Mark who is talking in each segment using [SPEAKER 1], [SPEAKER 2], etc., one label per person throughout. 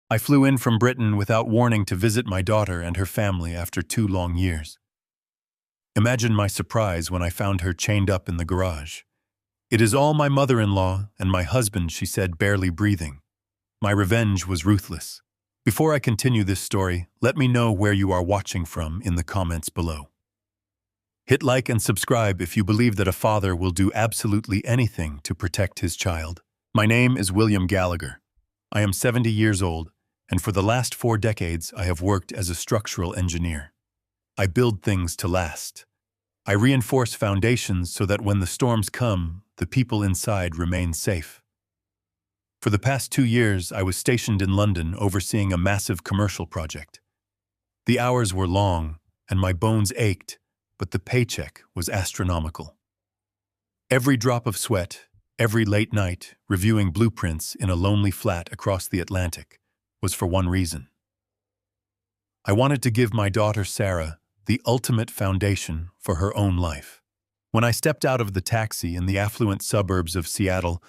[SPEAKER 1] I flew in from Britain without warning to visit my daughter and her family after 2 long years. Imagine my surprise when I found her chained up in the garage. "It is all my mother-in-law and my husband," she said, barely breathing. My revenge was ruthless. Before I continue this story, let me know where you are watching from in the comments below. Hit like and subscribe if you believe that a father will do absolutely anything to protect his child. My name is William Gallagher. I am 70 years old, and for the last 4 decades I have worked as a structural engineer. I build things to last. I reinforce foundations so that when the storms come, the people inside remain safe. For the past 2 years, I was stationed in London overseeing a massive commercial project. The hours were long, and my bones ached, but the paycheck was astronomical. Every drop of sweat, every late night, reviewing blueprints in a lonely flat across the Atlantic, was for one reason. I wanted to give my daughter Sarah the ultimate foundation for her own life. When I stepped out of the taxi in the affluent suburbs of Seattle,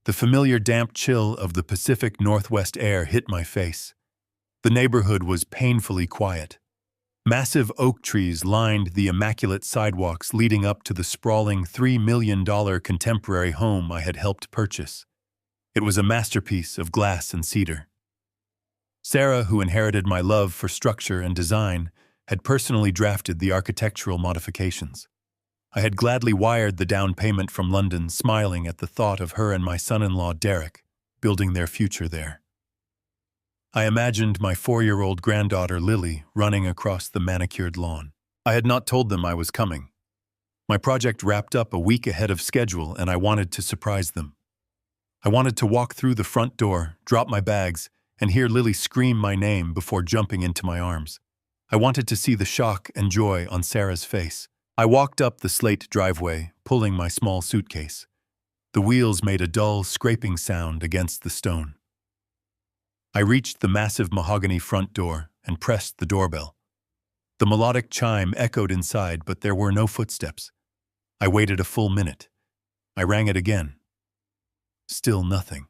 [SPEAKER 1] the familiar damp chill of the Pacific Northwest air hit my face. The neighborhood was painfully quiet. Massive oak trees lined the immaculate sidewalks leading up to the sprawling $3 million contemporary home I had helped purchase. It was a masterpiece of glass and cedar. Sarah, who inherited my love for structure and design, had personally drafted the architectural modifications. I had gladly wired the down payment from London, smiling at the thought of her and my son-in-law Derek building their future there. I imagined my 4-year-old granddaughter Lily running across the manicured lawn. I had not told them I was coming. My project wrapped up a week ahead of schedule, and I wanted to surprise them. I wanted to walk through the front door, drop my bags, and hear Lily scream my name before jumping into my arms. I wanted to see the shock and joy on Sarah's face. I walked up the slate driveway, pulling my small suitcase. The wheels made a dull, scraping sound against the stone. I reached the massive mahogany front door and pressed the doorbell. The melodic chime echoed inside, but there were no footsteps. I waited a full minute. I rang it again. Still nothing.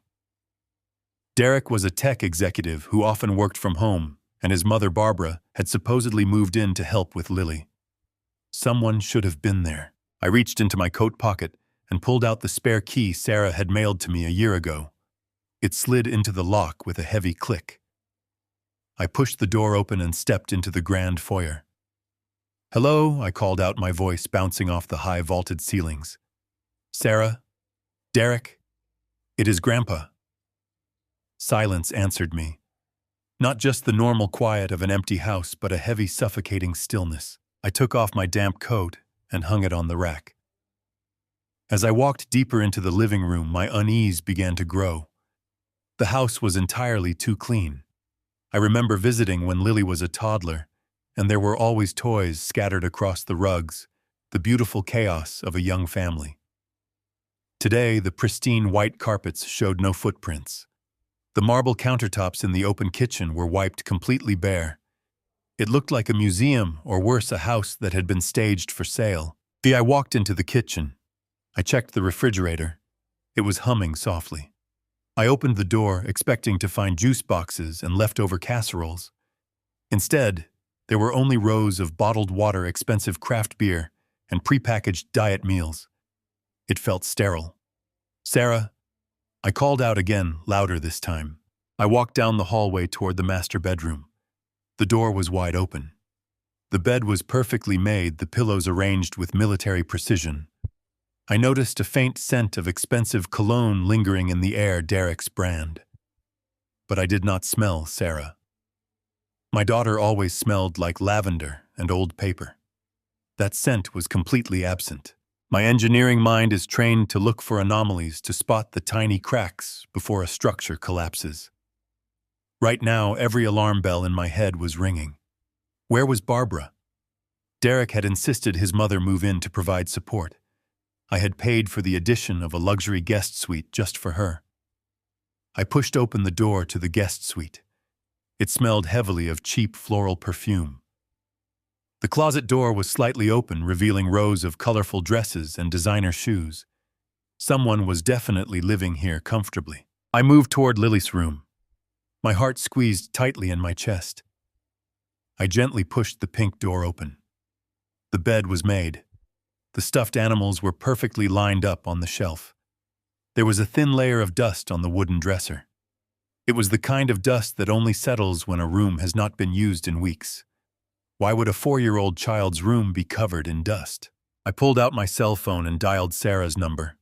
[SPEAKER 1] Derek was a tech executive who often worked from home, and his mother Barbara had supposedly moved in to help with Lily. Someone should have been there. I reached into my coat pocket and pulled out the spare key Sarah had mailed to me a year ago. It slid into the lock with a heavy click. I pushed the door open and stepped into the grand foyer. "Hello," I called out, my voice bouncing off the high vaulted ceilings. "Sarah? Derek? It is Grandpa." Silence answered me. Not just the normal quiet of an empty house, but a heavy, suffocating stillness. I took off my damp coat and hung it on the rack. As I walked deeper into the living room, my unease began to grow. The house was entirely too clean. I remember visiting when Lily was a toddler, and there were always toys scattered across the rugs, the beautiful chaos of a young family. Today, the pristine white carpets showed no footprints. The marble countertops in the open kitchen were wiped completely bare. It looked like a museum, or worse, a house that had been staged for sale. I walked into the kitchen. I checked the refrigerator. It was humming softly. I opened the door, expecting to find juice boxes and leftover casseroles. Instead, there were only rows of bottled water, expensive craft beer, and prepackaged diet meals. It felt sterile. "Sarah?" I called out again, louder this time. I walked down the hallway toward the master bedroom. The door was wide open. The bed was perfectly made, the pillows arranged with military precision. I noticed a faint scent of expensive cologne lingering in the air, Derek's brand. But I did not smell Sarah. My daughter always smelled like lavender and old paper. That scent was completely absent. My engineering mind is trained to look for anomalies, to spot the tiny cracks before a structure collapses. Right now, every alarm bell in my head was ringing. Where was Barbara? Derek had insisted his mother move in to provide support. I had paid for the addition of a luxury guest suite just for her. I pushed open the door to the guest suite. It smelled heavily of cheap floral perfume. The closet door was slightly open, revealing rows of colorful dresses and designer shoes. Someone was definitely living here comfortably. I moved toward Lily's room. My heart squeezed tightly in my chest. I gently pushed the pink door open. The bed was made. The stuffed animals were perfectly lined up on the shelf. There was a thin layer of dust on the wooden dresser. It was the kind of dust that only settles when a room has not been used in weeks. Why would a 4-year-old child's room be covered in dust? I pulled out my cell phone and dialed Sarah's number.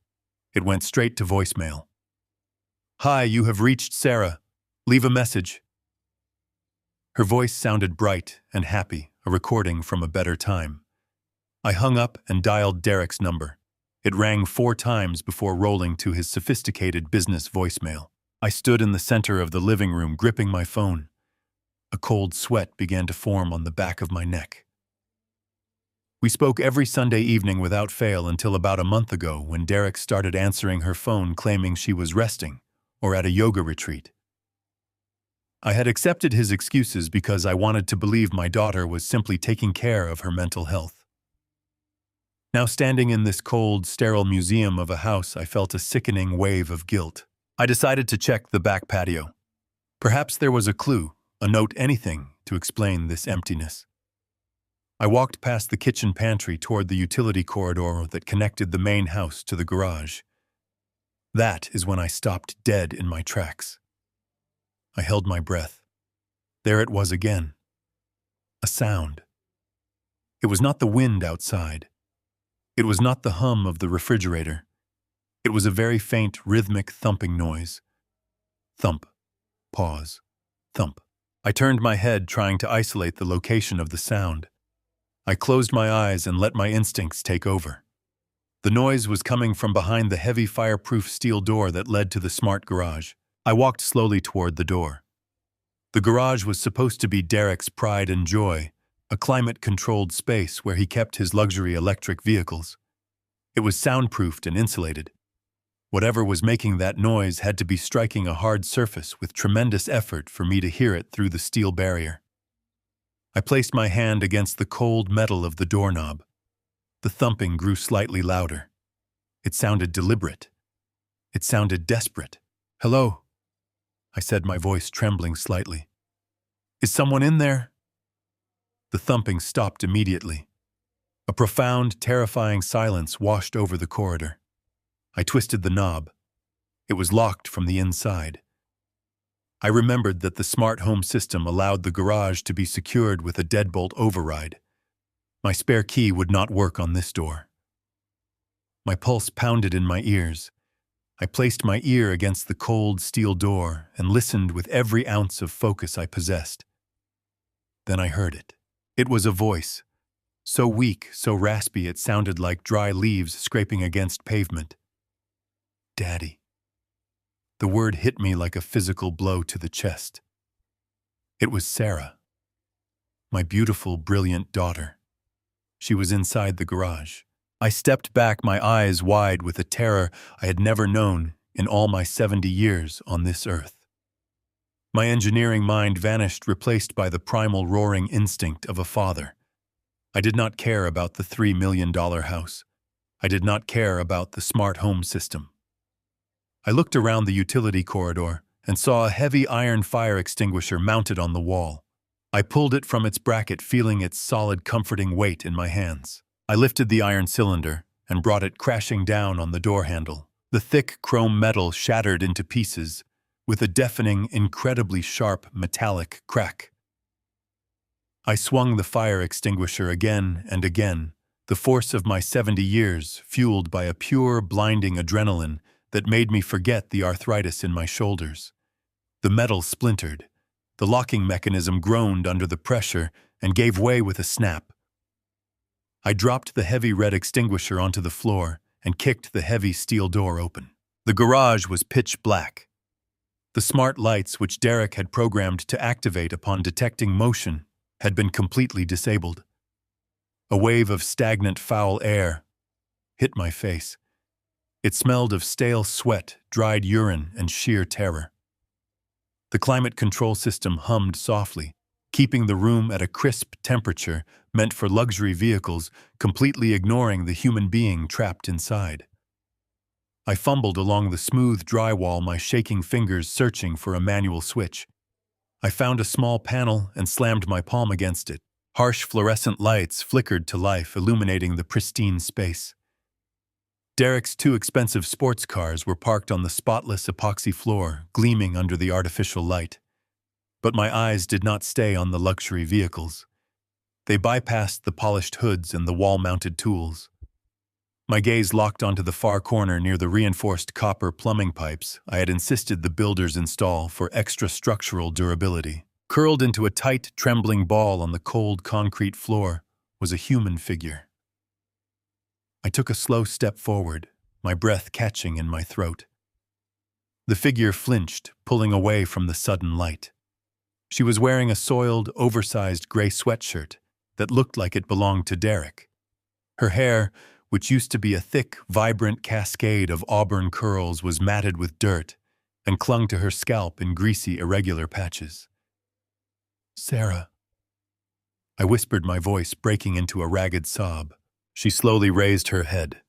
[SPEAKER 1] It went straight to voicemail. "Hi, you have reached Sarah. Leave a message." Her voice sounded bright and happy, a recording from a better time. I hung up and dialed Derek's number. It rang 4 times before rolling to his sophisticated business voicemail. I stood in the center of the living room, gripping my phone. A cold sweat began to form on the back of my neck. We spoke every Sunday evening without fail until about a month ago, when Derek started answering her phone claiming she was resting or at a yoga retreat. I had accepted his excuses because I wanted to believe my daughter was simply taking care of her mental health. Now, standing in this cold, sterile museum of a house, I felt a sickening wave of guilt. I decided to check the back patio. Perhaps there was a clue, a note, anything to explain this emptiness. I walked past the kitchen pantry toward the utility corridor that connected the main house to the garage. That is when I stopped dead in my tracks. I held my breath. There it was again. A sound. It was not the wind outside. It was not the hum of the refrigerator. It was a very faint, rhythmic thumping noise. Thump. Pause. Thump. I turned my head, trying to isolate the location of the sound. I closed my eyes and let my instincts take over. The noise was coming from behind the heavy fireproof steel door that led to the smart garage. I walked slowly toward the door. The garage was supposed to be Derek's pride and joy, a climate-controlled space where he kept his luxury electric vehicles. It was soundproofed and insulated. Whatever was making that noise had to be striking a hard surface with tremendous effort for me to hear it through the steel barrier. I placed my hand against the cold metal of the doorknob. The thumping grew slightly louder. It sounded deliberate. It sounded desperate. "Hello," I said, my voice trembling slightly. "Is someone in there?" The thumping stopped immediately. A profound, terrifying silence washed over the corridor. I twisted the knob. It was locked from the inside. I remembered that the smart home system allowed the garage to be secured with a deadbolt override. My spare key would not work on this door. My pulse pounded in my ears. I placed my ear against the cold steel door and listened with every ounce of focus I possessed. Then I heard it. It was a voice, so weak, so raspy it sounded like dry leaves scraping against pavement. "Daddy." The word hit me like a physical blow to the chest. It was Sarah, my beautiful, brilliant daughter. She was inside the garage. I stepped back, my eyes wide with a terror I had never known in all my 70 years on this earth. My engineering mind vanished, replaced by the primal roaring instinct of a father. I did not care about the $3 million house. I did not care about the smart home system. I looked around the utility corridor and saw a heavy iron fire extinguisher mounted on the wall. I pulled it from its bracket, feeling its solid, comforting weight in my hands. I lifted the iron cylinder and brought it crashing down on the door handle. The thick chrome metal shattered into pieces, with a deafening, incredibly sharp metallic crack. I swung the fire extinguisher again and again, the force of my 70 years fueled by a pure, blinding adrenaline that made me forget the arthritis in my shoulders. The metal splintered. The locking mechanism groaned under the pressure and gave way with a snap. I dropped the heavy red extinguisher onto the floor and kicked the heavy steel door open. The garage was pitch black. The smart lights, which Derek had programmed to activate upon detecting motion, had been completely disabled. A wave of stagnant, foul air hit my face. It smelled of stale sweat, dried urine, and sheer terror. The climate control system hummed softly, keeping the room at a crisp temperature meant for luxury vehicles, completely ignoring the human being trapped inside. I fumbled along the smooth drywall, my shaking fingers searching for a manual switch. I found a small panel and slammed my palm against it. Harsh fluorescent lights flickered to life, illuminating the pristine space. Derek's two expensive sports cars were parked on the spotless epoxy floor, gleaming under the artificial light. But my eyes did not stay on the luxury vehicles. They bypassed the polished hoods and the wall-mounted tools. My gaze locked onto the far corner near the reinforced copper plumbing pipes I had insisted the builders install for extra structural durability. Curled into a tight, trembling ball on the cold concrete floor was a human figure. I took a slow step forward, my breath catching in my throat. The figure flinched, pulling away from the sudden light. She was wearing a soiled, oversized gray sweatshirt that looked like it belonged to Derek. Her hair, which used to be a thick, vibrant cascade of auburn curls, was matted with dirt and clung to her scalp in greasy, irregular patches. "Sarah," I whispered, my voice breaking into a ragged sob. She slowly raised her head.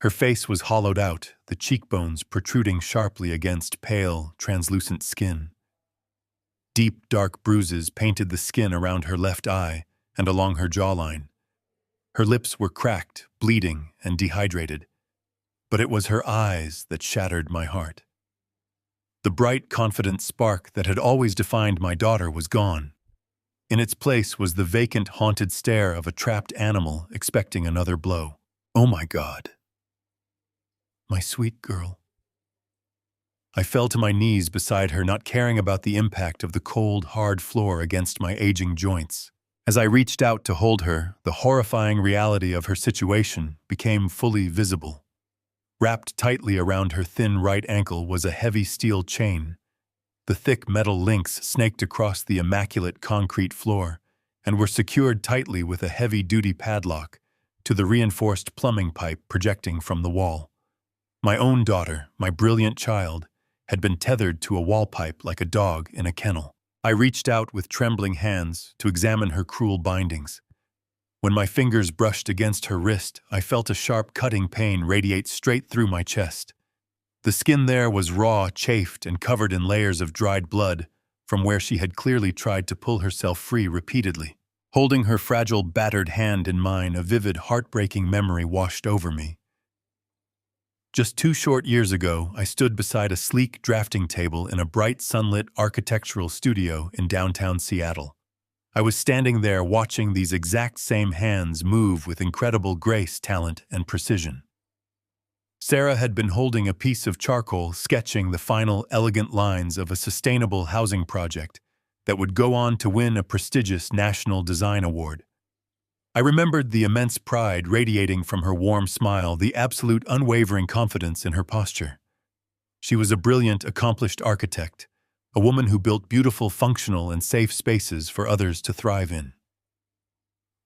[SPEAKER 1] Her face was hollowed out, the cheekbones protruding sharply against pale, translucent skin. Deep, dark bruises painted the skin around her left eye and along her jawline. Her lips were cracked, bleeding, and dehydrated. But it was her eyes that shattered my heart. The bright, confident spark that had always defined my daughter was gone. In its place was the vacant, haunted stare of a trapped animal expecting another blow. "Oh my God. My sweet girl." I fell to my knees beside her, not caring about the impact of the cold, hard floor against my aging joints. As I reached out to hold her, the horrifying reality of her situation became fully visible. Wrapped tightly around her thin right ankle was a heavy steel chain. The thick metal links snaked across the immaculate concrete floor and were secured tightly with a heavy-duty padlock to the reinforced plumbing pipe projecting from the wall. My own daughter, my brilliant child, had been tethered to a wall pipe like a dog in a kennel. I reached out with trembling hands to examine her cruel bindings. When my fingers brushed against her wrist, I felt a sharp cutting pain radiate straight through my chest. The skin there was raw, chafed, and covered in layers of dried blood from where she had clearly tried to pull herself free repeatedly. Holding her fragile, battered hand in mine, a vivid, heartbreaking memory washed over me. Just 2 short years ago, I stood beside a sleek drafting table in a bright, sunlit architectural studio in downtown Seattle. I was standing there watching these exact same hands move with incredible grace, talent, and precision. Sarah had been holding a piece of charcoal, sketching the final, elegant lines of a sustainable housing project that would go on to win a prestigious national design award. I remembered the immense pride radiating from her warm smile, the absolute unwavering confidence in her posture. She was a brilliant, accomplished architect, a woman who built beautiful, functional, and safe spaces for others to thrive in.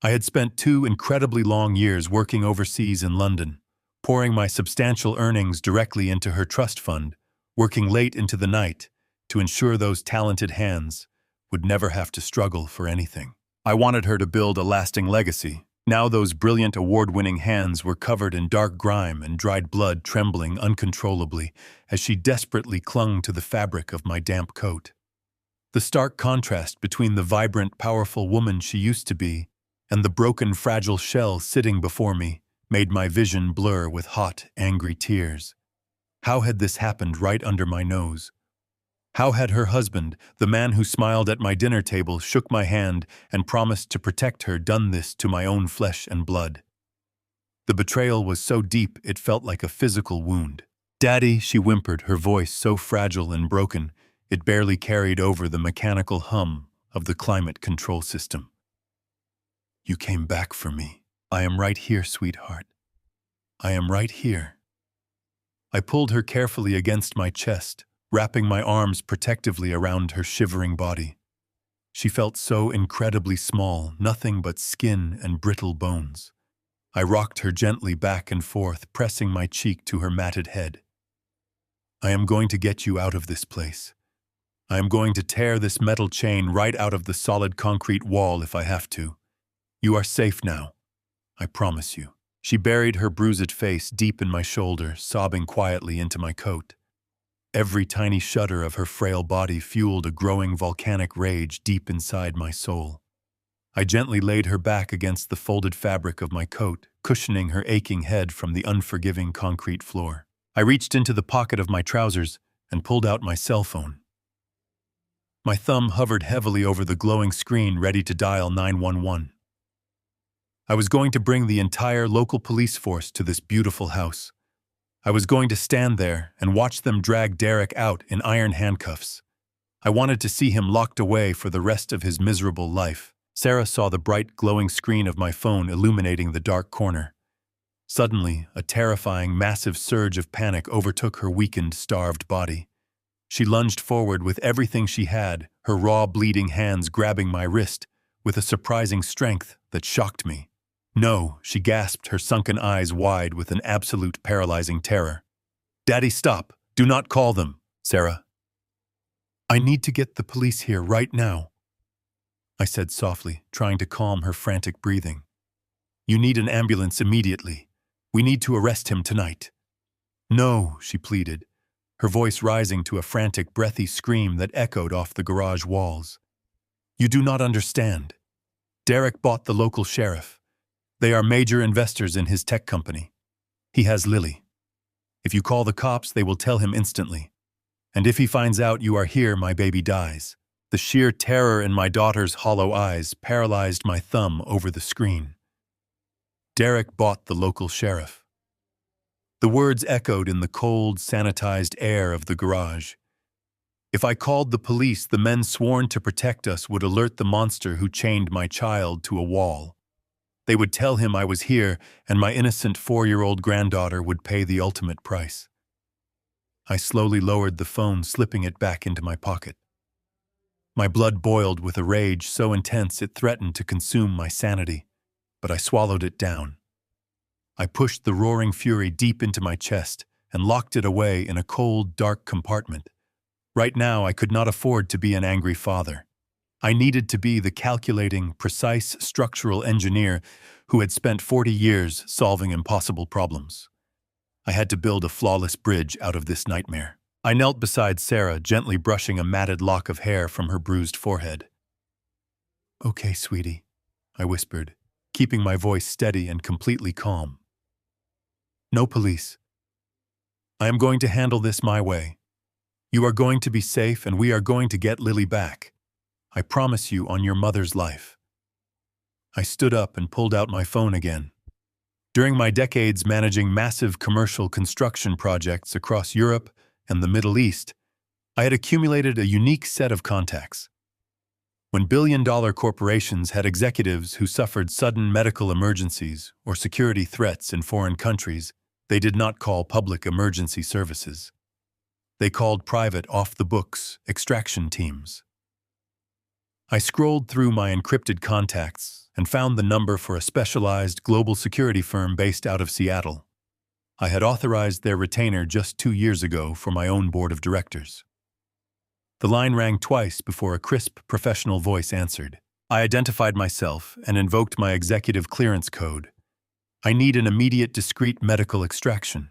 [SPEAKER 1] I had spent 2 incredibly long years working overseas in London, pouring my substantial earnings directly into her trust fund, working late into the night to ensure those talented hands would never have to struggle for anything. I wanted her to build a lasting legacy. Now those brilliant award-winning hands were covered in dark grime and dried blood, trembling uncontrollably as she desperately clung to the fabric of my damp coat. The stark contrast between the vibrant, powerful woman she used to be and the broken, fragile shell sitting before me made my vision blur with hot, angry tears. How had this happened right under my nose? How had her husband, the man who smiled at my dinner table, shook my hand, and promised to protect her, done this to my own flesh and blood? The betrayal was so deep it felt like a physical wound. "Daddy," she whimpered, her voice so fragile and broken it barely carried over the mechanical hum of the climate control system. "You came back for me. I am right here, sweetheart. I am right here." I pulled her carefully against my chest, wrapping my arms protectively around her shivering body. She felt so incredibly small, nothing but skin and brittle bones. I rocked her gently back and forth, pressing my cheek to her matted head. "I am going to get you out of this place. I am going to tear this metal chain right out of the solid concrete wall if I have to. You are safe now. I promise you." She buried her bruised face deep in my shoulder, sobbing quietly into my coat. Every tiny shudder of her frail body fueled a growing volcanic rage deep inside my soul. I gently laid her back against the folded fabric of my coat, cushioning her aching head from the unforgiving concrete floor. I reached into the pocket of my trousers and pulled out my cell phone. My thumb hovered heavily over the glowing screen, ready to dial 911. I was going to bring the entire local police force to this beautiful house. I was going to stand there and watch them drag Derek out in iron handcuffs. I wanted to see him locked away for the rest of his miserable life. Sarah saw the bright, glowing screen of my phone illuminating the dark corner. Suddenly, a terrifying, massive surge of panic overtook her weakened, starved body. She lunged forward with everything she had, her raw, bleeding hands grabbing my wrist with a surprising strength that shocked me. "No," she gasped, her sunken eyes wide with an absolute paralyzing terror. "Daddy, stop! Do not call them, Sarah." "I need to get the police here right now," I said softly, trying to calm her frantic breathing. "You need an ambulance immediately. We need to arrest him tonight." "No," she pleaded, her voice rising to a frantic, breathy scream that echoed off the garage walls. "You do not understand. Derek bought the local sheriff. They are major investors in his tech company. He has Lily. If you call the cops, they will tell him instantly. And if he finds out you are here, my baby dies." The sheer terror in my daughter's hollow eyes paralyzed my thumb over the screen. Derek bought the local sheriff. The words echoed in the cold, sanitized air of the garage. If I called the police, the men sworn to protect us would alert the monster who chained my child to a wall. They would tell him I was here, and my innocent 4-year-old granddaughter would pay the ultimate price. I slowly lowered the phone, slipping it back into my pocket. My blood boiled with a rage so intense it threatened to consume my sanity, but I swallowed it down. I pushed the roaring fury deep into my chest and locked it away in a cold, dark compartment. Right now, I could not afford to be an angry father. I needed to be the calculating, precise structural engineer who had spent 40 years solving impossible problems. I had to build a flawless bridge out of this nightmare. I knelt beside Sarah, gently brushing a matted lock of hair from her bruised forehead. "Okay, sweetie," I whispered, keeping my voice steady and completely calm. "No police. I am going to handle this my way. You are going to be safe and we are going to get Lily back. I promise you on your mother's life." I stood up and pulled out my phone again. During my decades managing massive commercial construction projects across Europe and the Middle East, I had accumulated a unique set of contacts. When billion-dollar corporations had executives who suffered sudden medical emergencies or security threats in foreign countries, they did not call public emergency services. They called private, off-the-books extraction teams. I scrolled through my encrypted contacts and found the number for a specialized global security firm based out of Seattle. I had authorized their retainer just 2 years ago for my own board of directors. The line rang twice before a crisp, professional voice answered. I identified myself and invoked my executive clearance code. "I need an immediate, discreet medical extraction."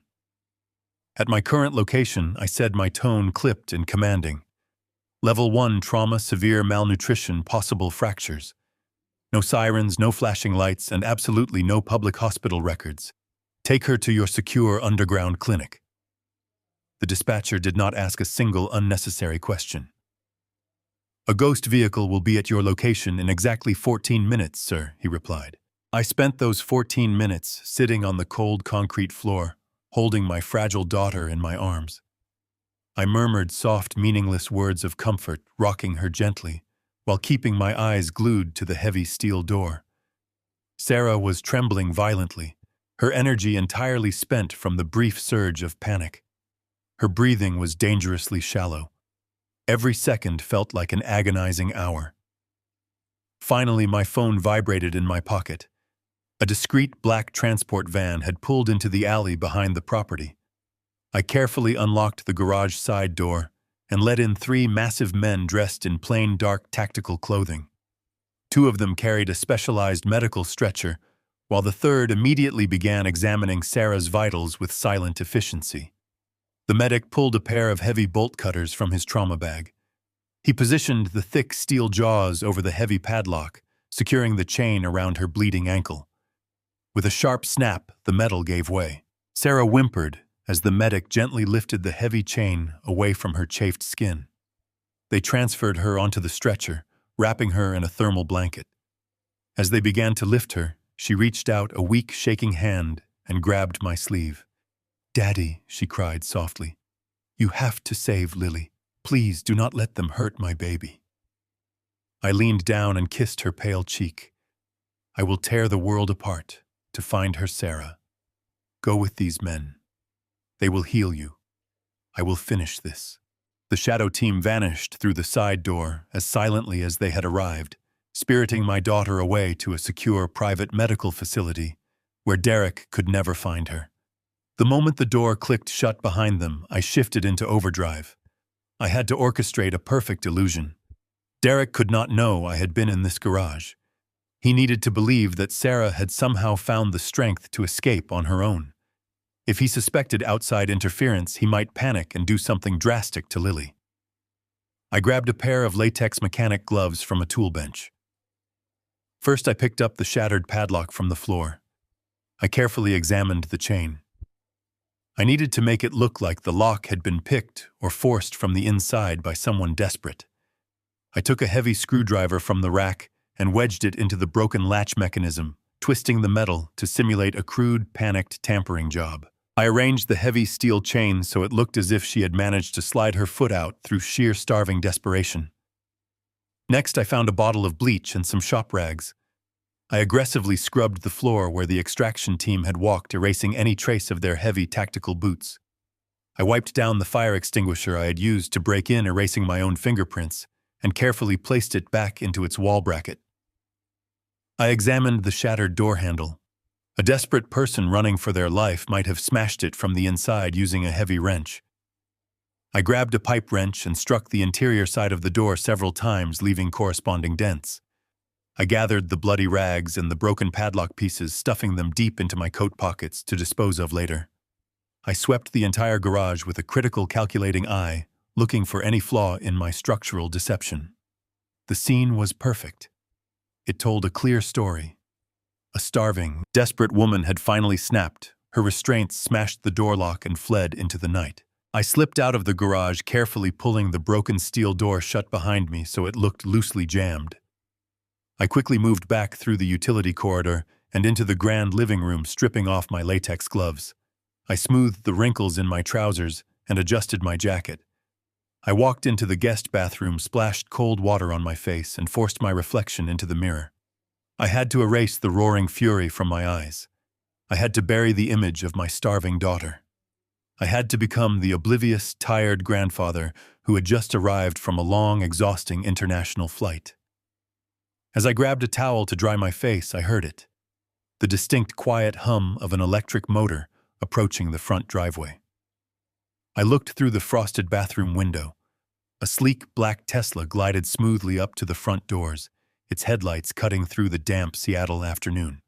[SPEAKER 1] At my current location, I said, my tone clipped and commanding. "Level 1 trauma, severe malnutrition, possible fractures. No sirens, no flashing lights, and absolutely no public hospital records. Take her to your secure underground clinic." The dispatcher did not ask a single unnecessary question. "A ghost vehicle will be at your location in exactly 14 minutes, sir," he replied. I spent those 14 minutes sitting on the cold concrete floor, holding my fragile daughter in my arms. I murmured soft, meaningless words of comfort, rocking her gently, while keeping my eyes glued to the heavy steel door. Sarah was trembling violently, her energy entirely spent from the brief surge of panic. Her breathing was dangerously shallow. Every second felt like an agonizing hour. Finally, my phone vibrated in my pocket. A discreet black transport van had pulled into the alley behind the property. I carefully unlocked the garage side door and let in 3 massive men dressed in plain dark tactical clothing. 2 of them carried a specialized medical stretcher, while the third immediately began examining Sarah's vitals with silent efficiency. The medic pulled a pair of heavy bolt cutters from his trauma bag. He positioned the thick steel jaws over the heavy padlock, securing the chain around her bleeding ankle. With a sharp snap, the metal gave way. Sarah whimpered as the medic gently lifted the heavy chain away from her chafed skin. They transferred her onto the stretcher, wrapping her in a thermal blanket. As they began to lift her, she reached out a weak, shaking hand and grabbed my sleeve. "Daddy," she cried softly, "you have to save Lily. Please do not let them hurt my baby." I leaned down and kissed her pale cheek. "I will tear the world apart to find her, Sarah. Go with these men. They will heal you. I will finish this." The shadow team vanished through the side door as silently as they had arrived, spiriting my daughter away to a secure private medical facility where Derek could never find her. The moment the door clicked shut behind them, I shifted into overdrive. I had to orchestrate a perfect illusion. Derek could not know I had been in this garage. He needed to believe that Sarah had somehow found the strength to escape on her own. If he suspected outside interference, he might panic and do something drastic to Lily. I grabbed a pair of latex mechanic gloves from a tool bench. First, I picked up the shattered padlock from the floor. I carefully examined the chain. I needed to make it look like the lock had been picked or forced from the inside by someone desperate. I took a heavy screwdriver from the rack and wedged it into the broken latch mechanism, twisting the metal to simulate a crude, panicked tampering job. I arranged the heavy steel chain so it looked as if she had managed to slide her foot out through sheer starving desperation. Next, I found a bottle of bleach and some shop rags. I aggressively scrubbed the floor where the extraction team had walked, erasing any trace of their heavy tactical boots. I wiped down the fire extinguisher I had used to break in, erasing my own fingerprints, and carefully placed it back into its wall bracket. I examined the shattered door handle. A desperate person running for their life might have smashed it from the inside using a heavy wrench. I grabbed a pipe wrench and struck the interior side of the door several times, leaving corresponding dents. I gathered the bloody rags and the broken padlock pieces, stuffing them deep into my coat pockets to dispose of later. I swept the entire garage with a critical, calculating eye, looking for any flaw in my structural deception. The scene was perfect. It told a clear story. A starving, desperate woman had finally snapped. Her restraints smashed the door lock and fled into the night. I slipped out of the garage, carefully pulling the broken steel door shut behind me so it looked loosely jammed. I quickly moved back through the utility corridor and into the grand living room, stripping off my latex gloves. I smoothed the wrinkles in my trousers and adjusted my jacket. I walked into the guest bathroom, splashed cold water on my face, and forced my reflection into the mirror. I had to erase the roaring fury from my eyes. I had to bury the image of my starving daughter. I had to become the oblivious, tired grandfather who had just arrived from a long, exhausting international flight. As I grabbed a towel to dry my face, I heard it. The distinct, quiet hum of an electric motor approaching the front driveway. I looked through the frosted bathroom window. A sleek black Tesla glided smoothly up to the front doors, its headlights cutting through the damp Seattle afternoon.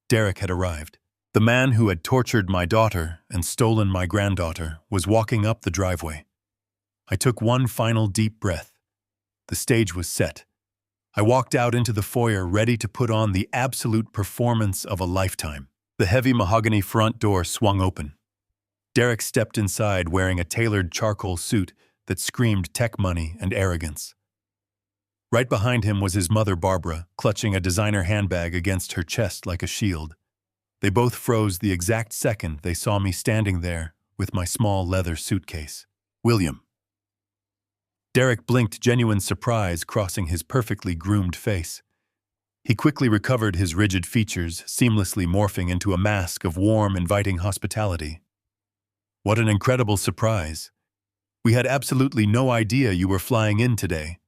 [SPEAKER 1] Derek had arrived. The man who had tortured my daughter and stolen my granddaughter was walking up the driveway. I took one final deep breath. The stage was set. I walked out into the foyer, ready to put on the absolute performance of a lifetime. The heavy mahogany front door swung open. Derek stepped inside wearing a tailored charcoal suit that screamed tech money and arrogance. Right behind him was his mother, Barbara, clutching a designer handbag against her chest like a shield. They both froze the exact second they saw me standing there with my small leather suitcase. "William." Derek blinked, genuine surprise crossing his perfectly groomed face. He quickly recovered his rigid features, seamlessly morphing into a mask of warm, inviting hospitality. "What an incredible surprise. We had absolutely no idea you were flying in today.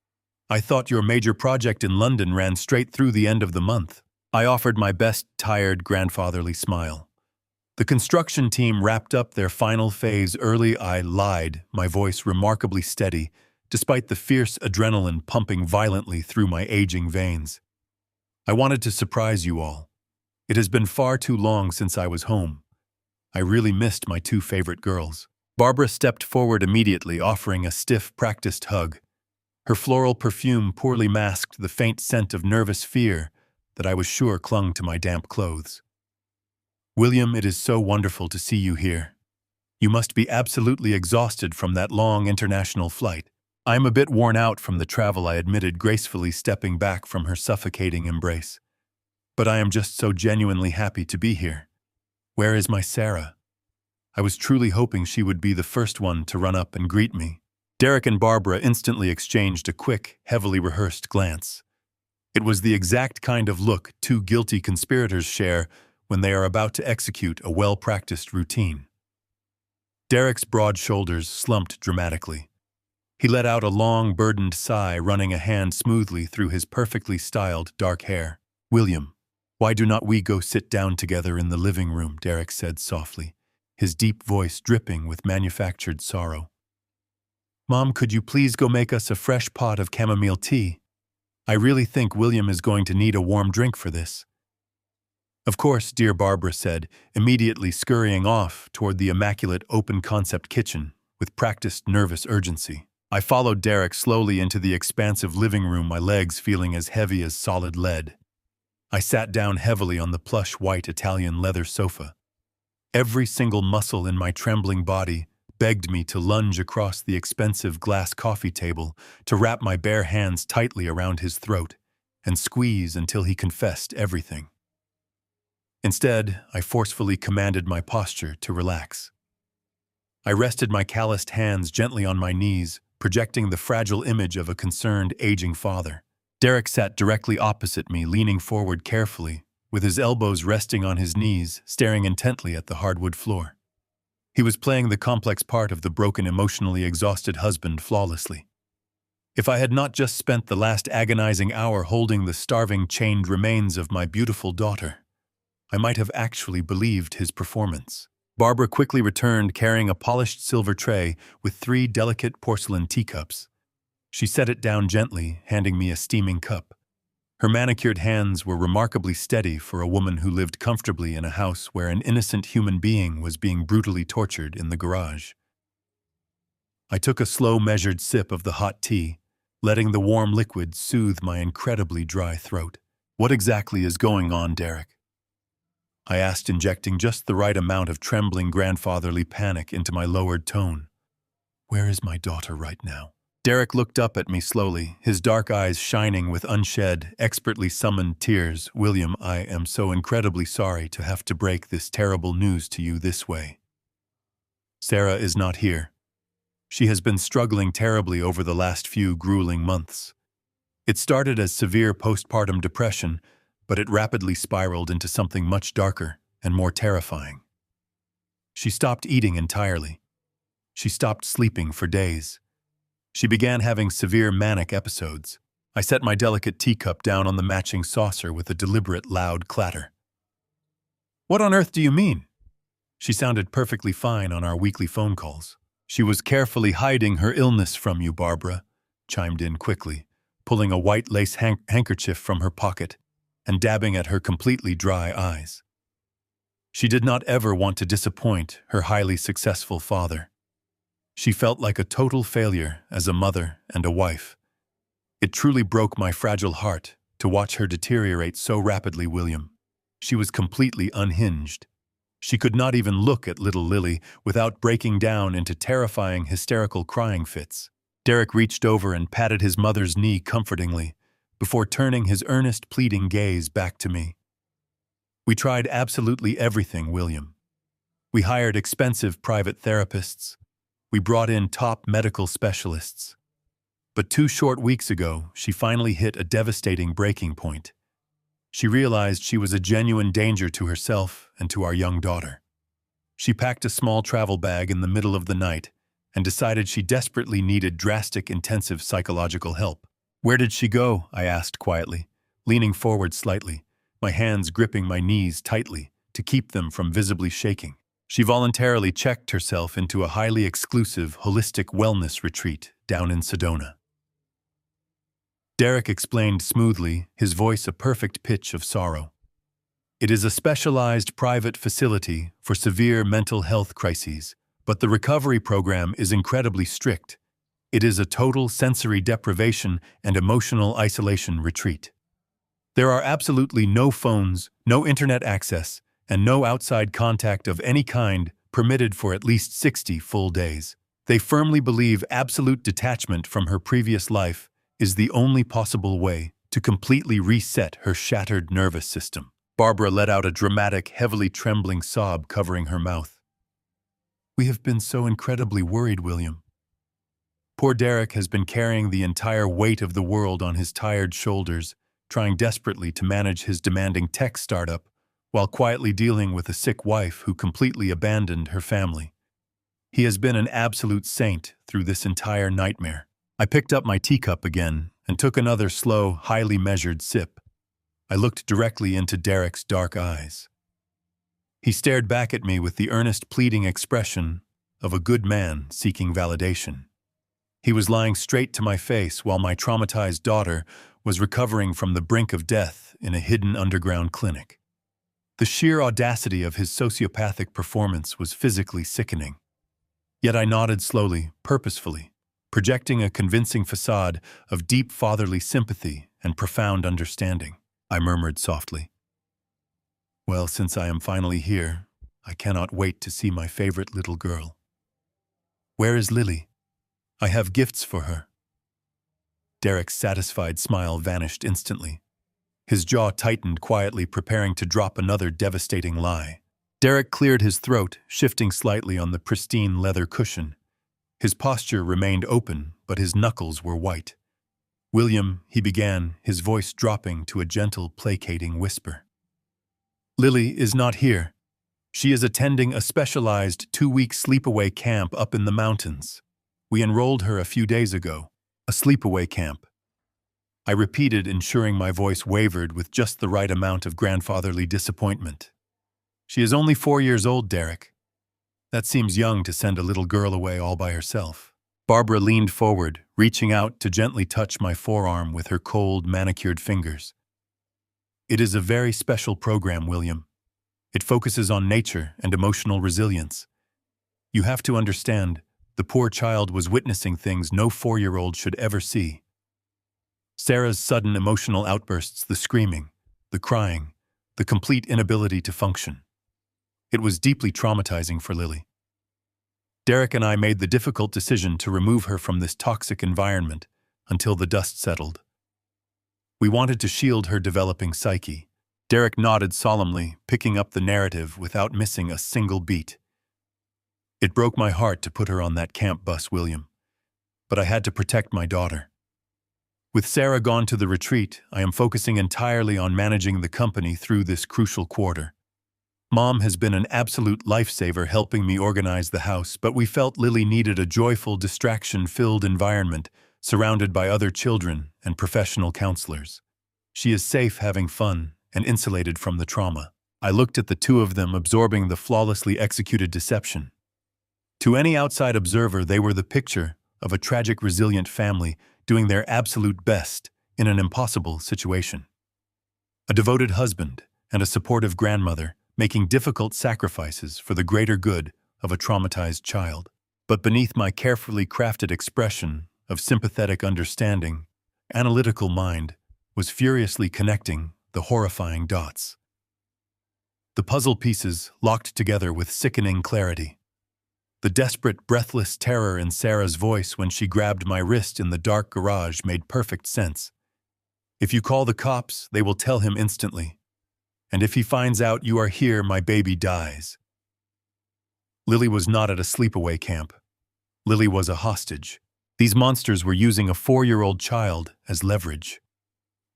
[SPEAKER 1] I thought your major project in London ran straight through the end of the month." I offered my best tired grandfatherly smile. "The construction team wrapped up their final phase early." I lied, my voice remarkably steady, despite the fierce adrenaline pumping violently through my aging veins. "I wanted to surprise you all. It has been far too long since I was home. I really missed my two favorite girls." Barbara stepped forward immediately, offering a stiff, practiced hug. Her floral perfume poorly masked the faint scent of nervous fear that I was sure clung to my damp clothes. "William, it is so wonderful to see you here. You must be absolutely exhausted from that long international flight." "I am a bit worn out from the travel," I admitted, gracefully stepping back from her suffocating embrace. "But I am just so genuinely happy to be here. Where is my Sarah?" I was truly hoping she would be the first one to run up and greet me. Derek and Barbara instantly exchanged a quick, heavily rehearsed glance. It was the exact kind of look two guilty conspirators share when they are about to execute a well-practiced routine. Derek's broad shoulders slumped dramatically. He let out a long, burdened sigh, running a hand smoothly through his perfectly styled dark hair. "William, why do not we go sit down together in the living room?" Derek said softly, his deep voice dripping with manufactured sorrow. "Mom, could you please go make us a fresh pot of chamomile tea? I really think William is going to need a warm drink for this." "Of course," dear Barbara said, immediately scurrying off toward the immaculate open-concept kitchen with practiced nervous urgency. I followed Derek slowly into the expansive living room, my legs feeling as heavy as solid lead. I sat down heavily on the plush white Italian leather sofa. Every single muscle in my trembling body begged me to lunge across the expensive glass coffee table, to wrap my bare hands tightly around his throat, and squeeze until he confessed everything. Instead, I forcefully commanded my posture to relax. I rested my calloused hands gently on my knees, projecting the fragile image of a concerned, aging father. Derek sat directly opposite me, leaning forward carefully, with his elbows resting on his knees, staring intently at the hardwood floor. He was playing the complex part of the broken, emotionally exhausted husband flawlessly. If I had not just spent the last agonizing hour holding the starving, chained remains of my beautiful daughter, I might have actually believed his performance. Barbara quickly returned, carrying a polished silver tray with 3 delicate porcelain teacups. She set it down gently, handing me a steaming cup. Her manicured hands were remarkably steady for a woman who lived comfortably in a house where an innocent human being was being brutally tortured in the garage. I took a slow, measured sip of the hot tea, letting the warm liquid soothe my incredibly dry throat. "What exactly is going on, Derek?" I asked, injecting just the right amount of trembling grandfatherly panic into my lowered tone. "Where is my daughter right now?" Derek looked up at me slowly, his dark eyes shining with unshed, expertly summoned tears. "William, I am so incredibly sorry to have to break this terrible news to you this way. Sarah is not here. She has been struggling terribly over the last few grueling months. It started as severe postpartum depression, but it rapidly spiraled into something much darker and more terrifying. She stopped eating entirely. She stopped sleeping for days. She began having severe manic episodes." I set my delicate teacup down on the matching saucer with a deliberate, loud clatter. "What on earth do you mean?" She sounded perfectly fine on our weekly phone calls. "She was carefully hiding her illness from you," Barbara chimed in quickly, pulling a white lace handkerchief from her pocket and dabbing at her completely dry eyes. She did not ever want to disappoint her highly successful father. She felt like a total failure as a mother and a wife. It truly broke my fragile heart to watch her deteriorate so rapidly, William. She was completely unhinged. She could not even look at little Lily without breaking down into terrifying, hysterical crying fits. Derek reached over and patted his mother's knee comfortingly, before turning his earnest, pleading gaze back to me. "We tried absolutely everything, William. We hired expensive private therapists. We brought in top medical specialists. But 2 short weeks ago, she finally hit a devastating breaking point. She realized she was a genuine danger to herself and to our young daughter. She packed a small travel bag in the middle of the night and decided she desperately needed drastic, intensive psychological help." "Where did she go?" I asked quietly, leaning forward slightly, my hands gripping my knees tightly to keep them from visibly shaking. "She voluntarily checked herself into a highly exclusive, holistic wellness retreat down in Sedona." Derek explained smoothly, his voice a perfect pitch of sorrow. "It is a specialized private facility for severe mental health crises, But the recovery program is incredibly strict. It is a total sensory deprivation and emotional isolation retreat. There are absolutely no phones, no internet access, and no outside contact of any kind permitted for at least 60 full days. They firmly believe absolute detachment from her previous life is the only possible way to completely reset her shattered nervous system. Barbara let out a dramatic, heavily trembling sob covering her mouth. "We have been so incredibly worried, William. Poor Derek has been carrying the entire weight of the world on his tired shoulders, trying desperately to manage his demanding tech startup while quietly dealing with a sick wife who completely abandoned her family. He has been an absolute saint through this entire nightmare." I picked up my teacup again and took another slow, highly measured sip. I looked directly into Derek's dark eyes. He stared back at me with the earnest, pleading expression of a good man seeking validation. He was lying straight to my face while my traumatized daughter was recovering from the brink of death in a hidden underground clinic. The sheer audacity of his sociopathic performance was physically sickening. Yet I nodded slowly, purposefully, projecting a convincing facade of deep fatherly sympathy and profound understanding. I murmured softly, "Well, since I am finally here, I cannot wait to see my favorite little girl. Where is Lily? I have gifts for her." Derek's satisfied smile vanished instantly. His jaw tightened quietly, preparing to drop another devastating lie. Derek cleared his throat, shifting slightly on the pristine leather cushion. His posture remained open, but his knuckles were white. "William," he began, his voice dropping to a gentle, placating whisper. "Lily is not here. She is attending a specialized 2-week sleepaway camp up in the mountains. We enrolled her a few days ago. A sleepaway camp." I repeated, ensuring my voice wavered with just the right amount of grandfatherly disappointment. "She is only 4 years old, Derek. That seems young to send a little girl away all by herself." Barbara leaned forward, reaching out to gently touch my forearm with her cold, manicured fingers. "It is a very special program, William. It focuses on nature and emotional resilience. You have to understand, the poor child was witnessing things no 4-year-old should ever see. Sarah's sudden emotional outbursts, the screaming, the crying, the complete inability to function. It was deeply traumatizing for Lily. Derek and I made the difficult decision to remove her from this toxic environment until the dust settled. We wanted to shield her developing psyche." Derek nodded solemnly, picking up the narrative without missing a single beat. "It broke my heart to put her on that camp bus, William, but I had to protect my daughter. With Sarah gone to the retreat, I am focusing entirely on managing the company through this crucial quarter. Mom has been an absolute lifesaver helping me organize the house, but we felt Lily needed a joyful, distraction-filled environment surrounded by other children and professional counselors. She is safe having fun and insulated from the trauma." I looked at the two of them absorbing the flawlessly executed deception. To any outside observer, they were the picture of a tragic, resilient family doing their absolute best in an impossible situation. A devoted husband and a supportive grandmother making difficult sacrifices for the greater good of a traumatized child. But beneath my carefully crafted expression of sympathetic understanding, analytical mind was furiously connecting the horrifying dots. The puzzle pieces locked together with sickening clarity. The desperate, breathless terror in Sarah's voice when she grabbed my wrist in the dark garage made perfect sense. "If you call the cops, they will tell him instantly. And if he finds out you are here, my baby dies." Lily was not at a sleepaway camp. Lily was a hostage. These monsters were using a 4-year-old child as leverage.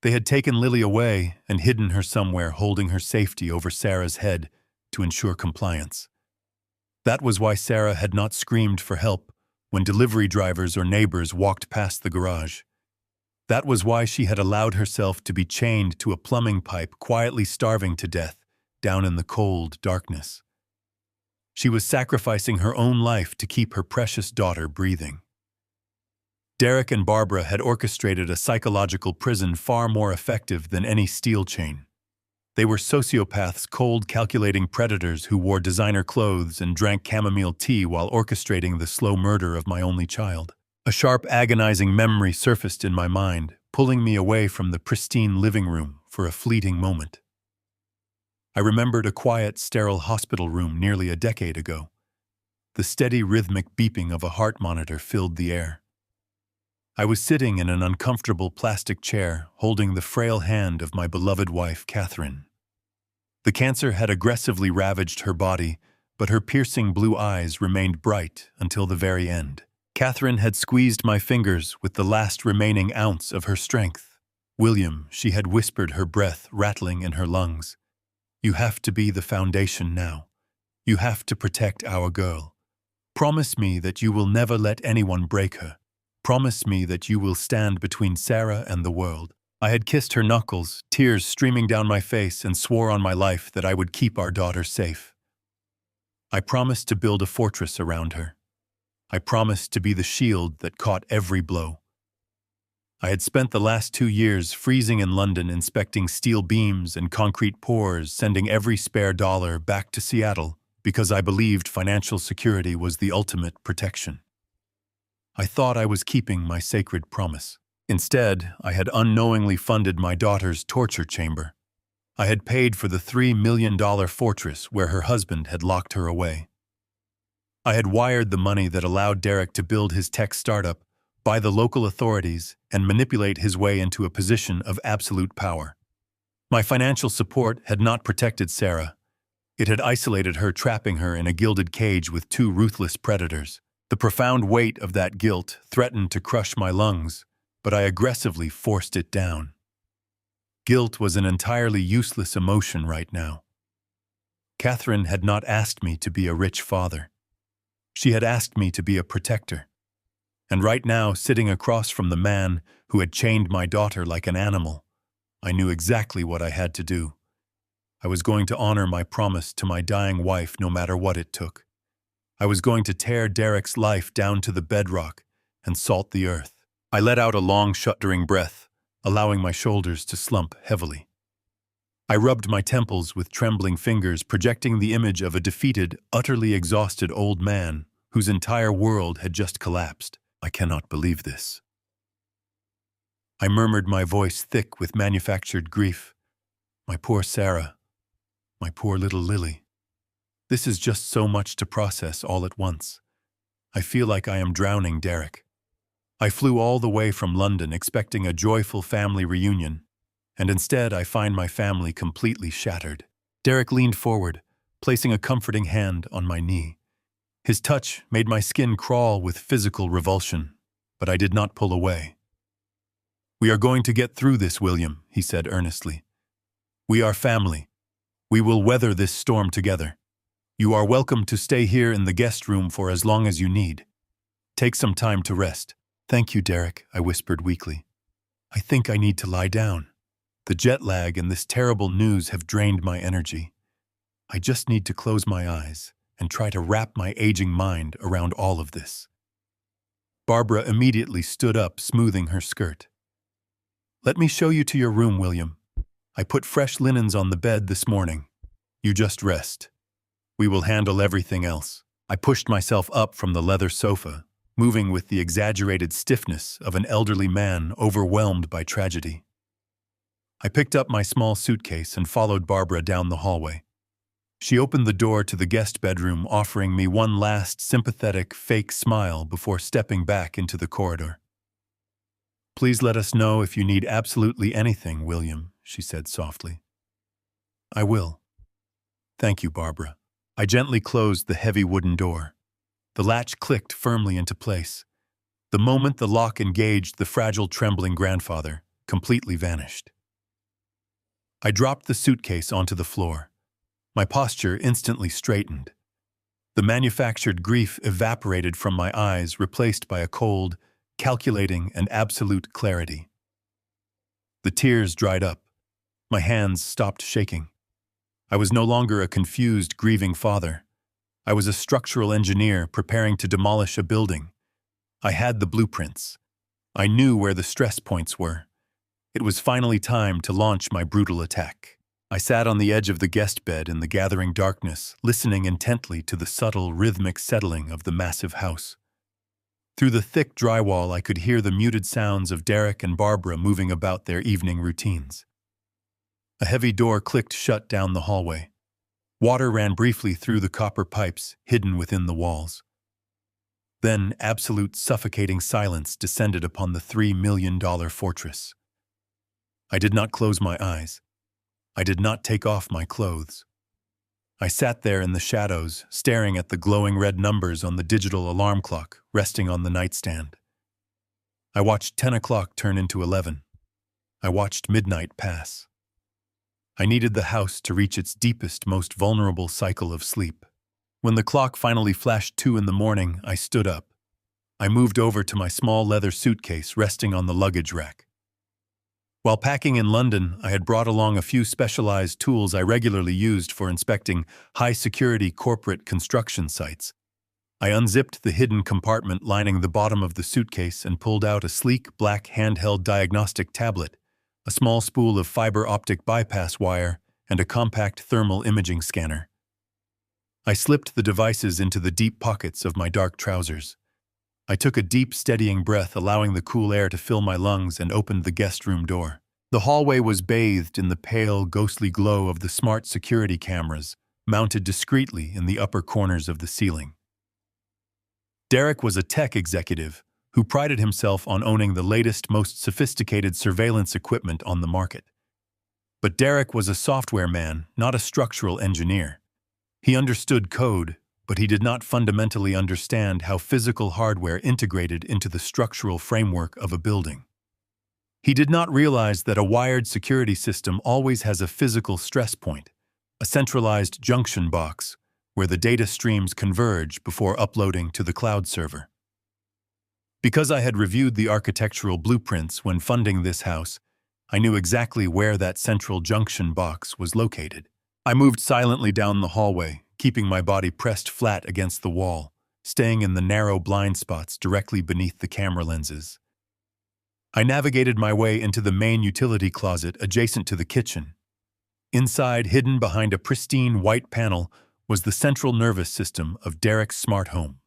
[SPEAKER 1] They had taken Lily away and hidden her somewhere, holding her safety over Sarah's head to ensure compliance. That was why Sarah had not screamed for help when delivery drivers or neighbors walked past the garage. That was why she had allowed herself to be chained to a plumbing pipe, quietly starving to death down in the cold darkness. She was sacrificing her own life to keep her precious daughter breathing. Derek and Barbara had orchestrated a psychological prison far more effective than any steel chain. They were sociopaths, cold, calculating predators who wore designer clothes and drank chamomile tea while orchestrating the slow murder of my only child. A sharp, agonizing memory surfaced in my mind, pulling me away from the pristine living room for a fleeting moment. I remembered a quiet, sterile hospital room nearly a decade ago. The steady, rhythmic beeping of a heart monitor filled the air. I was sitting in an uncomfortable plastic chair, holding the frail hand of my beloved wife, Catherine. The cancer had aggressively ravaged her body, but her piercing blue eyes remained bright until the very end. Catherine had squeezed my fingers with the last remaining ounce of her strength. "William," she had whispered, her breath rattling in her lungs. "You have to be the foundation now. You have to protect our girl. Promise me that you will never let anyone break her. Promise me that you will stand between Sarah and the world." I had kissed her knuckles, tears streaming down my face, and swore on my life that I would keep our daughter safe. I promised to build a fortress around her. I promised to be the shield that caught every blow. I had spent the last 2 years freezing in London, inspecting steel beams and concrete pours, sending every spare dollar back to Seattle because I believed financial security was the ultimate protection. I thought I was keeping my sacred promise. Instead, I had unknowingly funded my daughter's torture chamber. I had paid for the $3 million fortress where her husband had locked her away. I had wired the money that allowed Derek to build his tech startup, buy the local authorities, and manipulate his way into a position of absolute power. My financial support had not protected Sarah. It had isolated her, trapping her in a gilded cage with 2 ruthless predators. The profound weight of that guilt threatened to crush my lungs, but I aggressively forced it down. Guilt was an entirely useless emotion right now. Catherine had not asked me to be a rich father. She had asked me to be a protector. And right now, sitting across from the man who had chained my daughter like an animal, I knew exactly what I had to do. I was going to honor my promise to my dying wife no matter what it took. I was going to tear Derek's life down to the bedrock and salt the earth. I let out a long, shuddering breath, allowing my shoulders to slump heavily. I rubbed my temples with trembling fingers, projecting the image of a defeated, utterly exhausted old man whose entire world had just collapsed. "I cannot believe this," I murmured, my voice thick with manufactured grief. "My poor Sarah. My poor little Lily. This is just so much to process all at once. I feel like I am drowning, Derek." I flew all the way from London expecting a joyful family reunion, and instead I find my family completely shattered. Derek leaned forward, placing a comforting hand on my knee. His touch made my skin crawl with physical revulsion, but I did not pull away. "We are going to get through this, William," he said earnestly. "We are family. We will weather this storm together. You are welcome to stay here in the guest room for as long as you need. Take some time to rest." "Thank you, Derek," I whispered weakly. "I think I need to lie down. The jet lag and this terrible news have drained my energy. I just need to close my eyes and try to wrap my aging mind around all of this." Barbara immediately stood up, smoothing her skirt. "Let me show you to your room, William. I put fresh linens on the bed this morning. You just rest. We will handle everything else." I pushed myself up from the leather sofa, moving with the exaggerated stiffness of an elderly man overwhelmed by tragedy. I picked up my small suitcase and followed Barbara down the hallway. She opened the door to the guest bedroom, offering me one last sympathetic, fake smile before stepping back into the corridor. "Please let us know if you need absolutely anything, William," she said softly. "I will." "Thank you, Barbara." I gently closed the heavy wooden door. The latch clicked firmly into place. The moment the lock engaged, the fragile, trembling grandfather completely vanished. I dropped the suitcase onto the floor. My posture instantly straightened. The manufactured grief evaporated from my eyes, replaced by a cold, calculating, and absolute clarity. The tears dried up. My hands stopped shaking. I was no longer a confused, grieving father. I was a structural engineer preparing to demolish a building. I had the blueprints. I knew where the stress points were. It was finally time to launch my brutal attack. I sat on the edge of the guest bed in the gathering darkness, listening intently to the subtle, rhythmic settling of the massive house. Through the thick drywall, I could hear the muted sounds of Derek and Barbara moving about their evening routines. A heavy door clicked shut down the hallway. Water ran briefly through the copper pipes hidden within the walls. Then absolute suffocating silence descended upon the $3 million fortress. I did not close my eyes. I did not take off my clothes. I sat there in the shadows, staring at the glowing red numbers on the digital alarm clock resting on the nightstand. I watched 10 o'clock turn into 11. I watched midnight pass. I needed the house to reach its deepest, most vulnerable cycle of sleep. When the clock finally flashed 2 in the morning, I stood up. I moved over to my small leather suitcase resting on the luggage rack. While packing in London, I had brought along a few specialized tools I regularly used for inspecting high-security corporate construction sites. I unzipped the hidden compartment lining the bottom of the suitcase and pulled out a sleek, black handheld diagnostic tablet, a small spool of fiber optic bypass wire, and a compact thermal imaging scanner. I slipped the devices into the deep pockets of my dark trousers. I took a deep, steadying breath, allowing the cool air to fill my lungs, and opened the guest room door. The hallway was bathed in the pale, ghostly glow of the smart security cameras, mounted discreetly in the upper corners of the ceiling. Derek was a tech executive who prided himself on owning the latest, most sophisticated surveillance equipment on the market. But Derek was a software man, not a structural engineer. He understood code, but he did not fundamentally understand how physical hardware integrated into the structural framework of a building. He did not realize that a wired security system always has a physical stress point, a centralized junction box, where the data streams converge before uploading to the cloud server. Because I had reviewed the architectural blueprints when funding this house, I knew exactly where that central junction box was located. I moved silently down the hallway, keeping my body pressed flat against the wall, staying in the narrow blind spots directly beneath the camera lenses. I navigated my way into the main utility closet adjacent to the kitchen. Inside, hidden behind a pristine white panel, was the central nervous system of Derek's smart home.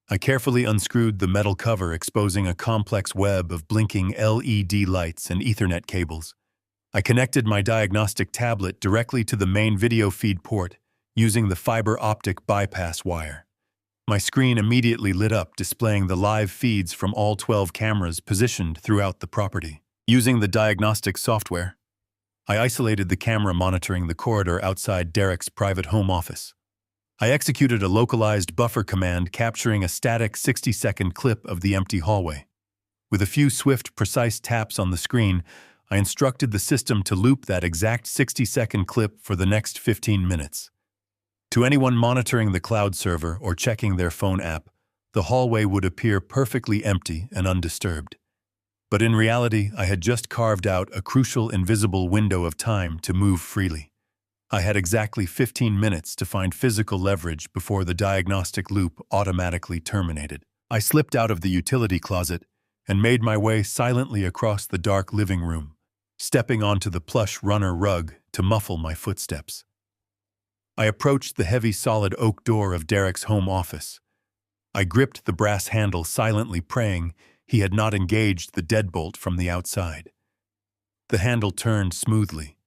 [SPEAKER 1] I carefully unscrewed the metal cover, exposing a complex web of blinking LED lights and Ethernet cables. I connected my diagnostic tablet directly to the main video feed port, using the fiber optic bypass wire. My screen immediately lit up, displaying the live feeds from all 12 cameras positioned throughout the property. Using the diagnostic software, I isolated the camera monitoring the corridor outside Derek's private home office. I executed a localized buffer command capturing a static 60-second clip of the empty hallway. With a few swift, precise taps on the screen, I instructed the system to loop that exact 60-second clip for the next 15 minutes. To anyone monitoring the cloud server or checking their phone app, the hallway would appear perfectly empty and undisturbed. But in reality, I had just carved out a crucial invisible window of time to move freely. I had exactly 15 minutes to find physical leverage before the diagnostic loop automatically terminated. I slipped out of the utility closet and made my way silently across the dark living room, stepping onto the plush runner rug to muffle my footsteps. I approached the heavy solid oak door of Derek's home office. I gripped the brass handle, silently praying he had not engaged the deadbolt from the outside. The handle turned smoothly.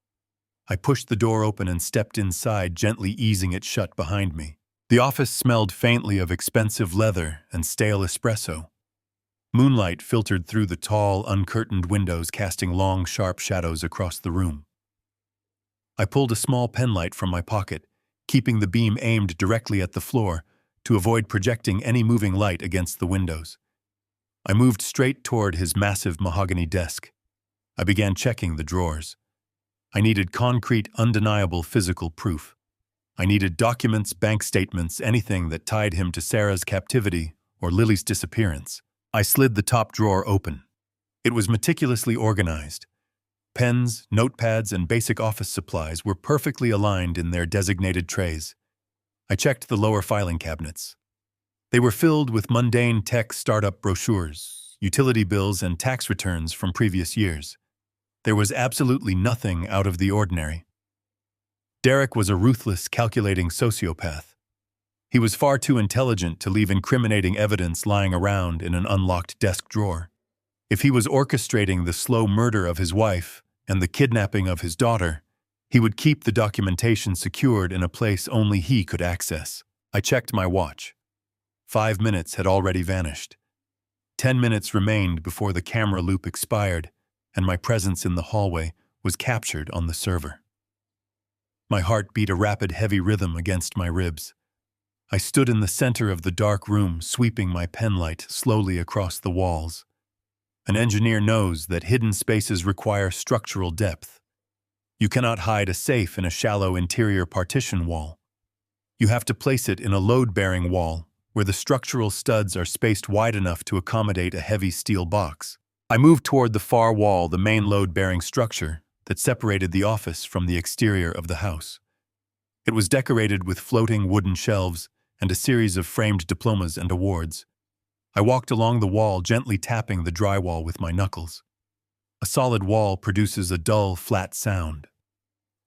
[SPEAKER 1] I pushed the door open and stepped inside, gently easing it shut behind me. The office smelled faintly of expensive leather and stale espresso. Moonlight filtered through the tall, uncurtained windows, casting long, sharp shadows across the room. I pulled a small penlight from my pocket, keeping the beam aimed directly at the floor to avoid projecting any moving light against the windows. I moved straight toward his massive mahogany desk. I began checking the drawers. I needed concrete, undeniable physical proof. I needed documents, bank statements, anything that tied him to Sarah's captivity or Lily's disappearance. I slid the top drawer open. It was meticulously organized. Pens, notepads, and basic office supplies were perfectly aligned in their designated trays. I checked the lower filing cabinets. They were filled with mundane tech startup brochures, utility bills, and tax returns from previous years. There was absolutely nothing out of the ordinary. Derek was a ruthless, calculating sociopath. He was far too intelligent to leave incriminating evidence lying around in an unlocked desk drawer. If he was orchestrating the slow murder of his wife and the kidnapping of his daughter, he would keep the documentation secured in a place only he could access. I checked my watch. 5 minutes had already vanished. 10 minutes remained before the camera loop expired, and my presence in the hallway was captured on the server. My heart beat a rapid, heavy rhythm against my ribs. I stood in the center of the dark room, sweeping my penlight slowly across the walls. An engineer knows that hidden spaces require structural depth. You cannot hide a safe in a shallow interior partition wall. You have to place it in a load-bearing wall, where the structural studs are spaced wide enough to accommodate a heavy steel box. I moved toward the far wall, the main load-bearing structure that separated the office from the exterior of the house. It was decorated with floating wooden shelves and a series of framed diplomas and awards. I walked along the wall, gently tapping the drywall with my knuckles. A solid wall produces a dull, flat sound.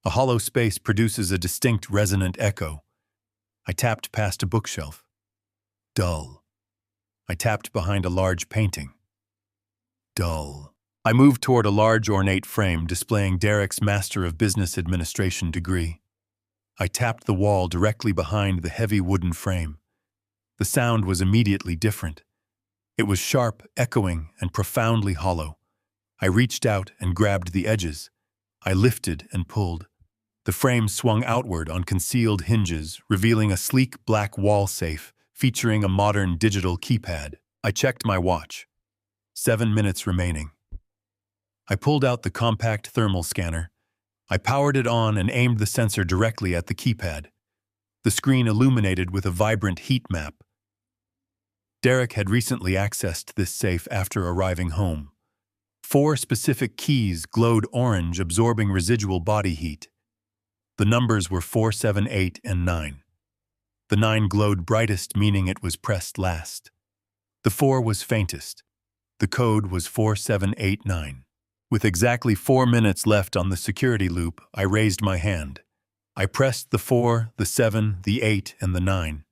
[SPEAKER 1] A hollow space produces a distinct, resonant echo. I tapped past a bookshelf. Dull. I tapped behind a large painting. Dull. I moved toward a large, ornate frame displaying Derek's Master of Business Administration degree. I tapped the wall directly behind the heavy wooden frame. The sound was immediately different. It was sharp, echoing, and profoundly hollow. I reached out and grabbed the edges. I lifted and pulled. The frame swung outward on concealed hinges, revealing a sleek black wall safe featuring a modern digital keypad. I checked my watch. 7 minutes remaining. I pulled out the compact thermal scanner. I powered it on and aimed the sensor directly at the keypad. The screen illuminated with a vibrant heat map. Derek had recently accessed this safe after arriving home. 4 specific keys glowed orange, absorbing residual body heat. The numbers were 4, 7, 8, and 9. The 9 glowed brightest, meaning it was pressed last. The 4 was faintest. The code was 4789. With exactly 4 minutes left on the security loop, I raised my hand. I pressed the 4, the 7, the 8, and the 9.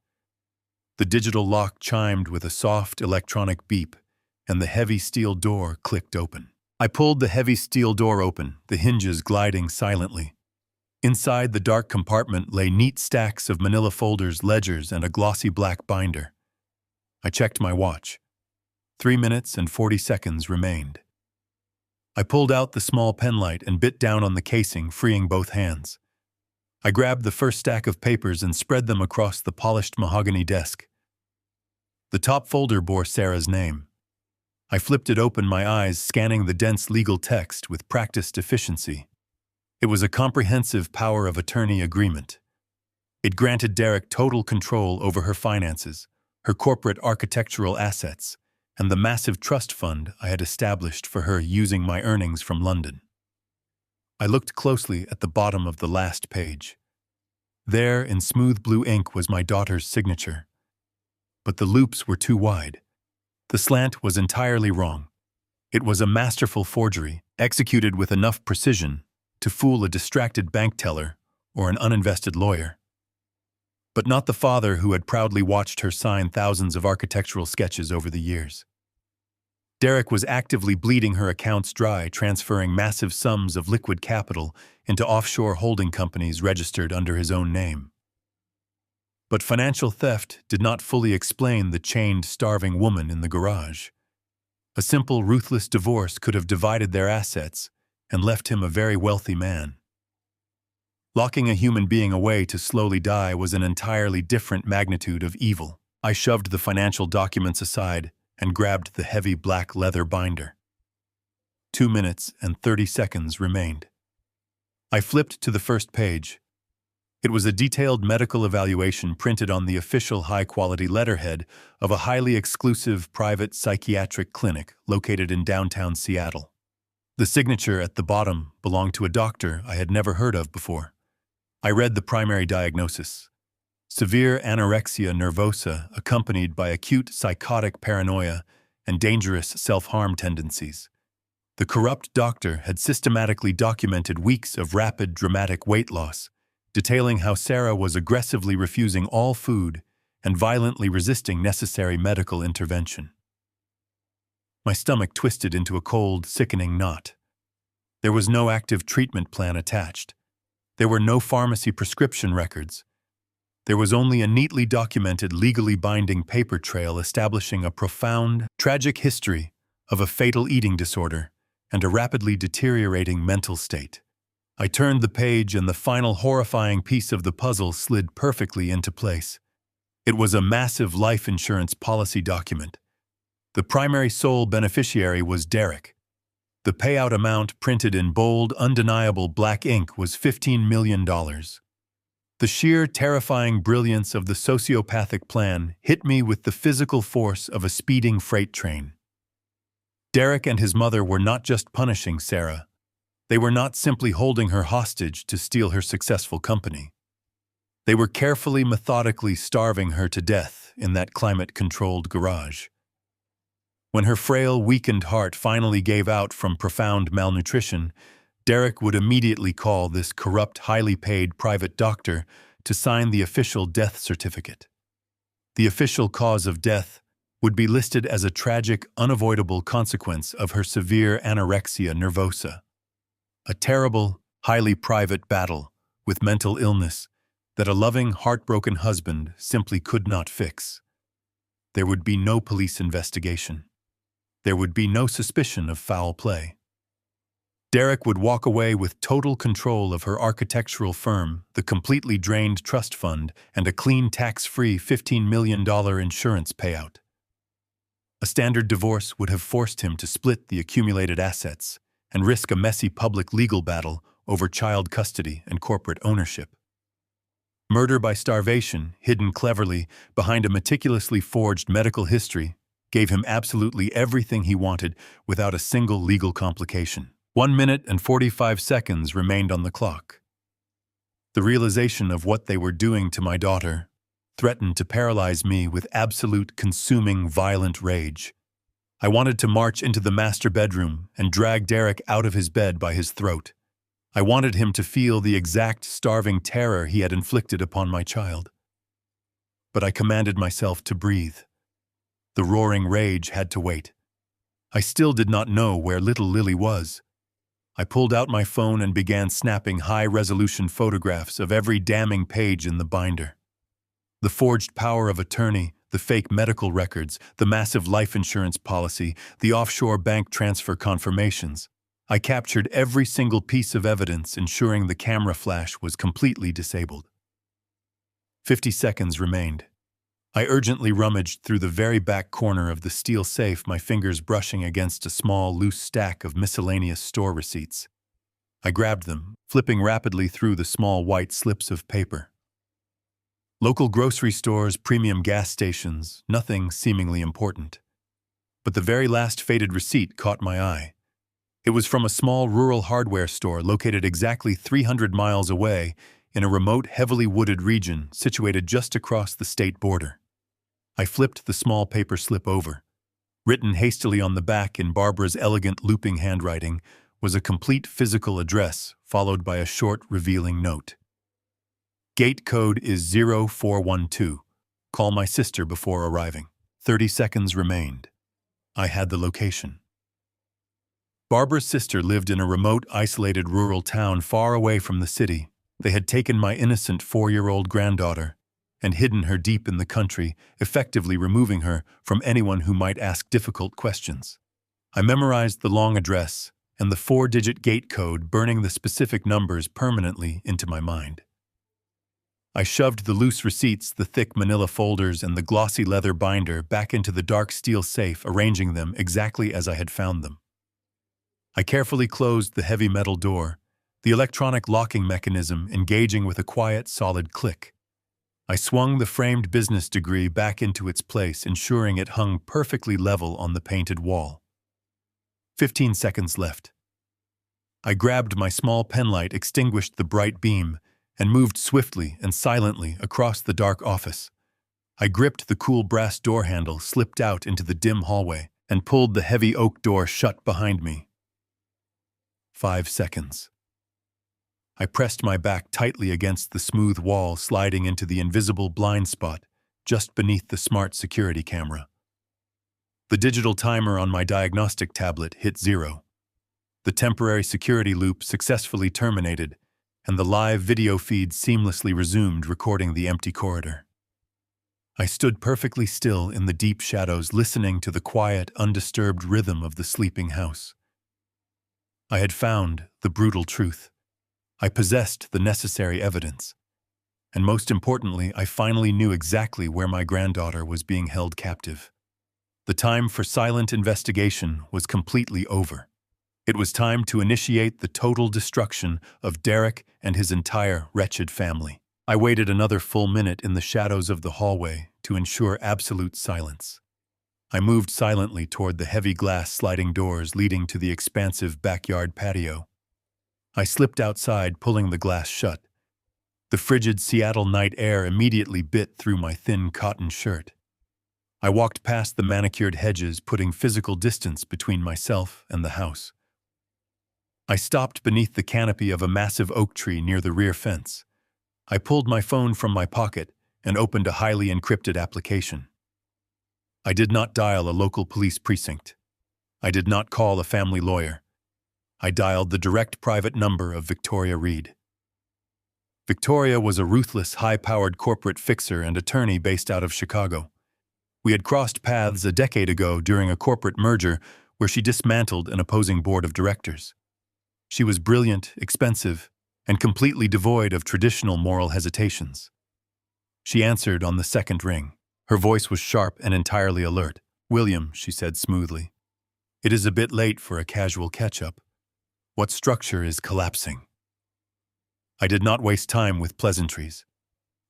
[SPEAKER 1] The digital lock chimed with a soft electronic beep, and the heavy steel door clicked open. I pulled the heavy steel door open, the hinges gliding silently. Inside the dark compartment lay neat stacks of manila folders, ledgers, and a glossy black binder. I checked my watch. 3 minutes and 40 seconds remained. I pulled out the small penlight and bit down on the casing, freeing both hands. I grabbed the first stack of papers and spread them across the polished mahogany desk. The top folder bore Sarah's name. I flipped it open, my eyes scanning the dense legal text with practiced efficiency. It was a comprehensive power of attorney agreement. It granted Derek total control over her finances, her corporate architectural assets, and the massive trust fund I had established for her using my earnings from London. I looked closely at the bottom of the last page. There, in smooth blue ink, was my daughter's signature. But the loops were too wide. The slant was entirely wrong. It was a masterful forgery, executed with enough precision to fool a distracted bank teller or an uninvested lawyer. But not the father who had proudly watched her sign thousands of architectural sketches over the years. Derek was actively bleeding her accounts dry, transferring massive sums of liquid capital into offshore holding companies registered under his own name. But financial theft did not fully explain the chained, starving woman in the garage. A simple, ruthless divorce could have divided their assets and left him a very wealthy man. Locking a human being away to slowly die was an entirely different magnitude of evil. I shoved the financial documents aside and grabbed the heavy black leather binder. 2 minutes and 30 seconds remained. I flipped to the first page. It was a detailed medical evaluation printed on the official high-quality letterhead of a highly exclusive private psychiatric clinic located in downtown Seattle. The signature at the bottom belonged to a doctor I had never heard of before. I read the primary diagnosis: severe anorexia nervosa accompanied by acute psychotic paranoia and dangerous self-harm tendencies. The corrupt doctor had systematically documented weeks of rapid, dramatic weight loss, detailing how Sarah was aggressively refusing all food and violently resisting necessary medical intervention. My stomach twisted into a cold, sickening knot. There was no active treatment plan attached. There were no pharmacy prescription records. There was only a neatly documented, legally binding paper trail establishing a profound, tragic history of a fatal eating disorder and a rapidly deteriorating mental state. I turned the page and the final horrifying piece of the puzzle slid perfectly into place. It was a massive life insurance policy document. The primary sole beneficiary was Derek. The payout amount, printed in bold, undeniable black ink, was $15 million. The sheer, terrifying brilliance of the sociopathic plan hit me with the physical force of a speeding freight train. Derek and his mother were not just punishing Sarah. They were not simply holding her hostage to steal her successful company. They were carefully, methodically starving her to death in that climate-controlled garage. When her frail, weakened heart finally gave out from profound malnutrition, Derek would immediately call this corrupt, highly paid private doctor to sign the official death certificate. The official cause of death would be listed as a tragic, unavoidable consequence of her severe anorexia nervosa. A terrible, highly private battle with mental illness that a loving, heartbroken husband simply could not fix. There would be no police investigation. There would be no suspicion of foul play. Derek would walk away with total control of her architectural firm, the completely drained trust fund, and a clean, tax-free $15 million insurance payout. A standard divorce would have forced him to split the accumulated assets and risk a messy public legal battle over child custody and corporate ownership. Murder by starvation, hidden cleverly behind a meticulously forged medical history, gave him absolutely everything he wanted without a single legal complication. 1 minute and 45 seconds remained on the clock. The realization of what they were doing to my daughter threatened to paralyze me with absolute, consuming, violent rage. I wanted to march into the master bedroom and drag Derek out of his bed by his throat. I wanted him to feel the exact starving terror he had inflicted upon my child. But I commanded myself to breathe. The roaring rage had to wait. I still did not know where little Lily was. I pulled out my phone and began snapping high-resolution photographs of every damning page in the binder. The forged power of attorney, the fake medical records, the massive life insurance policy, the offshore bank transfer confirmations. I captured every single piece of evidence, ensuring the camera flash was completely disabled. 50 seconds remained. I urgently rummaged through the very back corner of the steel safe, my fingers brushing against a small, loose stack of miscellaneous store receipts. I grabbed them, flipping rapidly through the small white slips of paper. Local grocery stores, premium gas stations, nothing seemingly important. But the very last faded receipt caught my eye. It was from a small rural hardware store located exactly 300 miles away in a remote, heavily wooded region situated just across the state border. I flipped the small paper slip over. Written hastily on the back in Barbara's elegant, looping handwriting was a complete physical address, followed by a short, revealing note. Gate code is 0412. Call my sister before arriving. 30 seconds remained. I had the location. Barbara's sister lived in a remote, isolated rural town far away from the city. They had taken my innocent 4-year-old granddaughter and hidden her deep in the country, effectively removing her from anyone who might ask difficult questions. I memorized the long address and the 4-digit gate code, burning the specific numbers permanently into my mind. I shoved the loose receipts, the thick manila folders, and the glossy leather binder back into the dark steel safe, arranging them exactly as I had found them. I carefully closed the heavy metal door, the electronic locking mechanism engaging with a quiet, solid click. I swung the framed business degree back into its place, ensuring it hung perfectly level on the painted wall. 15 seconds left. I grabbed my small penlight, extinguished the bright beam, and moved swiftly and silently across the dark office. I gripped the cool brass door handle, slipped out into the dim hallway, and pulled the heavy oak door shut behind me. 5 seconds. I pressed my back tightly against the smooth wall, sliding into the invisible blind spot just beneath the smart security camera. The digital timer on my diagnostic tablet hit 0. The temporary security loop successfully terminated, and the live video feed seamlessly resumed, recording the empty corridor. I stood perfectly still in the deep shadows, listening to the quiet, undisturbed rhythm of the sleeping house. I had found the brutal truth. I possessed the necessary evidence. And most importantly, I finally knew exactly where my granddaughter was being held captive. The time for silent investigation was completely over. It was time to initiate the total destruction of Derek and his entire wretched family. I waited another full minute in the shadows of the hallway to ensure absolute silence. I moved silently toward the heavy glass sliding doors leading to the expansive backyard patio. I slipped outside, pulling the glass shut. The frigid Seattle night air immediately bit through my thin cotton shirt. I walked past the manicured hedges, putting physical distance between myself and the house. I stopped beneath the canopy of a massive oak tree near the rear fence. I pulled my phone from my pocket and opened a highly encrypted application. I did not dial a local police precinct. I did not call a family lawyer. I dialed the direct private number of Victoria Reed. Victoria was a ruthless, high-powered corporate fixer and attorney based out of Chicago. We had crossed paths a decade ago during a corporate merger where she dismantled an opposing board of directors. She was brilliant, expensive, and completely devoid of traditional moral hesitations. She answered on the second ring. Her voice was sharp and entirely alert. "William," she said smoothly, "it is a bit late for a casual catch-up. What structure is collapsing?" I did not waste time with pleasantries.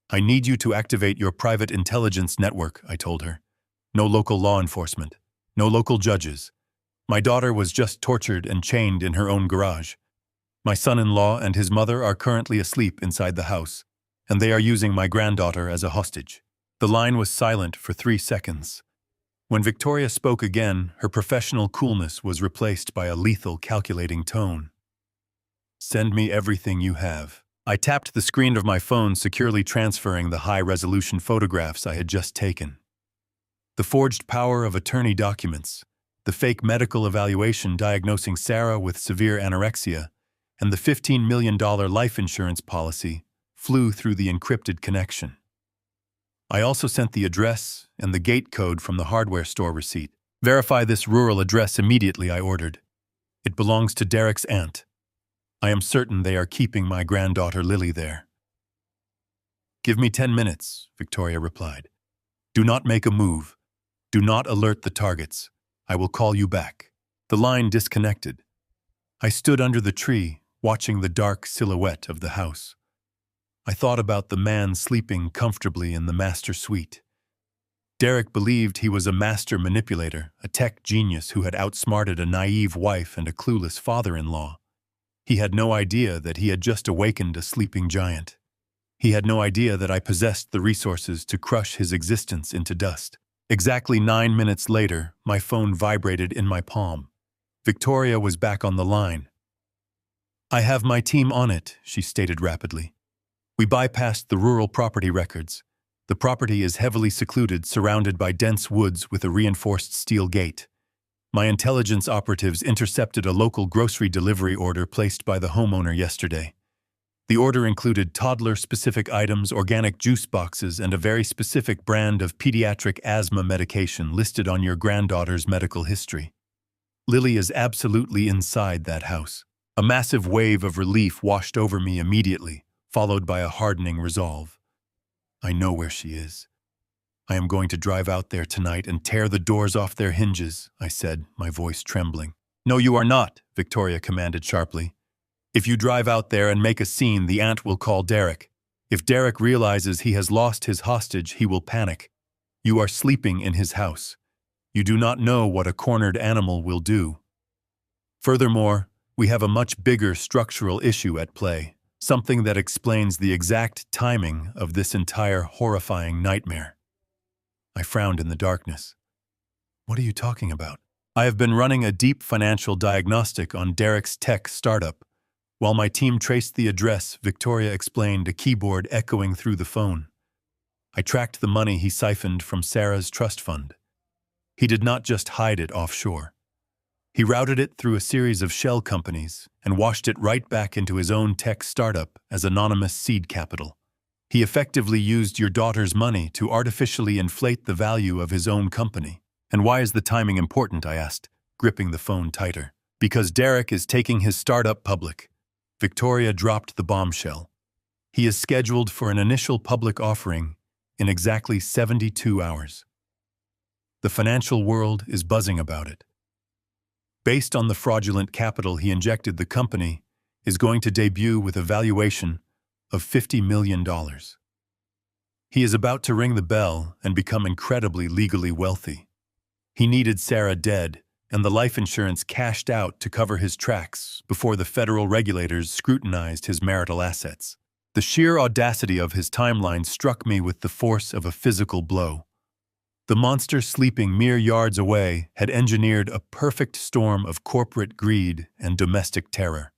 [SPEAKER 1] "I need you to activate your private intelligence network," I told her. "No local law enforcement. No local judges. My daughter was just tortured and chained in her own garage. My son-in-law and his mother are currently asleep inside the house, and they are using my granddaughter as a hostage." The line was silent for 3 seconds. When Victoria spoke again, her professional coolness was replaced by a lethal, calculating tone. "Send me everything you have." I tapped the screen of my phone, securely transferring the high-resolution photographs I had just taken. The forged power of attorney documents, the fake medical evaluation diagnosing Sarah with severe anorexia, and the $15 million life insurance policy flew through the encrypted connection. I also sent the address and the gate code from the hardware store receipt. "Verify this rural address immediately," I ordered. "It belongs to Derek's aunt. I am certain they are keeping my granddaughter Lily there." "Give me 10 minutes," Victoria replied. "Do not make a move. Do not alert the targets. I will call you back." The line disconnected. I stood under the tree, watching the dark silhouette of the house. I thought about the man sleeping comfortably in the master suite. Derek believed he was a master manipulator, a tech genius who had outsmarted a naive wife and a clueless father-in-law. He had no idea that he had just awakened a sleeping giant. He had no idea that I possessed the resources to crush his existence into dust. Exactly 9 minutes later, my phone vibrated in my palm. Victoria was back on the line. "I have my team on it," she stated rapidly. "We bypassed the rural property records. The property is heavily secluded, surrounded by dense woods with a reinforced steel gate. My intelligence operatives intercepted a local grocery delivery order placed by the homeowner yesterday. The order included toddler-specific items, organic juice boxes, and a very specific brand of pediatric asthma medication listed on your granddaughter's medical history. Lily is absolutely inside that house." A massive wave of relief washed over me immediately, followed by a hardening resolve. "I know where she is. I am going to drive out there tonight and tear the doors off their hinges," I said, my voice trembling. "No, you are not," Victoria commanded sharply. "If you drive out there and make a scene, the aunt will call Derek. If Derek realizes he has lost his hostage, he will panic. You are sleeping in his house. You do not know what a cornered animal will do. Furthermore, we have a much bigger structural issue at play. Something that explains the exact timing of this entire horrifying nightmare." I frowned in the darkness. "What are you talking about?" "I have been running a deep financial diagnostic on Derek's tech startup. While my team traced the address, Victoria explained, a keyboard echoing through the phone. I tracked the money he siphoned from Sarah's trust fund. He did not just hide it offshore. He routed it through a series of shell companies and washed it right back into his own tech startup as anonymous seed capital. He effectively used your daughter's money to artificially inflate the value of his own company. And why is the timing important, I asked, gripping the phone tighter. Because Derek is taking his startup public. Victoria dropped the bombshell. He is scheduled for an initial public offering in exactly 72 hours. The financial world is buzzing about it. Based on the fraudulent capital he injected, the company is going to debut with a valuation of $50 million. He is about to ring the bell and become incredibly legally wealthy. He needed Sarah dead and the life insurance cashed out to cover his tracks before the federal regulators scrutinized his marital assets. The sheer audacity of his timeline struck me with the force of a physical blow. The monster sleeping mere yards away had engineered a perfect storm of corporate greed and domestic terror.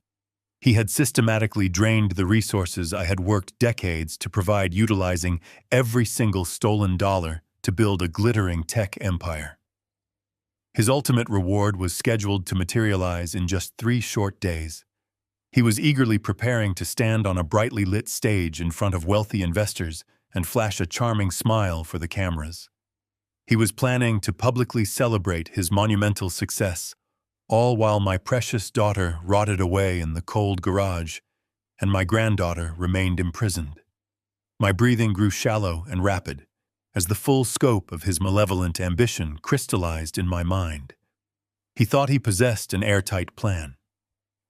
[SPEAKER 1] He had systematically drained the resources I had worked decades to provide, utilizing every single stolen dollar to build a glittering tech empire. His ultimate reward was scheduled to materialize in just 3 short days. He was eagerly preparing to stand on a brightly lit stage in front of wealthy investors and flash a charming smile for the cameras. He was planning to publicly celebrate his monumental success, all while my precious daughter rotted away in the cold garage and my granddaughter remained imprisoned. My breathing grew shallow and rapid as the full scope of his malevolent ambition crystallized in my mind. He thought he possessed an airtight plan.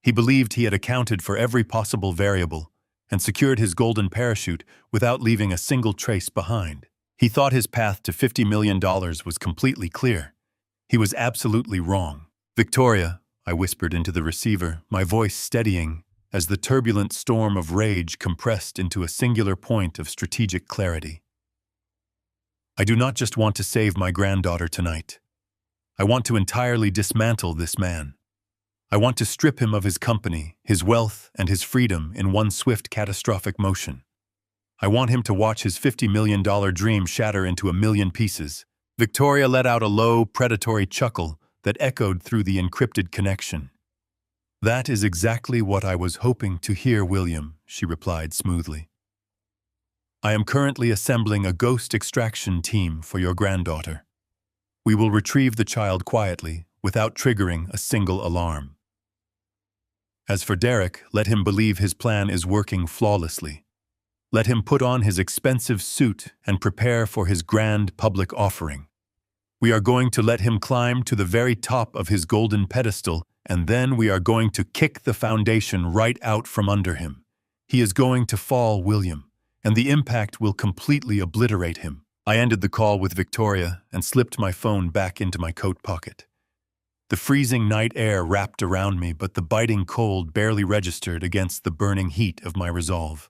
[SPEAKER 1] He believed he had accounted for every possible variable and secured his golden parachute without leaving a single trace behind. He thought his path to $50 million was completely clear. He was absolutely wrong. "Victoria," I whispered into the receiver, my voice steadying as the turbulent storm of rage compressed into a singular point of strategic clarity. "I do not just want to save my granddaughter tonight. I want to entirely dismantle this man. I want to strip him of his company, his wealth, and his freedom in one swift, catastrophic motion. I want him to watch his $50 million dream shatter into a million pieces." Victoria let out a low, predatory chuckle that echoed through the encrypted connection. "That is exactly what I was hoping to hear, William," she replied smoothly. "I am currently assembling a ghost extraction team for your granddaughter. We will retrieve the child quietly, without triggering a single alarm. As for Derek, let him believe his plan is working flawlessly. Let him put on his expensive suit and prepare for his grand public offering. We are going to let him climb to the very top of his golden pedestal, and then we are going to kick the foundation right out from under him. He is going to fall, William, and the impact will completely obliterate him." I ended the call with Victoria and slipped my phone back into my coat pocket. The freezing night air wrapped around me, but the biting cold barely registered against the burning heat of my resolve.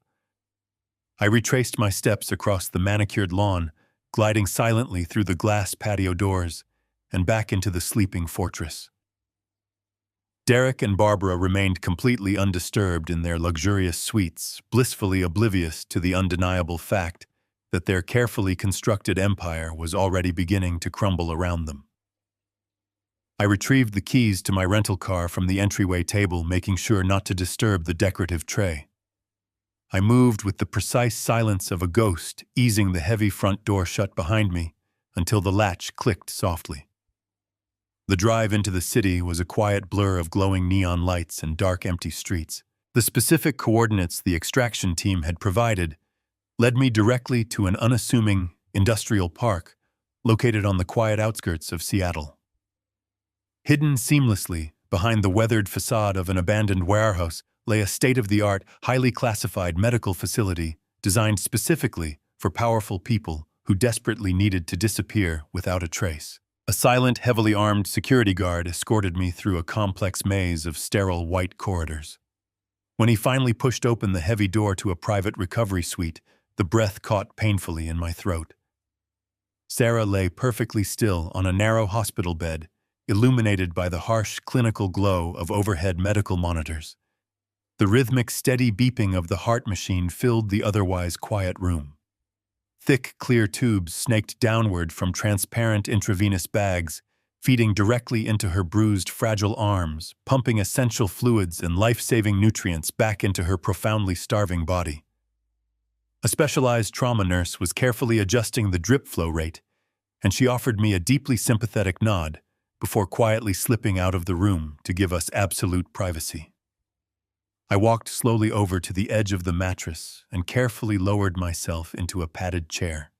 [SPEAKER 1] I retraced my steps across the manicured lawn, gliding silently through the glass patio doors and back into the sleeping fortress. Derek and Barbara remained completely undisturbed in their luxurious suites, blissfully oblivious to the undeniable fact that their carefully constructed empire was already beginning to crumble around them. I retrieved the keys to my rental car from the entryway table, making sure not to disturb the decorative tray. I moved with the precise silence of a ghost, easing the heavy front door shut behind me until the latch clicked softly. The drive into the city was a quiet blur of glowing neon lights and dark, empty streets. The specific coordinates the extraction team had provided led me directly to an unassuming industrial park located on the quiet outskirts of Seattle. Hidden seamlessly behind the weathered facade of an abandoned warehouse lay a state-of-the-art, highly classified medical facility designed specifically for powerful people who desperately needed to disappear without a trace. A silent, heavily armed security guard escorted me through a complex maze of sterile white corridors. When he finally pushed open the heavy door to a private recovery suite, the breath caught painfully in my throat. Sarah lay perfectly still on a narrow hospital bed, illuminated by the harsh clinical glow of overhead medical monitors. The rhythmic, steady beeping of the heart machine filled the otherwise quiet room. Thick, clear tubes snaked downward from transparent intravenous bags, feeding directly into her bruised, fragile arms, pumping essential fluids and life-saving nutrients back into her profoundly starving body. A specialized trauma nurse was carefully adjusting the drip flow rate, and she offered me a deeply sympathetic nod before quietly slipping out of the room to give us absolute privacy. I walked slowly over to the edge of the mattress and carefully lowered myself into a padded chair.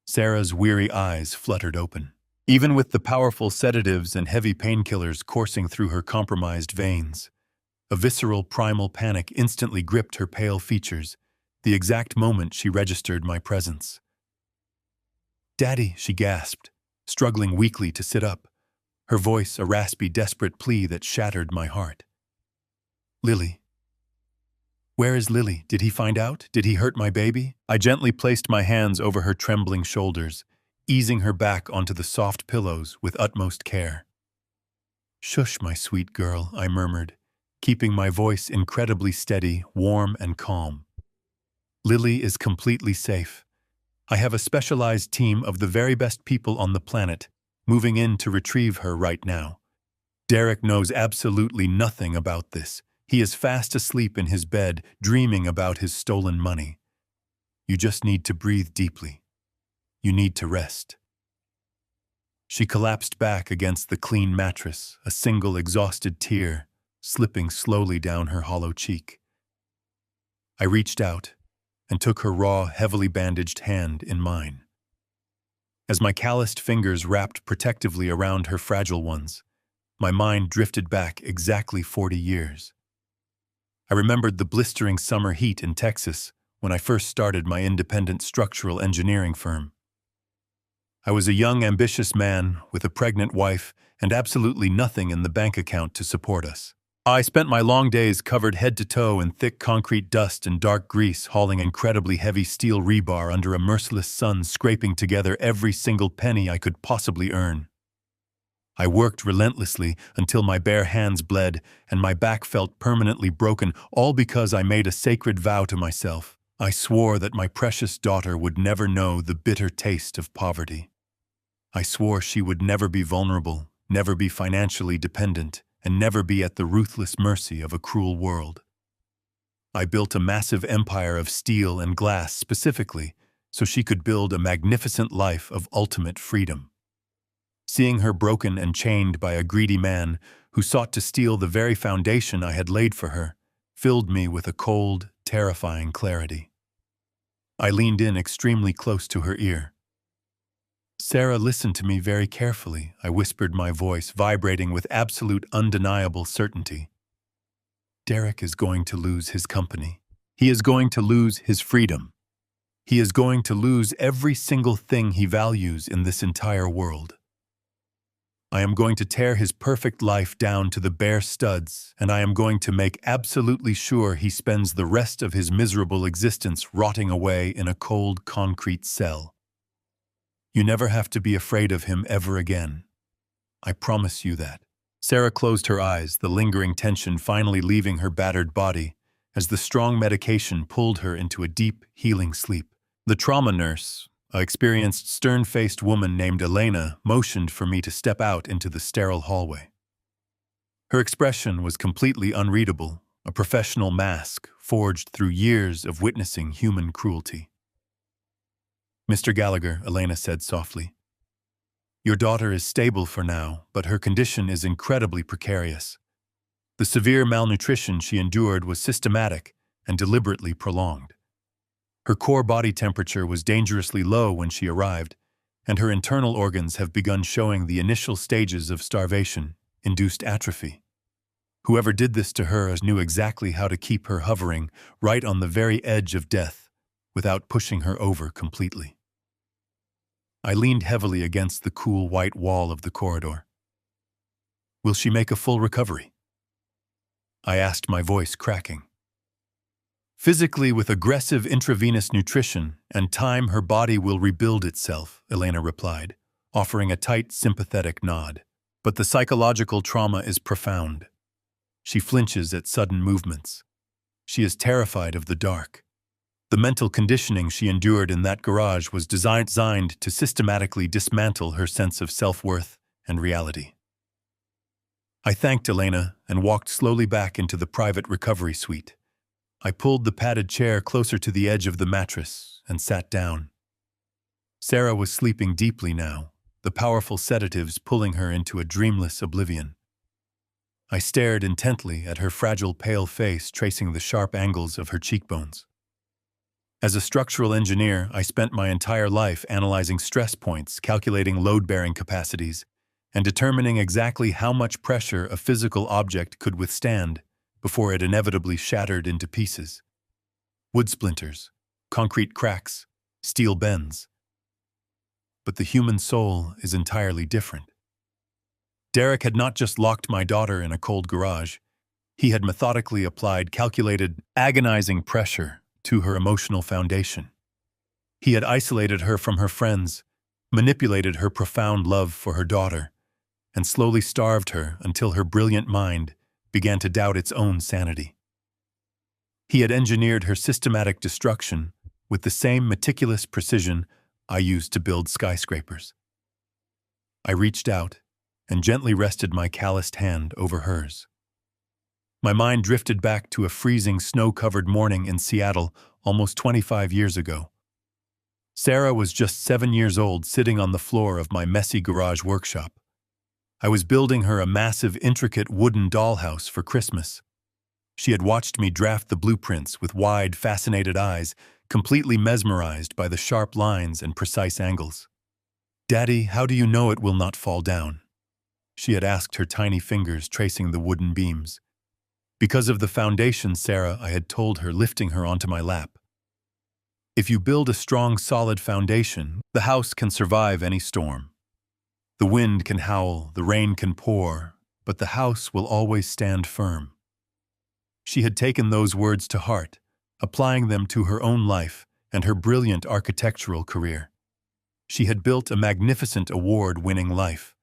[SPEAKER 1] Sarah's weary eyes fluttered open. Even with the powerful sedatives and heavy painkillers coursing through her compromised veins, a visceral primal panic instantly gripped her pale features, the exact moment she registered my presence. "Daddy," she gasped, struggling weakly to sit up, her voice a raspy, desperate plea that shattered my heart. "Lily. Where is Lily? Did he find out? Did he hurt my baby?" I gently placed my hands over her trembling shoulders, easing her back onto the soft pillows with utmost care. "Shush, my sweet girl," I murmured, keeping my voice incredibly steady, warm, and calm. "Lily is completely safe. I have a specialized team of the very best people on the planet moving in to retrieve her right now. Derek knows absolutely nothing about this. He is fast asleep in his bed, dreaming about his stolen money. You just need to breathe deeply. You need to rest." She collapsed back against the clean mattress, a single exhausted tear slipping slowly down her hollow cheek. I reached out and took her raw, heavily bandaged hand in mine. As my calloused fingers wrapped protectively around her fragile ones, my mind drifted back exactly 40 years. I remembered the blistering summer heat in Texas when I first started my independent structural engineering firm. I was a young, ambitious man with a pregnant wife and absolutely nothing in the bank account to support us. I spent my long days covered head to toe in thick concrete dust and dark grease, hauling incredibly heavy steel rebar under a merciless sun, scraping together every single penny I could possibly earn. I worked relentlessly until my bare hands bled and my back felt permanently broken, all because I made a sacred vow to myself. I swore that my precious daughter would never know the bitter taste of poverty. I swore she would never be vulnerable, never be financially dependent, and never be at the ruthless mercy of a cruel world. I built a massive empire of steel and glass specifically so she could build a magnificent life of ultimate freedom. Seeing her broken and chained by a greedy man who sought to steal the very foundation I had laid for her filled me with a cold, terrifying clarity. I leaned in extremely close to her ear. "Sarah, listen to me very carefully," I whispered, my voice vibrating with absolute undeniable certainty. "Derek is going to lose his company. He is going to lose his freedom. He is going to lose every single thing he values in this entire world. I am going to tear his perfect life down to the bare studs, and I am going to make absolutely sure he spends the rest of his miserable existence rotting away in a cold concrete cell. You never have to be afraid of him ever again. I promise you that." Sarah closed her eyes, the lingering tension finally leaving her battered body as the strong medication pulled her into a deep, healing sleep. The trauma nurse, an experienced, stern-faced woman named Elena, motioned for me to step out into the sterile hallway. Her expression was completely unreadable, a professional mask forged through years of witnessing human cruelty. "Mr. Gallagher," Elena said softly, "your daughter is stable for now, but her condition is incredibly precarious. The severe malnutrition she endured was systematic and deliberately prolonged. Her core body temperature was dangerously low when she arrived, and her internal organs have begun showing the initial stages of starvation-induced atrophy. Whoever did this to her knew exactly how to keep her hovering right on the very edge of death without pushing her over completely." I leaned heavily against the cool white wall of the corridor. "Will she make a full recovery?" I asked, my voice cracking. "Physically, with aggressive intravenous nutrition and time, her body will rebuild itself," Elena replied, offering a tight, sympathetic nod. "But the psychological trauma is profound. She flinches at sudden movements. She is terrified of the dark. The mental conditioning she endured in that garage was designed to systematically dismantle her sense of self-worth and reality. I thanked Elena and walked slowly back into the private recovery suite. I pulled the padded chair closer to the edge of the mattress and sat down. Sarah was sleeping deeply now, the powerful sedatives pulling her into a dreamless oblivion. I stared intently at her fragile, pale face, tracing the sharp angles of her cheekbones. As a structural engineer, I spent my entire life analyzing stress points, calculating load-bearing capacities, and determining exactly how much pressure a physical object could withstand before it inevitably shattered into pieces. Wood splinters, concrete cracks, steel bends. But the human soul is entirely different. Derek had not just locked my daughter in a cold garage. He had methodically applied calculated, agonizing pressure to her emotional foundation. He had isolated her from her friends, manipulated her profound love for her daughter, and slowly starved her until her brilliant mind began to doubt its own sanity. He had engineered her systematic destruction with the same meticulous precision I used to build skyscrapers. I reached out and gently rested my calloused hand over hers. My mind drifted back to a freezing, snow-covered morning in Seattle almost 25 years ago. Sarah was just 7 years old, sitting on the floor of my messy garage workshop. I was building her a massive, intricate wooden dollhouse for Christmas. She had watched me draft the blueprints with wide, fascinated eyes, completely mesmerized by the sharp lines and precise angles. "Daddy, how do you know it will not fall down?" she had asked, her tiny fingers tracing the wooden beams. "Because of the foundation, Sarah," I had told her, lifting her onto my lap. "If you build a strong, solid foundation, the house can survive any storm. The wind can howl, the rain can pour, but the house will always stand firm." She had taken those words to heart, applying them to her own life and her brilliant architectural career. She had built a magnificent award-winning life.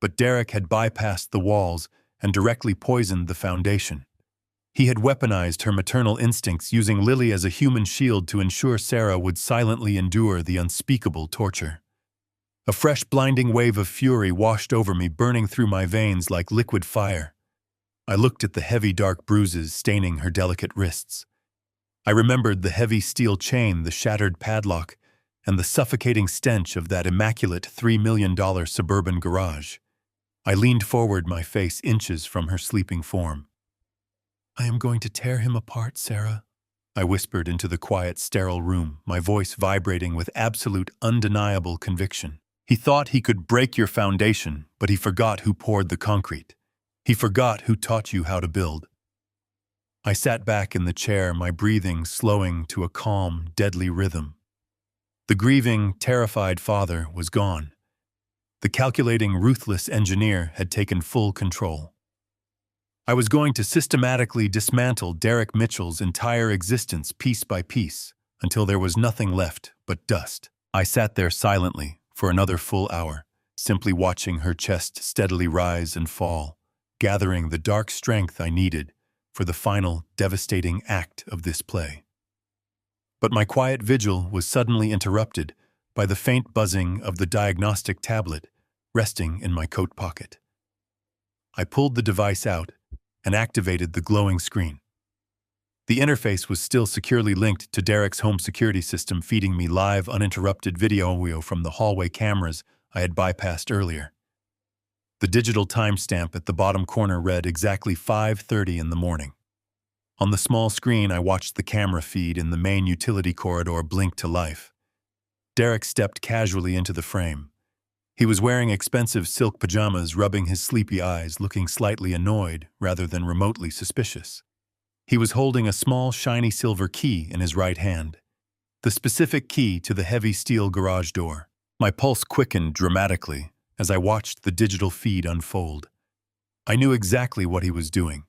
[SPEAKER 1] But Derek had bypassed the walls and directly poisoned the foundation. He had weaponized her maternal instincts, using Lily as a human shield to ensure Sarah would silently endure the unspeakable torture. A fresh, blinding wave of fury washed over me, burning through my veins like liquid fire. I looked at the heavy, dark bruises staining her delicate wrists. I remembered the heavy steel chain, the shattered padlock, and the suffocating stench of that immaculate $3 million suburban garage. I leaned forward, my face inches from her sleeping form. "I am going to tear him apart, Sarah," I whispered into the quiet, sterile room, my voice vibrating with absolute, undeniable conviction. "He thought he could break your foundation, but he forgot who poured the concrete. He forgot who taught you how to build." I sat back in the chair, my breathing slowing to a calm, deadly rhythm. The grieving, terrified father was gone. The calculating, ruthless engineer had taken full control. I was going to systematically dismantle Derek Mitchell's entire existence piece by piece until there was nothing left but dust. I sat there silently for another full hour, simply watching her chest steadily rise and fall, gathering the dark strength I needed for the final, devastating act of this play. But my quiet vigil was suddenly interrupted by the faint buzzing of the diagnostic tablet resting in my coat pocket. I pulled the device out and activated the glowing screen. The interface was still securely linked to Derek's home security system, feeding me live, uninterrupted video from the hallway cameras I had bypassed earlier. The digital timestamp at the bottom corner read exactly 5:30 in the morning. On the small screen, I watched the camera feed in the main utility corridor blink to life. Derek stepped casually into the frame. He was wearing expensive silk pajamas, rubbing his sleepy eyes, looking slightly annoyed rather than remotely suspicious. He was holding a small, shiny silver key in his right hand, the specific key to the heavy steel garage door. My pulse quickened dramatically as I watched the digital feed unfold. I knew exactly what he was doing.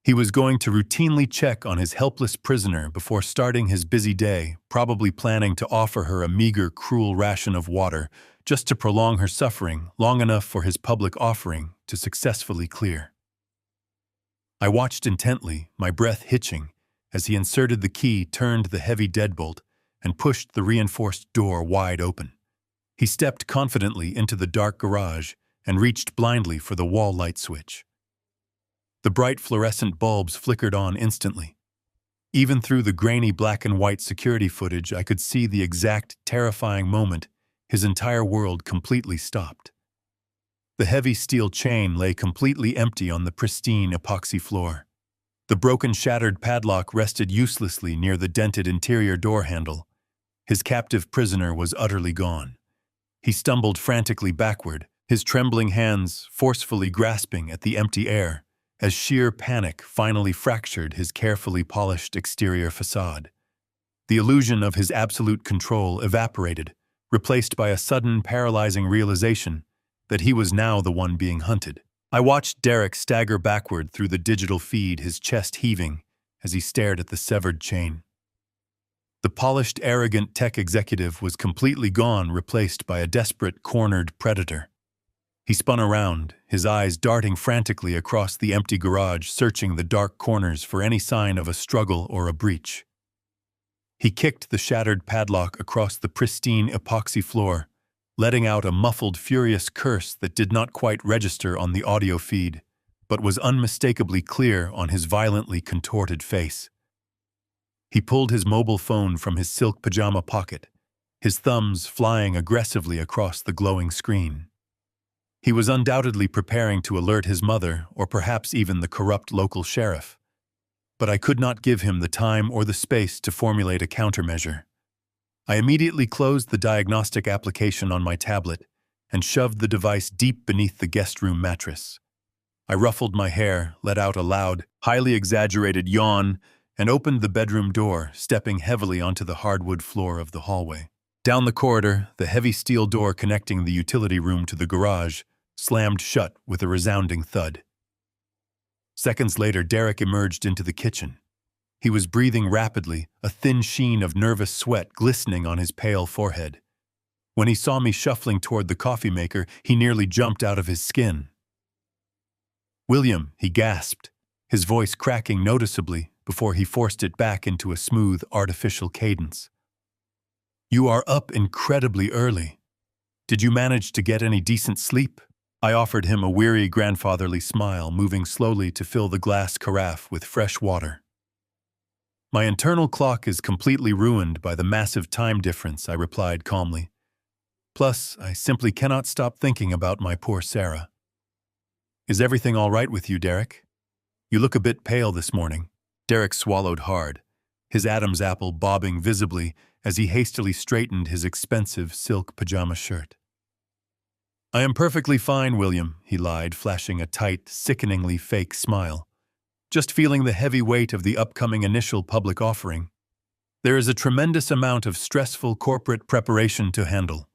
[SPEAKER 1] He was going to routinely check on his helpless prisoner before starting his busy day, probably planning to offer her a meager, cruel ration of water just to prolong her suffering long enough for his public offering to successfully clear. I watched intently, my breath hitching, as he inserted the key, turned the heavy deadbolt, and pushed the reinforced door wide open. He stepped confidently into the dark garage and reached blindly for the wall light switch. The bright fluorescent bulbs flickered on instantly. Even through the grainy black and white security footage, I could see the exact terrifying moment his entire world completely stopped. The heavy steel chain lay completely empty on the pristine epoxy floor. The broken, shattered padlock rested uselessly near the dented interior door handle. His captive prisoner was utterly gone. He stumbled frantically backward, his trembling hands forcefully grasping at the empty air, as sheer panic finally fractured his carefully polished exterior facade. The illusion of his absolute control evaporated, replaced by a sudden, paralyzing realization that he was now the one being hunted. I watched Derek stagger backward through the digital feed, his chest heaving as he stared at the severed chain. The polished, arrogant tech executive was completely gone, replaced by a desperate, cornered predator. He spun around, his eyes darting frantically across the empty garage, searching the dark corners for any sign of a struggle or a breach. He kicked the shattered padlock across the pristine epoxy floor, letting out a muffled, furious curse that did not quite register on the audio feed, but was unmistakably clear on his violently contorted face. He pulled his mobile phone from his silk pajama pocket, his thumbs flying aggressively across the glowing screen. He was undoubtedly preparing to alert his mother, or perhaps even the corrupt local sheriff. But I could not give him the time or the space to formulate a countermeasure. I immediately closed the diagnostic application on my tablet and shoved the device deep beneath the guest room mattress. I ruffled my hair, let out a loud, highly exaggerated yawn, and opened the bedroom door, stepping heavily onto the hardwood floor of the hallway. Down the corridor, the heavy steel door connecting the utility room to the garage slammed shut with a resounding thud. Seconds later, Derek emerged into the kitchen. He was breathing rapidly, a thin sheen of nervous sweat glistening on his pale forehead. When he saw me shuffling toward the coffee maker, he nearly jumped out of his skin. "William," he gasped, his voice cracking noticeably before he forced it back into a smooth, artificial cadence. "You are up incredibly early. Did you manage to get any decent sleep?" I offered him a weary, grandfatherly smile, moving slowly to fill the glass carafe with fresh water. "My internal clock is completely ruined by the massive time difference," I replied calmly. "Plus, I simply cannot stop thinking about my poor Sarah." "Is everything all right with you, Derek? You look a bit pale this morning." Derek swallowed hard, his Adam's apple bobbing visibly as he hastily straightened his expensive silk pajama shirt. "I am perfectly fine, William," he lied, flashing a tight, sickeningly fake smile. "Just feeling the heavy weight of the upcoming initial public offering. There is a tremendous amount of stressful corporate preparation to handle.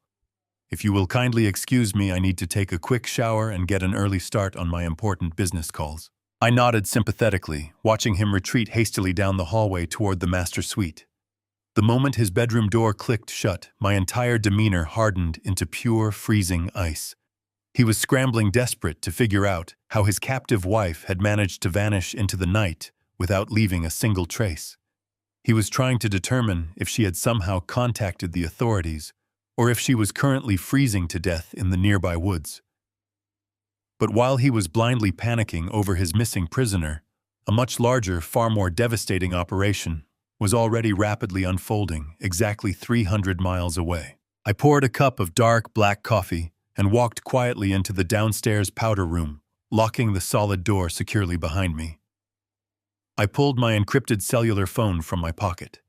[SPEAKER 1] If you will kindly excuse me, I need to take a quick shower and get an early start on my important business calls." I nodded sympathetically, watching him retreat hastily down the hallway toward the master suite. The moment his bedroom door clicked shut, my entire demeanor hardened into pure, freezing ice. He was scrambling, desperate to figure out how his captive wife had managed to vanish into the night without leaving a single trace. He was trying to determine if she had somehow contacted the authorities or if she was currently freezing to death in the nearby woods. But while he was blindly panicking over his missing prisoner, a much larger, far more devastating operation was already rapidly unfolding exactly 300 miles away. I poured a cup of dark, black coffee and walked quietly into the downstairs powder room, locking the solid door securely behind me. I pulled my encrypted cellular phone from my pocket.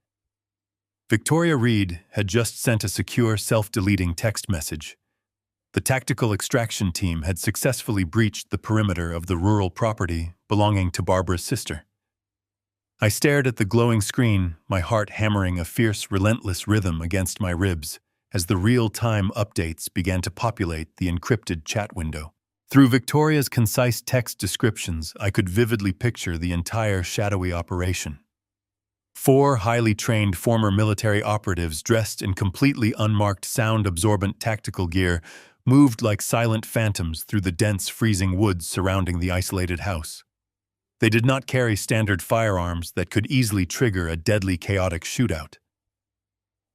[SPEAKER 1] Victoria Reed had just sent a secure, self-deleting text message. The tactical extraction team had successfully breached the perimeter of the rural property belonging to Barbara's sister. I stared at the glowing screen, my heart hammering a fierce, relentless rhythm against my ribs as the real-time updates began to populate the encrypted chat window. Through Victoria's concise text descriptions, I could vividly picture the entire shadowy operation. 4 highly trained former military operatives dressed in completely unmarked sound-absorbent tactical gear moved like silent phantoms through the dense, freezing woods surrounding the isolated house. They did not carry standard firearms that could easily trigger a deadly chaotic shootout.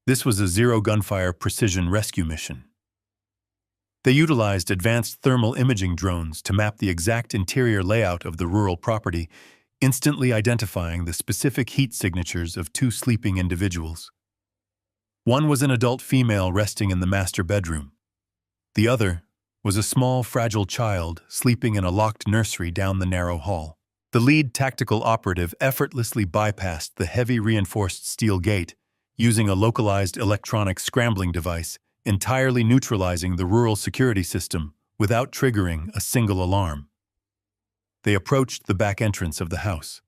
[SPEAKER 1] This was a zero-gunfire precision rescue mission. They utilized advanced thermal imaging drones to map the exact interior layout of the rural property, instantly identifying the specific heat signatures of two sleeping individuals. One was an adult female resting in the master bedroom. The other was a small, fragile child sleeping in a locked nursery down the narrow hall. The lead tactical operative effortlessly bypassed the heavy reinforced steel gate, using a localized electronic scrambling device, entirely neutralizing the rural security system without triggering a single alarm. They approached the back entrance of the house.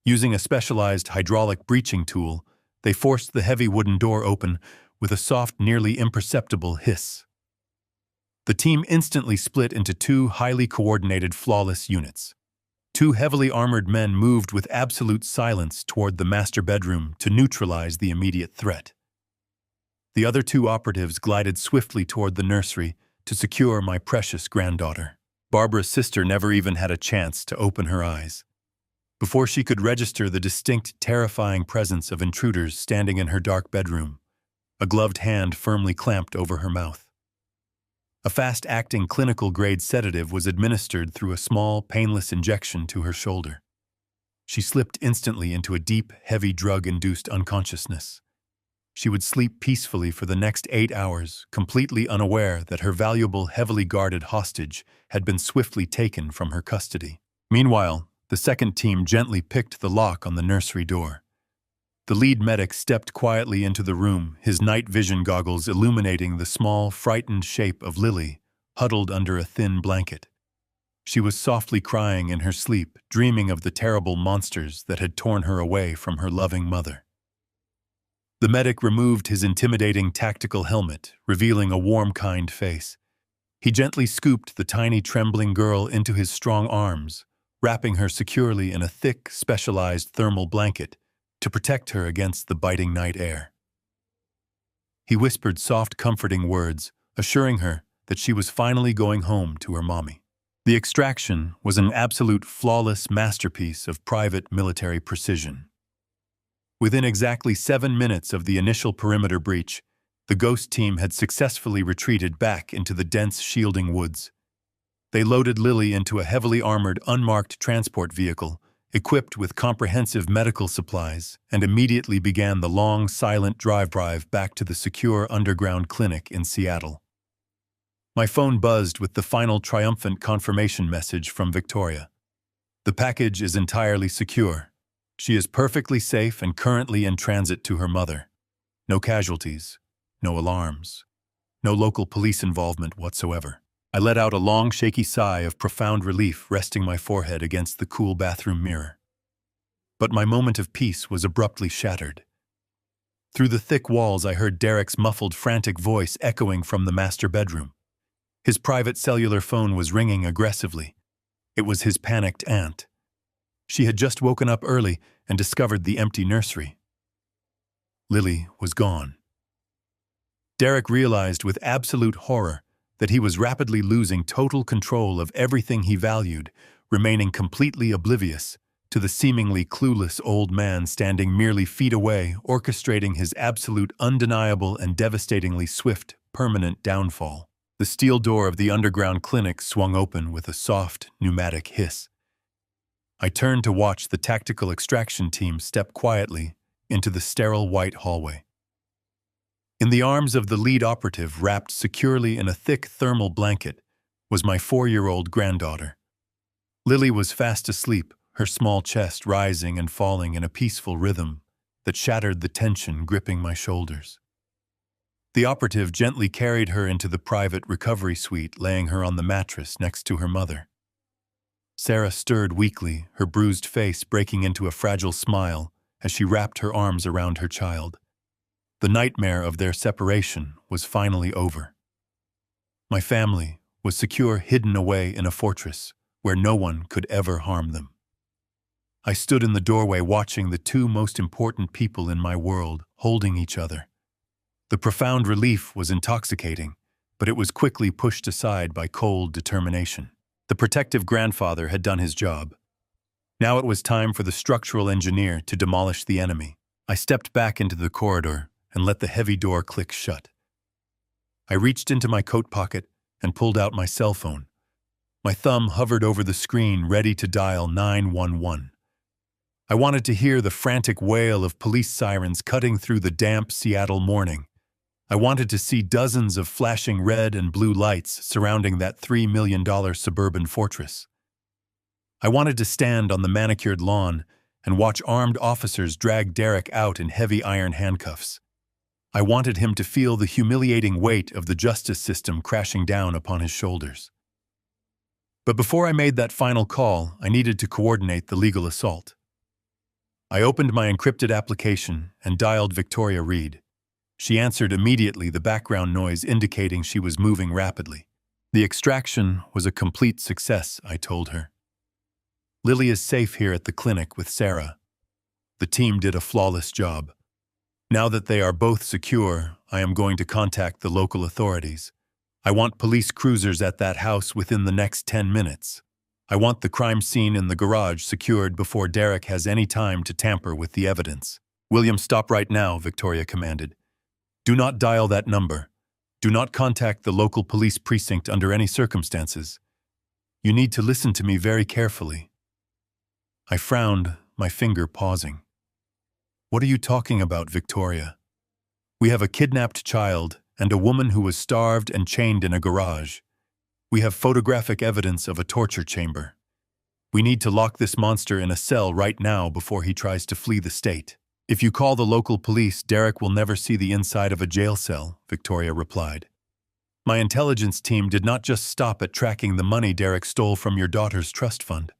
[SPEAKER 1] Using a specialized hydraulic breaching tool, they forced the heavy wooden door open with a soft, nearly imperceptible hiss. The team instantly split into two highly coordinated, flawless units. Two heavily armored men moved with absolute silence toward the master bedroom to neutralize the immediate threat. The other two operatives glided swiftly toward the nursery to secure my precious granddaughter. Barbara's sister never even had a chance to open her eyes. Before she could register the distinct, terrifying presence of intruders standing in her dark bedroom, a gloved hand firmly clamped over her mouth. A fast-acting clinical-grade sedative was administered through a small, painless injection to her shoulder. She slipped instantly into a deep, heavy drug-induced unconsciousness. She would sleep peacefully for the next 8 hours, completely unaware that her valuable, heavily guarded hostage had been swiftly taken from her custody. Meanwhile, the second team gently picked the lock on the nursery door. The lead medic stepped quietly into the room, his night vision goggles illuminating the small, frightened shape of Lily, huddled under a thin blanket. She was softly crying in her sleep, dreaming of the terrible monsters that had torn her away from her loving mother. The medic removed his intimidating tactical helmet, revealing a warm, kind face. He gently scooped the tiny, trembling girl into his strong arms, wrapping her securely in a thick, specialized thermal blanket to protect her against the biting night air. He whispered soft, comforting words, assuring her that she was finally going home to her mommy. The extraction was an absolute flawless masterpiece of private military precision. Within exactly 7 minutes of the initial perimeter breach, the Ghost team had successfully retreated back into the dense, shielding woods. They loaded Lily into a heavily armored, unmarked transport vehicle, equipped with comprehensive medical supplies, and immediately began the long, silent drive back to the secure underground clinic in Seattle. My phone buzzed with the final triumphant confirmation message from Victoria. The package is entirely secure. She is perfectly safe and currently in transit to her mother. No casualties, no alarms, no local police involvement whatsoever. I let out a long, shaky sigh of profound relief, resting my forehead against the cool bathroom mirror. But my moment of peace was abruptly shattered. Through the thick walls, I heard Derek's muffled, frantic voice echoing from the master bedroom. His private cellular phone was ringing aggressively. It was his panicked aunt. She had just woken up early and discovered the empty nursery. Lily was gone. Derek realized with absolute horror that he was rapidly losing total control of everything he valued, remaining completely oblivious to the seemingly clueless old man standing merely feet away, orchestrating his absolute, undeniable, and devastatingly swift, permanent downfall. The steel door of the underground clinic swung open with a soft, pneumatic hiss. I turned to watch the tactical extraction team step quietly into the sterile white hallway. In the arms of the lead operative, wrapped securely in a thick thermal blanket, was my 4-year-old granddaughter. Lily was fast asleep, her small chest rising and falling in a peaceful rhythm that shattered the tension gripping my shoulders. The operative gently carried her into the private recovery suite, laying her on the mattress next to her mother. Sarah stirred weakly, her bruised face breaking into a fragile smile as she wrapped her arms around her child. The nightmare of their separation was finally over. My family was secure, hidden away in a fortress where no one could ever harm them. I stood in the doorway watching the two most important people in my world holding each other. The profound relief was intoxicating, but it was quickly pushed aside by cold determination. The protective grandfather had done his job. Now it was time for the structural engineer to demolish the enemy. I stepped back into the corridor and let the heavy door click shut. I reached into my coat pocket and pulled out my cell phone. My thumb hovered over the screen, ready to dial 911. I wanted to hear the frantic wail of police sirens cutting through the damp Seattle morning. I wanted to see dozens of flashing red and blue lights surrounding that $3 million suburban fortress. I wanted to stand on the manicured lawn and watch armed officers drag Derek out in heavy iron handcuffs. I wanted him to feel the humiliating weight of the justice system crashing down upon his shoulders. But before I made that final call, I needed to coordinate the legal assault. I opened my encrypted application and dialed Victoria Reed. She answered immediately, the background noise indicating she was moving rapidly. The extraction was a complete success, I told her. Lily is safe here at the clinic with Sarah. The team did a flawless job. Now that they are both secure, I am going to contact the local authorities. I want police cruisers at that house within the next 10 minutes. I want the crime scene in the garage secured before Derek has any time to tamper with the evidence. William, stop right now, Victoria commanded. Do not dial that number. Do not contact the local police precinct under any circumstances. You need to listen to me very carefully. I frowned, my finger pausing. What are you talking about, Victoria? We have a kidnapped child and a woman who was starved and chained in a garage. We have photographic evidence of a torture chamber. We need to lock this monster in a cell right now before he tries to flee the state. If you call the local police, Derek will never see the inside of a jail cell, Victoria replied. My intelligence team did not just stop at tracking the money Derek stole from your daughter's trust fund.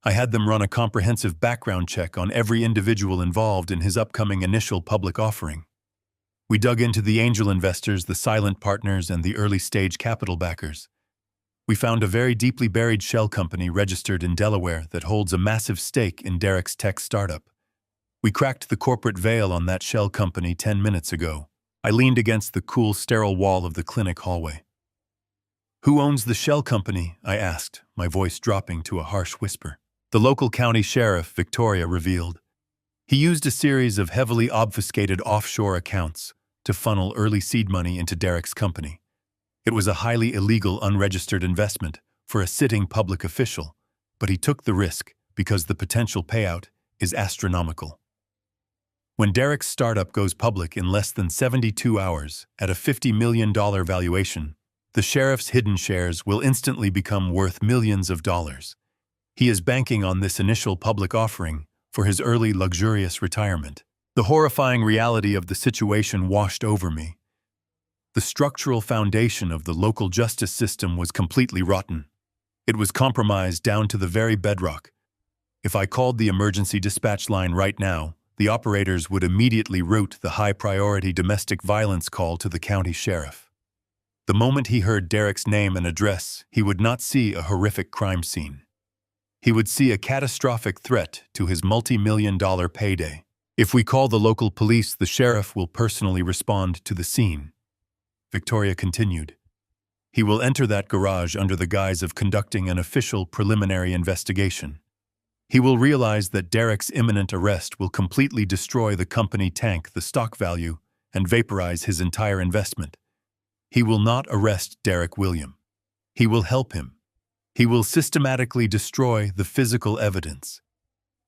[SPEAKER 1] I had them run a comprehensive background check on every individual involved in his upcoming initial public offering. We dug into the angel investors, the silent partners, and the early-stage capital backers. We found a very deeply buried shell company registered in Delaware that holds a massive stake in Derek's tech startup. We cracked the corporate veil on that shell company 10 minutes ago. I leaned against the cool, sterile wall of the clinic hallway. Who owns the shell company? I asked, my voice dropping to a harsh whisper. The local county sheriff, Victoria revealed. He used a series of heavily obfuscated offshore accounts to funnel early seed money into Derek's company. It was a highly illegal, unregistered investment for a sitting public official, but he took the risk because the potential payout is astronomical. When Derek's startup goes public in less than 72 hours at a $50 million valuation, the sheriff's hidden shares will instantly become worth millions of dollars. He is banking on this initial public offering for his early, luxurious retirement. The horrifying reality of the situation washed over me. The structural foundation of the local justice system was completely rotten. It was compromised down to the very bedrock. If I called the emergency dispatch line right now, the operators would immediately route the high-priority domestic violence call to the county sheriff. The moment he heard Derek's name and address, he would not see a horrific crime scene. He would see a catastrophic threat to his multi-million-dollar payday. If we call the local police, the sheriff will personally respond to the scene. Victoria continued. He will enter that garage under the guise of conducting an official preliminary investigation. He will realize that Derek's imminent arrest will completely destroy the company, tank the stock value, and vaporize his entire investment. He will not arrest Derek William. He will help him. He will systematically destroy the physical evidence.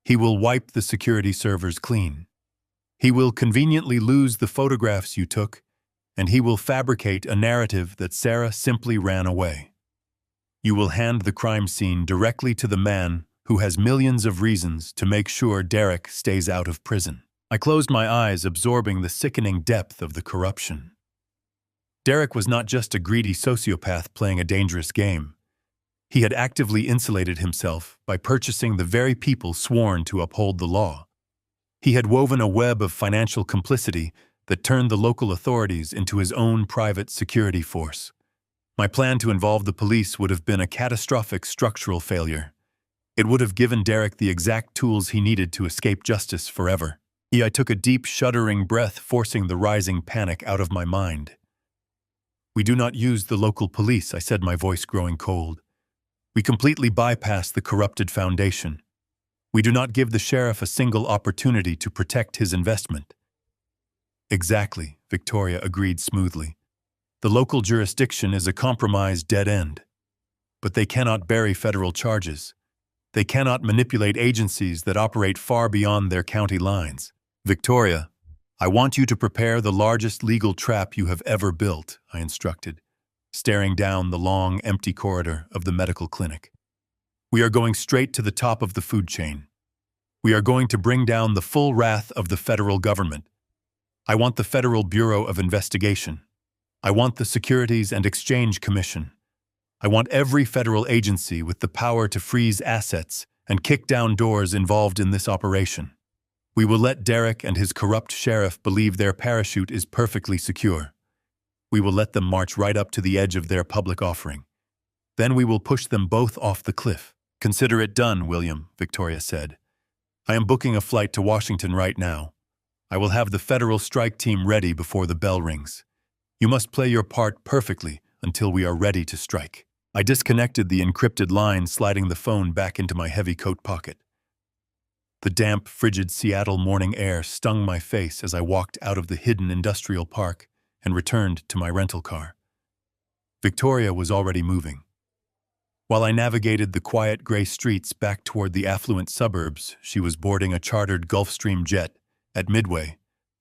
[SPEAKER 1] He will wipe the security servers clean. He will conveniently lose the photographs you took, and he will fabricate a narrative that Sarah simply ran away. You will hand the crime scene directly to the man who has millions of reasons to make sure Derek stays out of prison. I closed my eyes, absorbing the sickening depth of the corruption. Derek was not just a greedy sociopath playing a dangerous game. He had actively insulated himself by purchasing the very people sworn to uphold the law. He had woven a web of financial complicity that turned the local authorities into his own private security force. My plan to involve the police would have been a catastrophic structural failure. It would have given Derek the exact tools he needed to escape justice forever. I took a deep, shuddering breath, forcing the rising panic out of my mind. We do not use the local police, I said, my voice growing cold. We completely bypass the corrupted foundation. We do not give the sheriff a single opportunity to protect his investment. Exactly, Victoria agreed smoothly. The local jurisdiction is a compromised dead end. But they cannot bury federal charges. They cannot manipulate agencies that operate far beyond their county lines. Victoria, I want you to prepare the largest legal trap you have ever built, I instructed, staring down the long, empty corridor of the medical clinic. We are going straight to the top of the food chain. We are going to bring down the full wrath of the federal government. I want the Federal Bureau of Investigation. I want the Securities and Exchange Commission. I want every federal agency with the power to freeze assets and kick down doors involved in this operation. We will let Derek and his corrupt sheriff believe their parachute is perfectly secure. We will let them march right up to the edge of their public offering. Then we will push them both off the cliff. Consider it done, William, Victoria said. I am booking a flight to Washington right now. I will have the federal strike team ready before the bell rings. You must play your part perfectly until we are ready to strike. I disconnected the encrypted line, sliding the phone back into my heavy coat pocket. The damp, frigid Seattle morning air stung my face as I walked out of the hidden industrial park and returned to my rental car. Victoria was already moving. While I navigated the quiet gray streets back toward the affluent suburbs, she was boarding a chartered Gulfstream jet at Midway,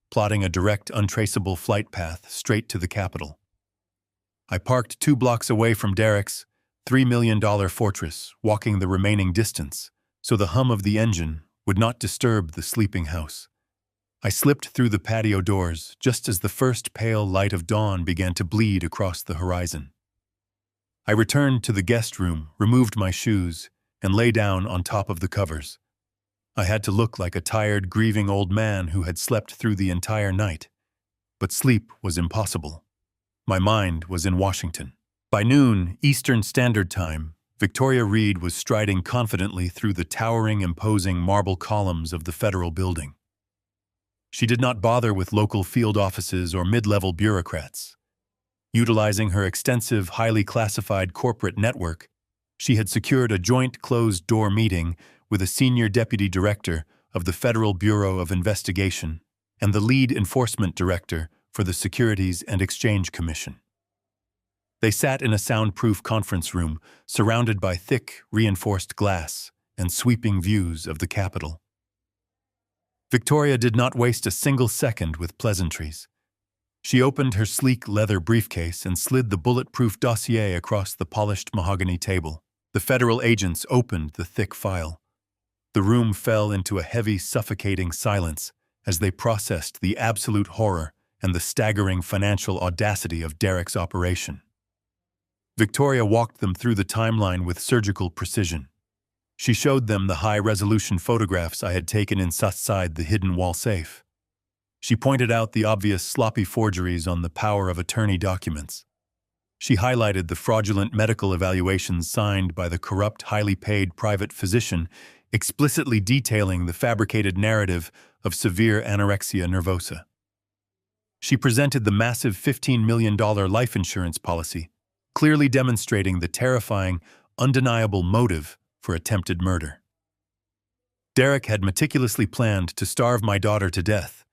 [SPEAKER 1] plotting a direct, untraceable flight path straight to the capital. I parked 2 blocks away from Derek's $3 million fortress, walking the remaining distance, so the hum of the engine would not disturb the sleeping house. I slipped through the patio doors just as the first pale light of dawn began to bleed across the horizon. I returned to the guest room, removed my shoes, and lay down on top of the covers. I had to look like a tired, grieving old man who had slept through the entire night. But sleep was impossible. My mind was in Washington. By noon, Eastern Standard Time, Victoria Reed was striding confidently through the towering, imposing marble columns of the federal building. She did not bother with local field offices or mid-level bureaucrats. Utilizing her extensive, highly classified corporate network, she had secured a joint closed-door meeting with a senior deputy director of the Federal Bureau of Investigation and the lead enforcement director for the Securities and Exchange Commission. They sat in a soundproof conference room surrounded by thick, reinforced glass and sweeping views of the Capitol. Victoria did not waste a single second with pleasantries. She opened her sleek leather briefcase and slid the bulletproof dossier across the polished mahogany table. The federal agents opened the thick file. The room fell into a heavy, suffocating silence as they processed the absolute horror and the staggering financial audacity of Derek's operation. Victoria walked them through the timeline with surgical precision. She showed them the high-resolution photographs I had taken inside the hidden wall safe. She pointed out the obvious sloppy forgeries on the power of attorney documents. She highlighted the fraudulent medical evaluations signed by the corrupt, highly paid private physician, explicitly detailing the fabricated narrative of severe anorexia nervosa. She presented the massive $15 million life insurance policy, clearly demonstrating the terrifying, undeniable motive for attempted murder. Derek had meticulously planned to starve my daughter to death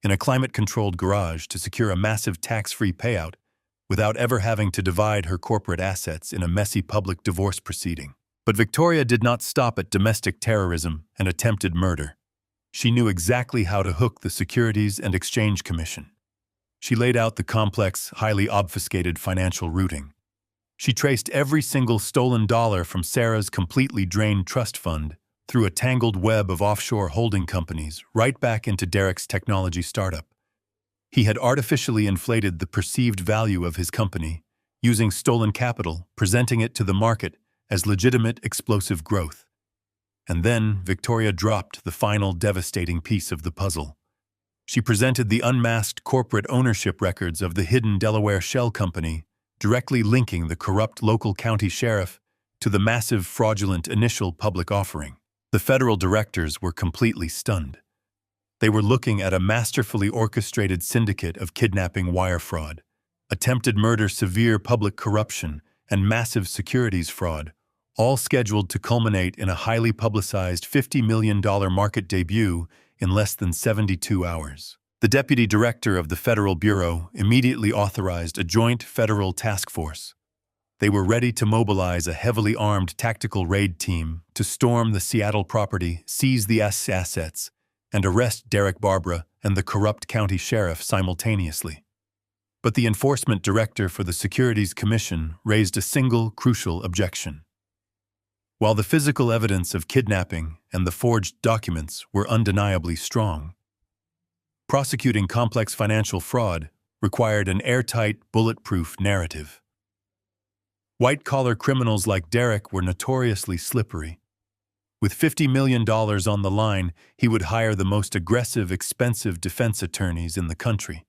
[SPEAKER 1] in a climate-controlled garage to secure a massive tax-free payout without ever having to divide her corporate assets in a messy public divorce proceeding. But Victoria did not stop at domestic terrorism and attempted murder. She knew exactly how to hook the Securities and Exchange Commission. She laid out the complex, highly obfuscated financial routing. She traced every single stolen dollar from Sarah's completely drained trust fund through a tangled web of offshore holding companies right back into Derek's technology startup. He had artificially inflated the perceived value of his company, using stolen capital, presenting it to the market as legitimate explosive growth. And then Victoria dropped the final devastating piece of the puzzle. She presented the unmasked corporate ownership records of the hidden Delaware shell company, directly linking the corrupt local county sheriff to the massive fraudulent initial public offering. The federal directors were completely stunned. They were looking at a masterfully orchestrated syndicate of kidnapping, wire fraud, attempted murder, severe public corruption, and massive securities fraud, all scheduled to culminate in a highly publicized $50 million market debut in less than 72 hours. The deputy director of the Federal Bureau immediately authorized a joint federal task force. They were ready to mobilize a heavily armed tactical raid team to storm the Seattle property, seize the assets, and arrest Derek Barbara and the corrupt county sheriff simultaneously. But the enforcement director for the Securities Commission raised a single crucial objection. While the physical evidence of kidnapping and the forged documents were undeniably strong, prosecuting complex financial fraud required an airtight, bulletproof narrative. White-collar criminals like Derek were notoriously slippery. With $50 million on the line, he would hire the most aggressive, expensive defense attorneys in the country.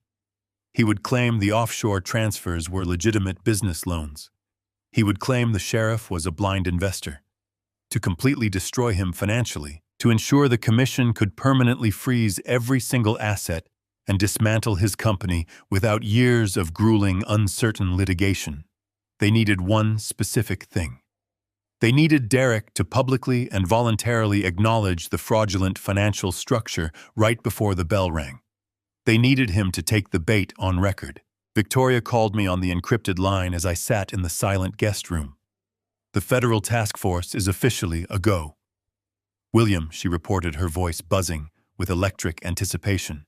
[SPEAKER 1] He would claim the offshore transfers were legitimate business loans. He would claim the sheriff was a blind investor. To completely destroy him financially, to ensure the commission could permanently freeze every single asset and dismantle his company without years of grueling, uncertain litigation. They needed one specific thing. They needed Derek to publicly and voluntarily acknowledge the fraudulent financial structure right before the bell rang. They needed him to take the bait on record. Victoria called me on the encrypted line as I sat in the silent guest room. The federal task force is officially a go. William, she reported, her voice buzzing with electric anticipation.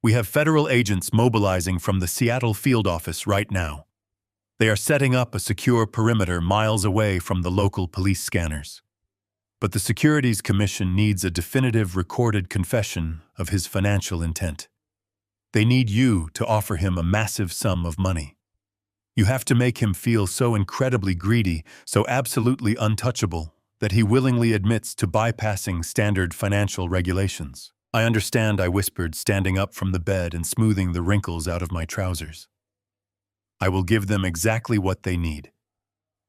[SPEAKER 1] We have federal agents mobilizing from the Seattle field office right now. They are setting up a secure perimeter miles away from the local police scanners. But the Securities Commission needs a definitive recorded confession of his financial intent. They need you to offer him a massive sum of money. You have to make him feel so incredibly greedy, so absolutely untouchable, that he willingly admits to bypassing standard financial regulations. I understand, I whispered, standing up from the bed and smoothing the wrinkles out of my trousers. I will give them exactly what they need.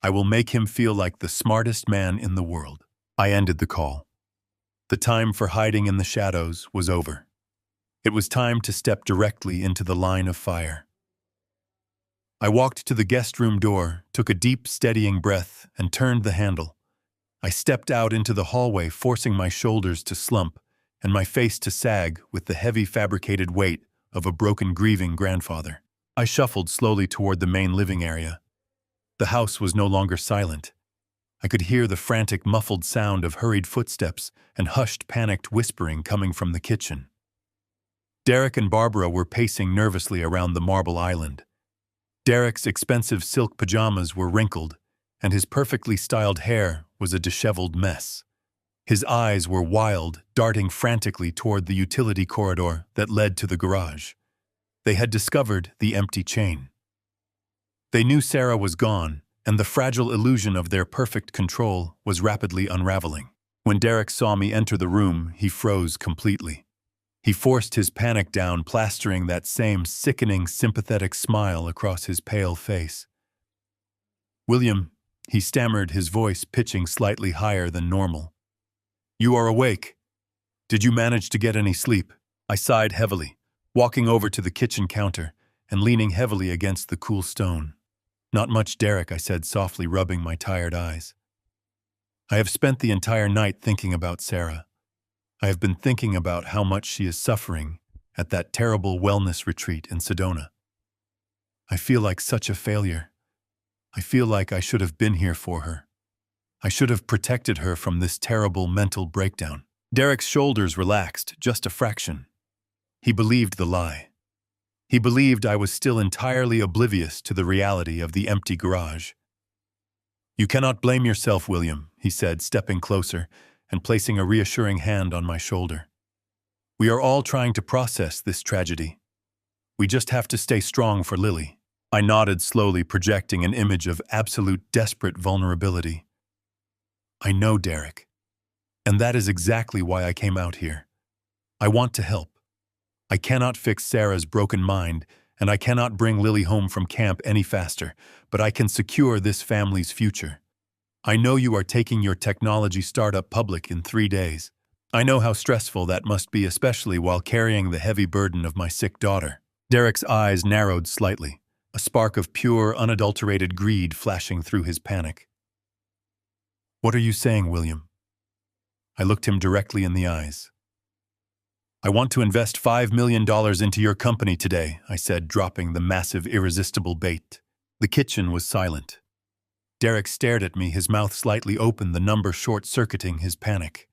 [SPEAKER 1] I will make him feel like the smartest man in the world. I ended the call. The time for hiding in the shadows was over. It was time to step directly into the line of fire. I walked to the guest room door, took a deep, steadying breath, and turned the handle. I stepped out into the hallway, forcing my shoulders to slump and my face to sag with the heavy fabricated weight of a broken, grieving grandfather. I shuffled slowly toward the main living area. The house was no longer silent. I could hear the frantic, muffled sound of hurried footsteps and hushed, panicked whispering coming from the kitchen. Derek and Barbara were pacing nervously around the marble island. Derek's expensive silk pajamas were wrinkled, and his perfectly styled hair was a disheveled mess. His eyes were wild, darting frantically toward the utility corridor that led to the garage. They had discovered the empty chain. They knew Sarah was gone, and the fragile illusion of their perfect control was rapidly unraveling. When Derek saw me enter the room, he froze completely. He forced his panic down, plastering that same sickening, sympathetic smile across his pale face. "William," he stammered, his voice pitching slightly higher than normal. "You are awake. Did you manage to get any sleep?" I sighed heavily, walking over to the kitchen counter and leaning heavily against the cool stone. "Not much, Derek," I said softly, rubbing my tired eyes. "I have spent the entire night thinking about Sarah. I have been thinking about how much she is suffering at that terrible wellness retreat in Sedona. I feel like such a failure. I feel like I should have been here for her. I should have protected her from this terrible mental breakdown." Derek's shoulders relaxed just a fraction. He believed the lie. He believed I was still entirely oblivious to the reality of the empty garage. "You cannot blame yourself, William," he said, stepping closer and placing a reassuring hand on my shoulder. "We are all trying to process this tragedy. We just have to stay strong for Lily." I nodded slowly, projecting an image of absolute desperate vulnerability. "I know, Derek. And that is exactly why I came out here. I want to help. I cannot fix Sarah's broken mind, and I cannot bring Lily home from camp any faster, but I can secure this family's future. I know you are taking your technology startup public in 3 days. I know how stressful that must be, especially while carrying the heavy burden of my sick daughter." Derek's eyes narrowed slightly, a spark of pure, unadulterated greed flashing through his panic. What are you saying, William? I looked him directly in the eyes. I want to invest $5 million into your company today, I said, dropping the massive, irresistible bait. The kitchen was silent. Derek stared at me, his mouth slightly open, the number short-circuiting his panic.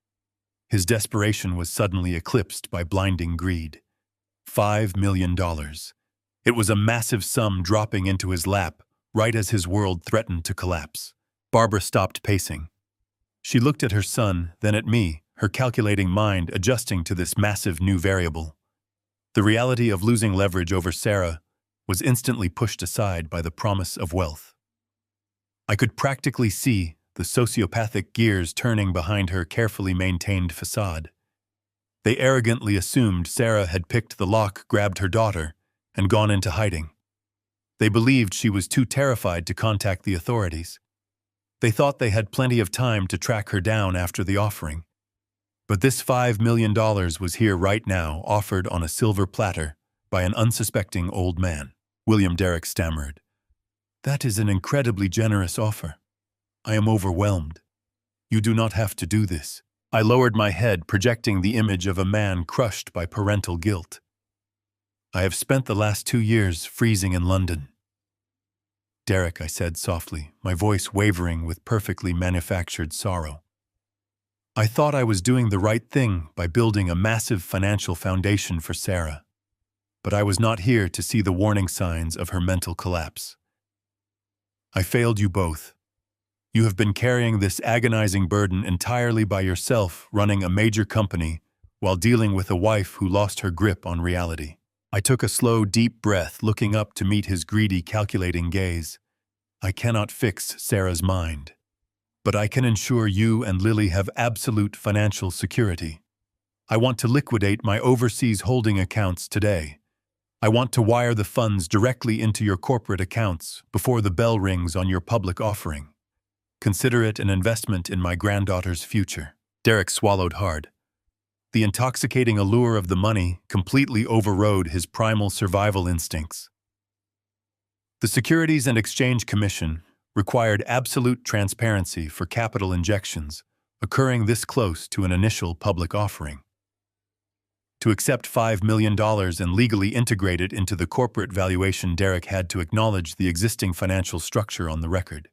[SPEAKER 1] His desperation was suddenly eclipsed by blinding greed. $5 million. It was a massive sum dropping into his lap, right as his world threatened to collapse. Barbara stopped pacing. She looked at her son, then at me, her calculating mind adjusting to this massive new variable. The reality of losing leverage over Sarah was instantly pushed aside by the promise of wealth. I could practically see the sociopathic gears turning behind her carefully maintained facade. They arrogantly assumed Sarah had picked the lock, grabbed her daughter, and gone into hiding. They believed she was too terrified to contact the authorities. They thought they had plenty of time to track her down after the offering. But this $5 million was here right now, offered on a silver platter by an unsuspecting old man. William, Derek stammered. That is an incredibly generous offer. I am overwhelmed. You do not have to do this. I lowered my head, projecting the image of a man crushed by parental guilt. I have spent the last 2 years freezing in London. Derek, I said softly, my voice wavering with perfectly manufactured sorrow. I thought I was doing the right thing by building a massive financial foundation for Sarah. But I was not here to see the warning signs of her mental collapse. I failed you both. You have been carrying this agonizing burden entirely by yourself, running a major company while dealing with a wife who lost her grip on reality. I took a slow, deep breath, looking up to meet his greedy, calculating gaze. I cannot fix Sarah's mind, but I can ensure you and Lily have absolute financial security. I want to liquidate my overseas holding accounts today. I want to wire the funds directly into your corporate accounts before the bell rings on your public offering. Consider it an investment in my granddaughter's future. Derek swallowed hard. The intoxicating allure of the money completely overrode his primal survival instincts. The Securities and Exchange Commission required absolute transparency for capital injections occurring this close to an initial public offering. To accept $5 million and legally integrate it into the corporate valuation, Derek had to acknowledge the existing financial structure on the record.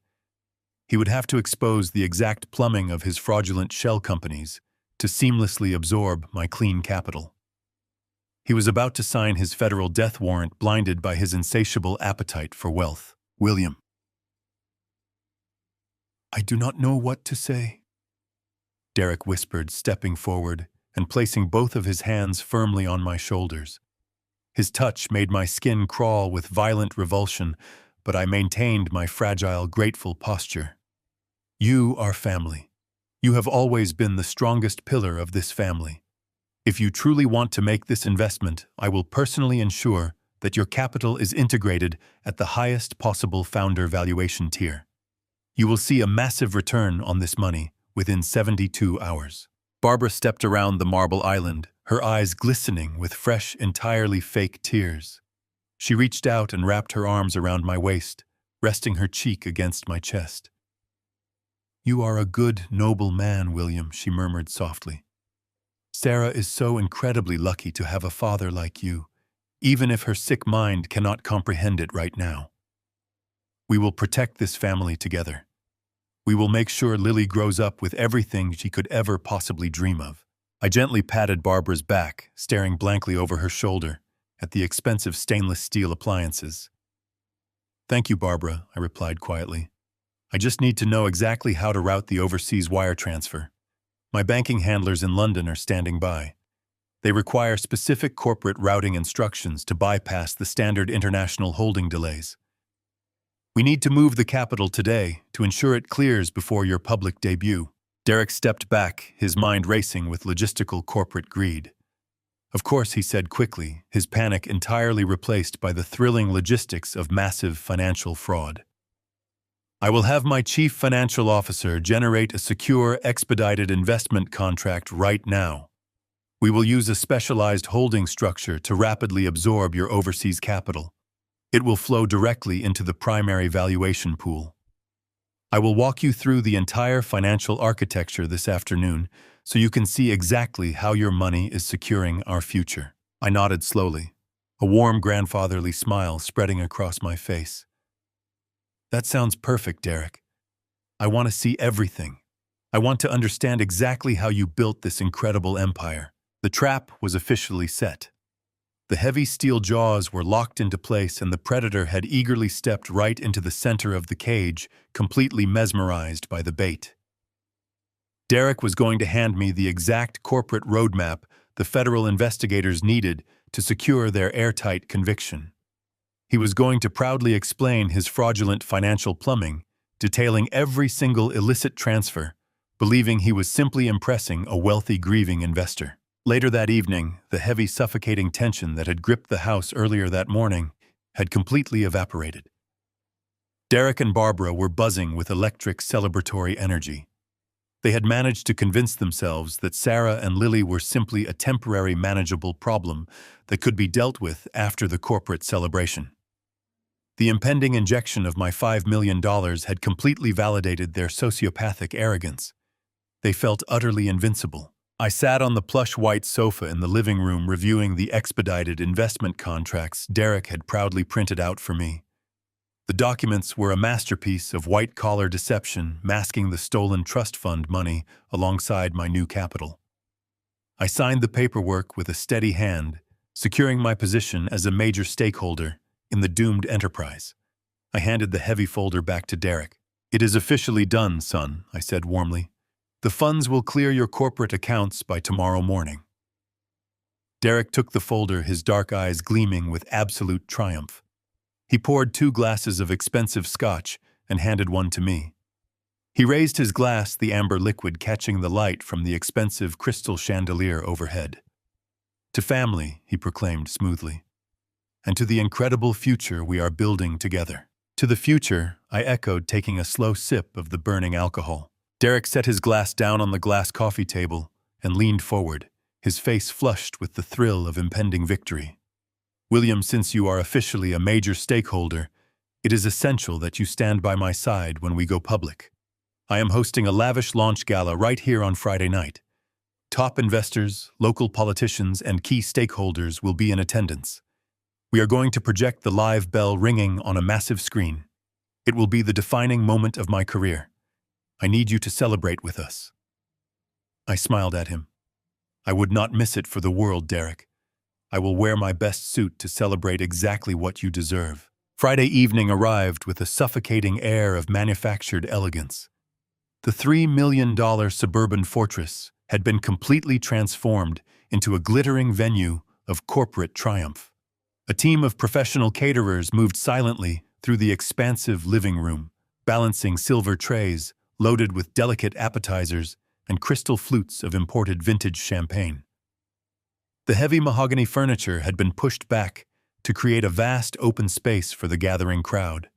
[SPEAKER 1] He would have to expose the exact plumbing of his fraudulent shell companies to seamlessly absorb my clean capital. He was about to sign his federal death warrant, blinded by his insatiable appetite for wealth. William. I do not know what to say, Derek whispered, stepping forward and placing both of his hands firmly on my shoulders. His touch made my skin crawl with violent revulsion, but I maintained my fragile, grateful posture. You are family. You have always been the strongest pillar of this family. If you truly want to make this investment, I will personally ensure that your capital is integrated at the highest possible founder valuation tier. You will see a massive return on this money within 72 hours. Barbara stepped around the marble island, her eyes glistening with fresh, entirely fake tears. She reached out and wrapped her arms around my waist, resting her cheek against my chest. You are a good, noble man, William, she murmured softly. Sarah is so incredibly lucky to have a father like you, even if her sick mind cannot comprehend it right now. We will protect this family together. We will make sure Lily grows up with everything she could ever possibly dream of. I gently patted Barbara's back, staring blankly over her shoulder at the expensive stainless steel appliances. Thank you, Barbara, I replied quietly. I just need to know exactly how to route the overseas wire transfer. My banking handlers in London are standing by. They require specific corporate routing instructions to bypass the standard international holding delays. We need to move the capital today to ensure it clears before your public debut. Derek stepped back, his mind racing with logistical corporate greed. Of course, he said quickly, his panic entirely replaced by the thrilling logistics of massive financial fraud. I will have my chief financial officer generate a secure, expedited investment contract right now. We will use a specialized holding structure to rapidly absorb your overseas capital. It will flow directly into the primary valuation pool. I will walk you through the entire financial architecture this afternoon so you can see exactly how your money is securing our future. I nodded slowly, a warm grandfatherly smile spreading across my face. That sounds perfect, Derek. I want to see everything. I want to understand exactly how you built this incredible empire. The trap was officially set. The heavy steel jaws were locked into place and the predator had eagerly stepped right into the center of the cage, completely mesmerized by the bait. Derek was going to hand me the exact corporate roadmap the federal investigators needed to secure their airtight conviction. He was going to proudly explain his fraudulent financial plumbing, detailing every single illicit transfer, believing he was simply impressing a wealthy grieving investor. Later that evening, the heavy suffocating tension that had gripped the house earlier that morning had completely evaporated. Derek and Barbara were buzzing with electric celebratory energy. They had managed to convince themselves that Sarah and Lily were simply a temporary manageable problem that could be dealt with after the corporate celebration. The impending injection of my $5 million had completely validated their sociopathic arrogance. They felt utterly invincible. I sat on the plush white sofa in the living room reviewing the expedited investment contracts Derek had proudly printed out for me. The documents were a masterpiece of white-collar deception masking the stolen trust fund money alongside my new capital. I signed the paperwork with a steady hand, securing my position as a major stakeholder in the doomed enterprise. I handed the heavy folder back to Derek. "It is officially done, son," I said warmly. "The funds will clear your corporate accounts by tomorrow morning." Derek took the folder, his dark eyes gleaming with absolute triumph. He poured 2 glasses of expensive scotch and handed one to me. He raised his glass, the amber liquid catching the light from the expensive crystal chandelier overhead. "To family," he proclaimed smoothly, "and to the incredible future we are building together." "To the future," I echoed, taking a slow sip of the burning alcohol. Derek set his glass down on the glass coffee table and leaned forward, his face flushed with the thrill of impending victory. "William, since you are officially a major stakeholder, it is essential that you stand by my side when we go public. I am hosting a lavish launch gala right here on Friday night. Top investors, local politicians, and key stakeholders will be in attendance. We are going to project the live bell ringing on a massive screen. It will be the defining moment of my career. I need you to celebrate with us." I smiled at him. "I would not miss it for the world, Derek. I will wear my best suit to celebrate exactly what you deserve." Friday evening arrived with a suffocating air of manufactured elegance. The $3 million suburban fortress had been completely transformed into a glittering venue of corporate triumph. A team of professional caterers moved silently through the expansive living room, balancing silver trays loaded with delicate appetizers and crystal flutes of imported vintage champagne. The heavy mahogany furniture had been pushed back to create a vast open space for the gathering crowd.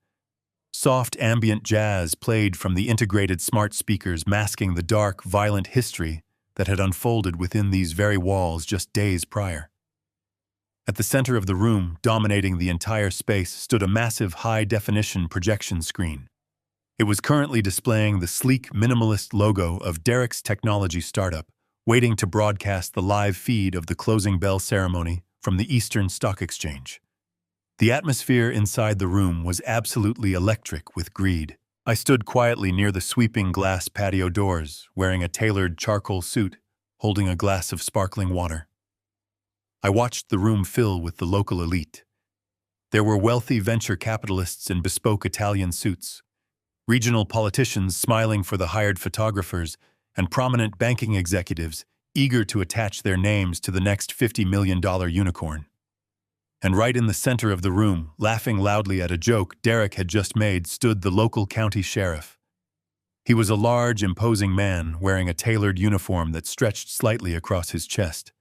[SPEAKER 1] Soft ambient jazz played from the integrated smart speakers, masking the dark, violent history that had unfolded within these very walls just days prior. At the center of the room, dominating the entire space, stood a massive high-definition projection screen. It was currently displaying the sleek, minimalist logo of Derek's technology startup, waiting to broadcast the live feed of the closing bell ceremony from the Eastern Stock Exchange. The atmosphere inside the room was absolutely electric with greed. I stood quietly near the sweeping glass patio doors, wearing a tailored charcoal suit, holding a glass of sparkling water. I watched the room fill with the local elite. There were wealthy venture capitalists in bespoke Italian suits, regional politicians smiling for the hired photographers, and prominent banking executives eager to attach their names to the next $50 million unicorn. And right in the center of the room, laughing loudly at a joke Derek had just made, stood the local county sheriff. He was a large, imposing man wearing a tailored uniform that stretched slightly across his chest.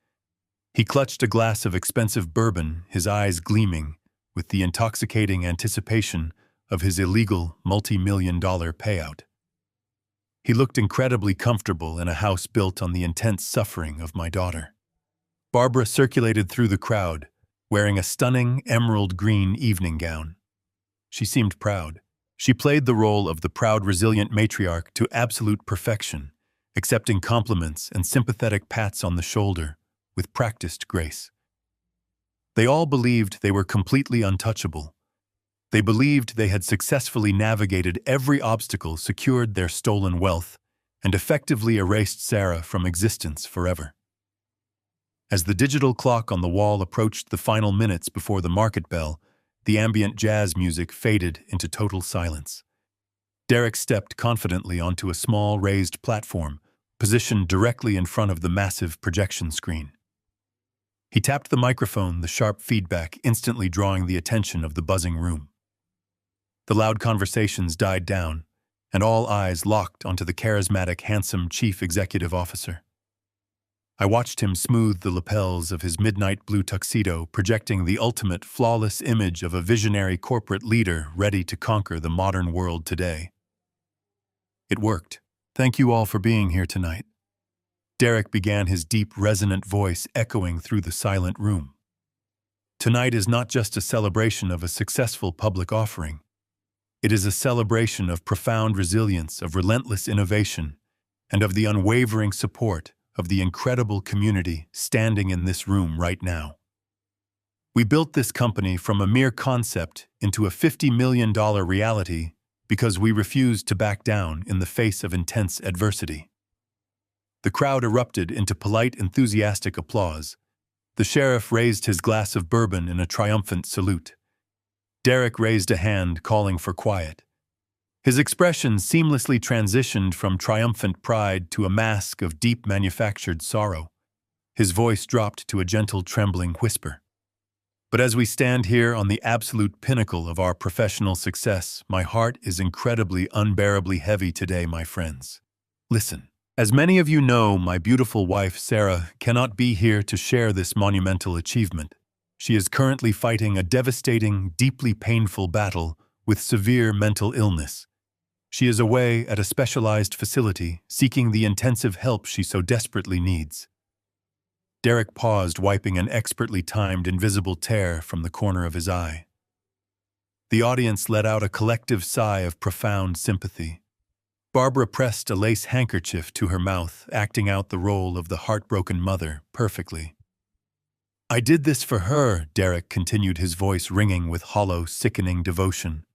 [SPEAKER 1] He clutched a glass of expensive bourbon, his eyes gleaming with the intoxicating anticipation of his illegal multi-million-dollar payout. He looked incredibly comfortable in a house built on the intense suffering of my daughter. Barbara circulated through the crowd, wearing a stunning emerald green evening gown. She seemed proud. She played the role of the proud, resilient matriarch to absolute perfection, accepting compliments and sympathetic pats on the shoulder with practiced grace. They all believed they were completely untouchable. They believed they had successfully navigated every obstacle, secured their stolen wealth, and effectively erased Sarah from existence forever. As the digital clock on the wall approached the final minutes before the market bell, the ambient jazz music faded into total silence. Derek stepped confidently onto a small raised platform, positioned directly in front of the massive projection screen. He tapped the microphone, the sharp feedback instantly drawing the attention of the buzzing room. The loud conversations died down, and all eyes locked onto the charismatic, handsome chief executive officer. I watched him smooth the lapels of his midnight blue tuxedo, projecting the ultimate, flawless image of a visionary corporate leader ready to conquer the modern world today. It worked. Thank you all for being here tonight. Derek began, his deep, resonant voice echoing through the silent room. Tonight is not just a celebration of a successful public offering. It is a celebration of profound resilience, of relentless innovation, and of the unwavering support of the incredible community standing in this room right now. We built this company from a mere concept into a $50 million reality because we refused to back down in the face of intense adversity. The crowd erupted into polite, enthusiastic applause. The sheriff raised his glass of bourbon in a triumphant salute. Derek raised a hand, calling for quiet. His expression seamlessly transitioned from triumphant pride to a mask of deep manufactured sorrow. His voice dropped to a gentle, trembling whisper. But as we stand here on the absolute pinnacle of our professional success, my heart is incredibly, unbearably heavy today, my friends. Listen. As many of you know, my beautiful wife, Sarah, cannot be here to share this monumental achievement. She is currently fighting a devastating, deeply painful battle with severe mental illness. She is away at a specialized facility, seeking the intensive help she so desperately needs. Derek paused, wiping an expertly timed invisible tear from the corner of his eye. The audience let out a collective sigh of profound sympathy. Barbara pressed a lace handkerchief to her mouth, acting out the role of the heartbroken mother perfectly. I did this for her, Derek continued, his voice ringing with hollow, sickening devotion.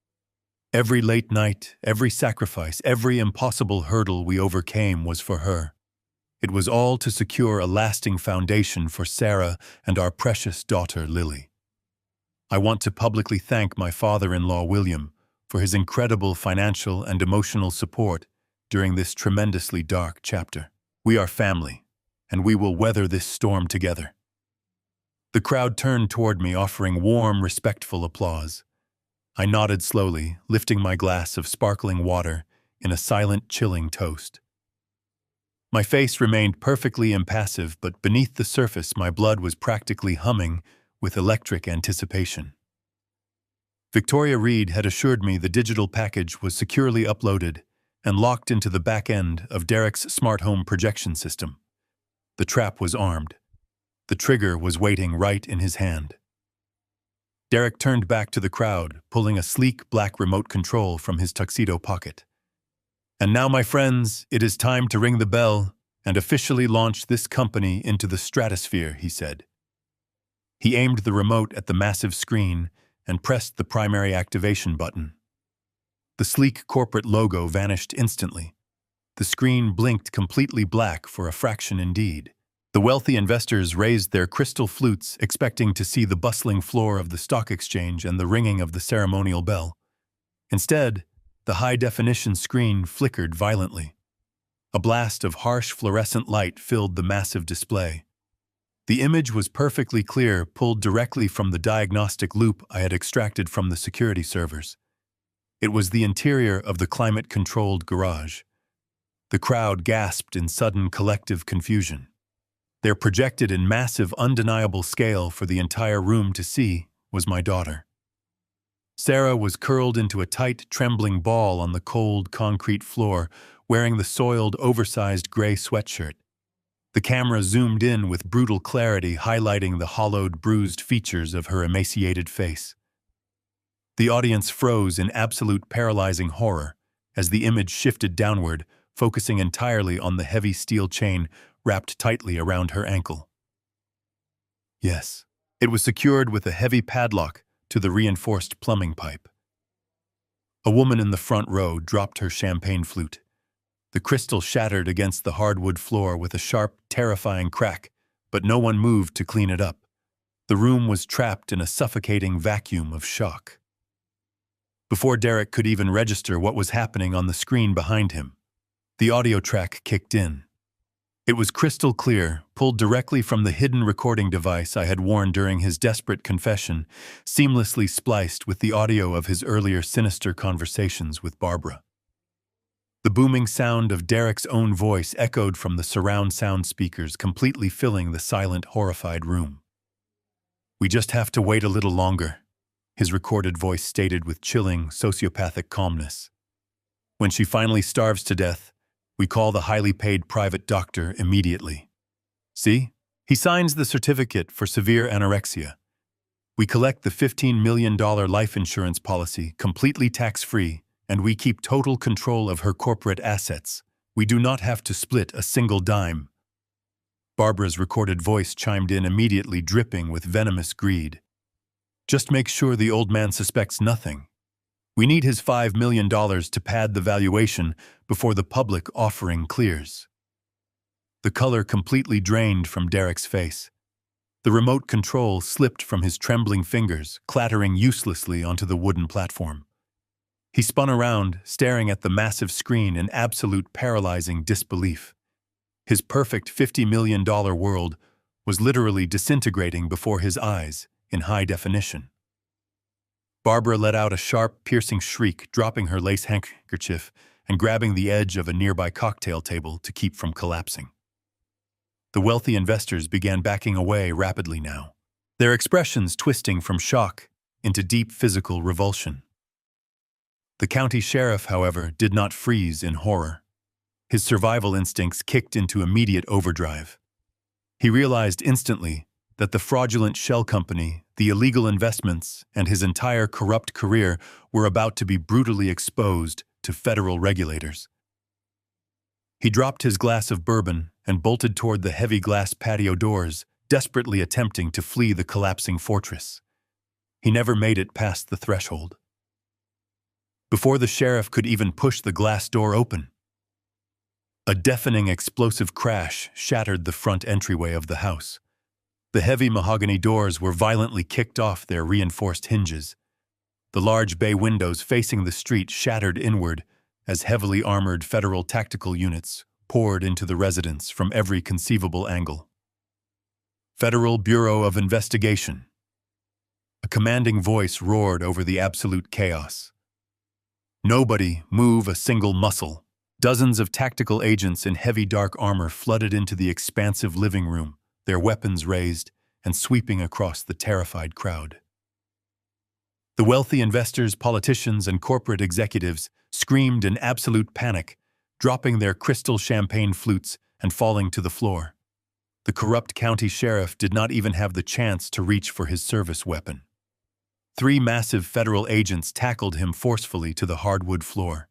[SPEAKER 1] Every late night, every sacrifice, every impossible hurdle we overcame was for her. It was all to secure a lasting foundation for Sarah and our precious daughter, Lily. I want to publicly thank my father-in-law, William, for his incredible financial and emotional support during this tremendously dark chapter. We are family, and we will weather this storm together. The crowd turned toward me, offering warm, respectful applause. I nodded slowly, lifting my glass of sparkling water in a silent, chilling toast. My face remained perfectly impassive, but beneath the surface my blood was practically humming with electric anticipation. Victoria Reed had assured me the digital package was securely uploaded and locked into the back end of Derek's smart home projection system. The trap was armed. The trigger was waiting right in his hand. Derek turned back to the crowd, pulling a sleek black remote control from his tuxedo pocket. And now, my friends, it is time to ring the bell and officially launch this company into the stratosphere, he said. He aimed the remote at the massive screen and pressed the primary activation button. The sleek corporate logo vanished instantly. The screen blinked completely black for a fraction indeed. The wealthy investors raised their crystal flutes, expecting to see the bustling floor of the stock exchange and the ringing of the ceremonial bell. Instead, the high-definition screen flickered violently. A blast of harsh fluorescent light filled the massive display. The image was perfectly clear, pulled directly from the diagnostic loop I had extracted from the security servers. It was the interior of the climate-controlled garage. The crowd gasped in sudden collective confusion. There, projected in massive, undeniable scale for the entire room to see, was my daughter. Sarah was curled into a tight, trembling ball on the cold, concrete floor, wearing the soiled, oversized gray sweatshirt. The camera zoomed in with brutal clarity, highlighting the hollowed, bruised features of her emaciated face. The audience froze in absolute paralyzing horror as the image shifted downward, focusing entirely on the heavy steel chain wrapped tightly around her ankle. Yes, it was secured with a heavy padlock to the reinforced plumbing pipe. A woman in the front row dropped her champagne flute. The crystal shattered against the hardwood floor with a sharp, terrifying crack, but no one moved to clean it up. The room was trapped in a suffocating vacuum of shock. Before Derek could even register what was happening on the screen behind him, the audio track kicked in. It was crystal clear, pulled directly from the hidden recording device I had worn during his desperate confession, seamlessly spliced with the audio of his earlier sinister conversations with Barbara. The booming sound of Derek's own voice echoed from the surround sound speakers, completely filling the silent, horrified room. "We just have to wait a little longer," his recorded voice stated with chilling, sociopathic calmness. "When she finally starves to death, we call the highly paid private doctor immediately. See? He signs the certificate for severe anorexia. We collect the $15 million life insurance policy completely tax-free, and we keep total control of her corporate assets. We do not have to split a single dime." Barbara's recorded voice chimed in immediately, dripping with venomous greed. "Just make sure the old man suspects nothing. We need his $5 million to pad the valuation before the public offering clears." The color completely drained from Derek's face. The remote control slipped from his trembling fingers, clattering uselessly onto the wooden platform. He spun around, staring at the massive screen in absolute paralyzing disbelief. His perfect $50 million world was literally disintegrating before his eyes in high definition. Barbara let out a sharp, piercing shriek, dropping her lace handkerchief and grabbing the edge of a nearby cocktail table to keep from collapsing. The wealthy investors began backing away rapidly now, their expressions twisting from shock into deep physical revulsion. The county sheriff, however, did not freeze in horror. His survival instincts kicked into immediate overdrive. He realized instantly that the fraudulent shell company, the illegal investments, and his entire corrupt career were about to be brutally exposed to federal regulators. He dropped his glass of bourbon and bolted toward the heavy glass patio doors, desperately attempting to flee the collapsing fortress. He never made it past the threshold. Before the sheriff could even push the glass door open, a deafening explosive crash shattered the front entryway of the house. The heavy mahogany doors were violently kicked off their reinforced hinges. The large bay windows facing the street shattered inward as heavily armored federal tactical units poured into the residence from every conceivable angle. "Federal Bureau of Investigation." A commanding voice roared over the absolute chaos. "Nobody move a single muscle." Dozens of tactical agents in heavy dark armor flooded into the expansive living room, their weapons raised and sweeping across the terrified crowd. The wealthy investors, politicians, and corporate executives screamed in absolute panic, dropping their crystal champagne flutes and falling to the floor. The corrupt county sheriff did not even have the chance to reach for his service weapon. 3 massive federal agents tackled him forcefully to the hardwood floor.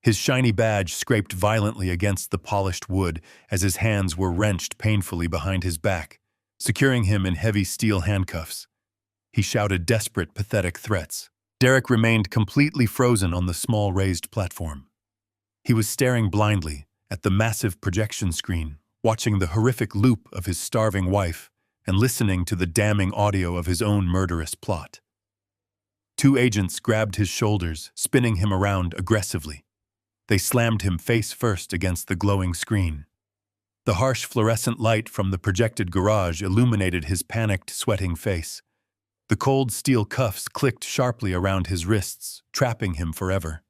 [SPEAKER 1] His shiny badge scraped violently against the polished wood as his hands were wrenched painfully behind his back, securing him in heavy steel handcuffs. He shouted desperate, pathetic threats. Derek remained completely frozen on the small raised platform. He was staring blindly at the massive projection screen, watching the horrific loop of his starving wife and listening to the damning audio of his own murderous plot. 2 agents grabbed his shoulders, spinning him around aggressively. They slammed him face first against the glowing screen. The harsh fluorescent light from the projected garage illuminated his panicked, sweating face. The cold steel cuffs clicked sharply around his wrists, trapping him forever.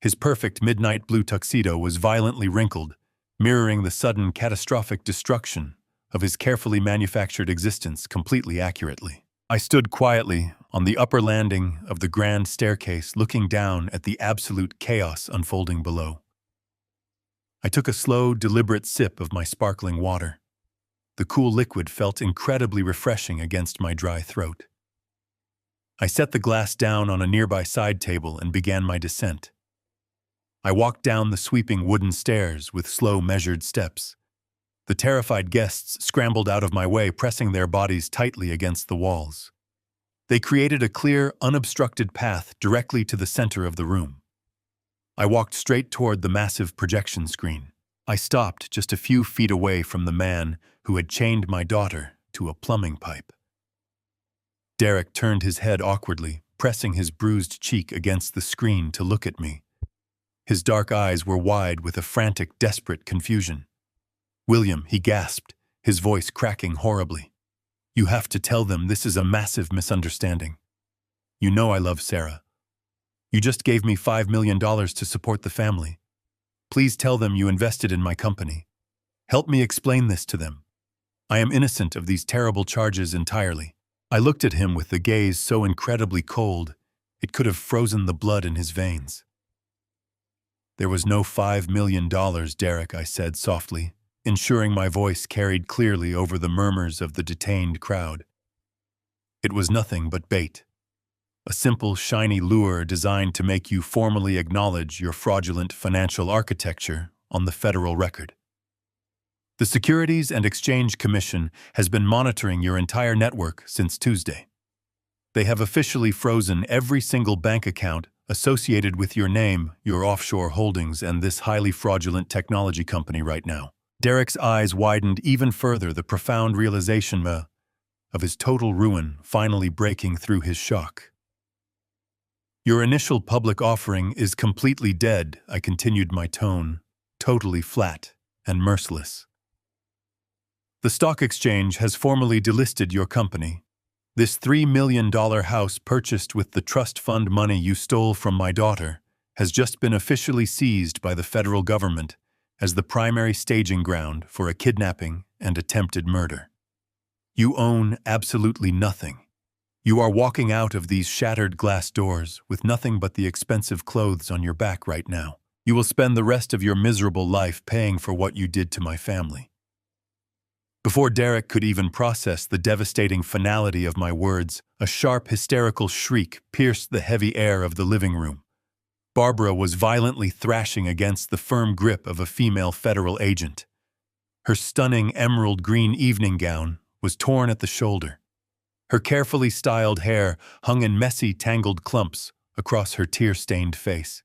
[SPEAKER 1] His perfect midnight blue tuxedo was violently wrinkled, mirroring the sudden catastrophic destruction of his carefully manufactured existence completely accurately. I stood quietly on the upper landing of the grand staircase, looking down at the absolute chaos unfolding below. I took a slow, deliberate sip of my sparkling water. The cool liquid felt incredibly refreshing against my dry throat. I set the glass down on a nearby side table and began my descent. I walked down the sweeping wooden stairs with slow, measured steps. The terrified guests scrambled out of my way, pressing their bodies tightly against the walls. They created a clear, unobstructed path directly to the center of the room. I walked straight toward the massive projection screen. I stopped just a few feet away from the man who had chained my daughter to a plumbing pipe. Derek turned his head awkwardly, pressing his bruised cheek against the screen to look at me. His dark eyes were wide with a frantic, desperate confusion. "William," he gasped, his voice cracking horribly. "You have to tell them this is a massive misunderstanding. You know I love Sarah. You just gave me $5 million to support the family. Please tell them you invested in my company. Help me explain this to them. I am innocent of these terrible charges entirely." I looked at him with a gaze so incredibly cold, it could have frozen the blood in his veins. "There was no $5 million, Derek," I said softly, ensuring my voice carried clearly over the murmurs of the detained crowd. "It was nothing but bait. A simple, shiny lure designed to make you formally acknowledge your fraudulent financial architecture on the federal record. The Securities and Exchange Commission has been monitoring your entire network since Tuesday. They have officially frozen every single bank account associated with your name, your offshore holdings, and this highly fraudulent technology company right now." Derek's eyes widened even further, the profound realization of his total ruin finally breaking through his shock. "Your initial public offering is completely dead," I continued, my tone totally flat and merciless. "The stock exchange has formally delisted your company. This $3 million house purchased with the trust fund money you stole from my daughter has just been officially seized by the federal government as the primary staging ground for a kidnapping and attempted murder. You own absolutely nothing. You are walking out of these shattered glass doors with nothing but the expensive clothes on your back right now. You will spend the rest of your miserable life paying for what you did to my family." Before Derek could even process the devastating finality of my words, a sharp, hysterical shriek pierced the heavy air of the living room. Barbara was violently thrashing against the firm grip of a female federal agent. Her stunning emerald green evening gown was torn at the shoulder. Her carefully styled hair hung in messy, tangled clumps across her tear-stained face.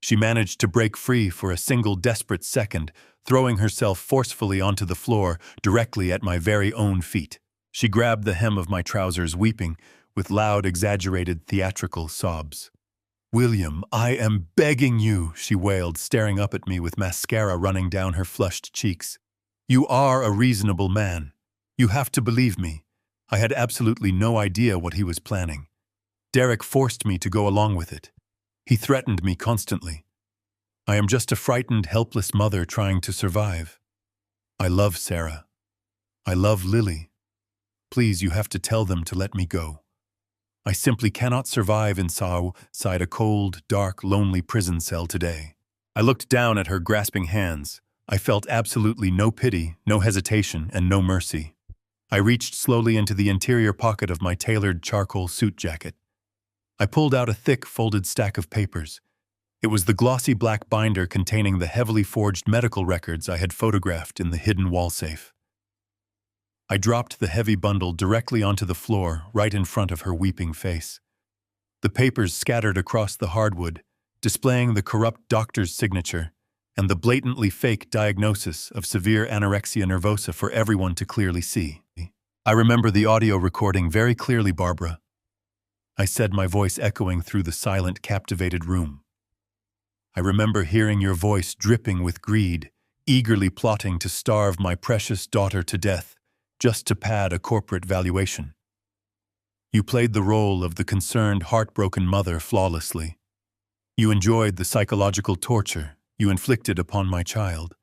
[SPEAKER 1] She managed to break free for a single desperate second, throwing herself forcefully onto the floor directly at my very own feet. She grabbed the hem of my trousers, weeping with loud, exaggerated, theatrical sobs. "William, I am begging you," she wailed, staring up at me with mascara running down her flushed cheeks. "You are a reasonable man. You have to believe me. I had absolutely no idea what he was planning. Derek forced me to go along with it. He threatened me constantly. I am just a frightened, helpless mother trying to survive. I love Sarah. I love Lily. Please, you have to tell them to let me go. I simply cannot survive inside a cold, dark, lonely prison cell today." I looked down at her grasping hands. I felt absolutely no pity, no hesitation, and no mercy. I reached slowly into the interior pocket of my tailored charcoal suit jacket. I pulled out a thick, folded stack of papers. It was the glossy black binder containing the heavily forged medical records I had photographed in the hidden wall safe. I dropped the heavy bundle directly onto the floor, right in front of her weeping face. The papers scattered across the hardwood, displaying the corrupt doctor's signature and the blatantly fake diagnosis of severe anorexia nervosa for everyone to clearly see. "I remember the audio recording very clearly, Barbara," I said, my voice echoing through the silent, captivated room. "I remember hearing your voice dripping with greed, eagerly plotting to starve my precious daughter to death, just to pad a corporate valuation. You played the role of the concerned, heartbroken mother flawlessly. You enjoyed the psychological torture you inflicted upon my child.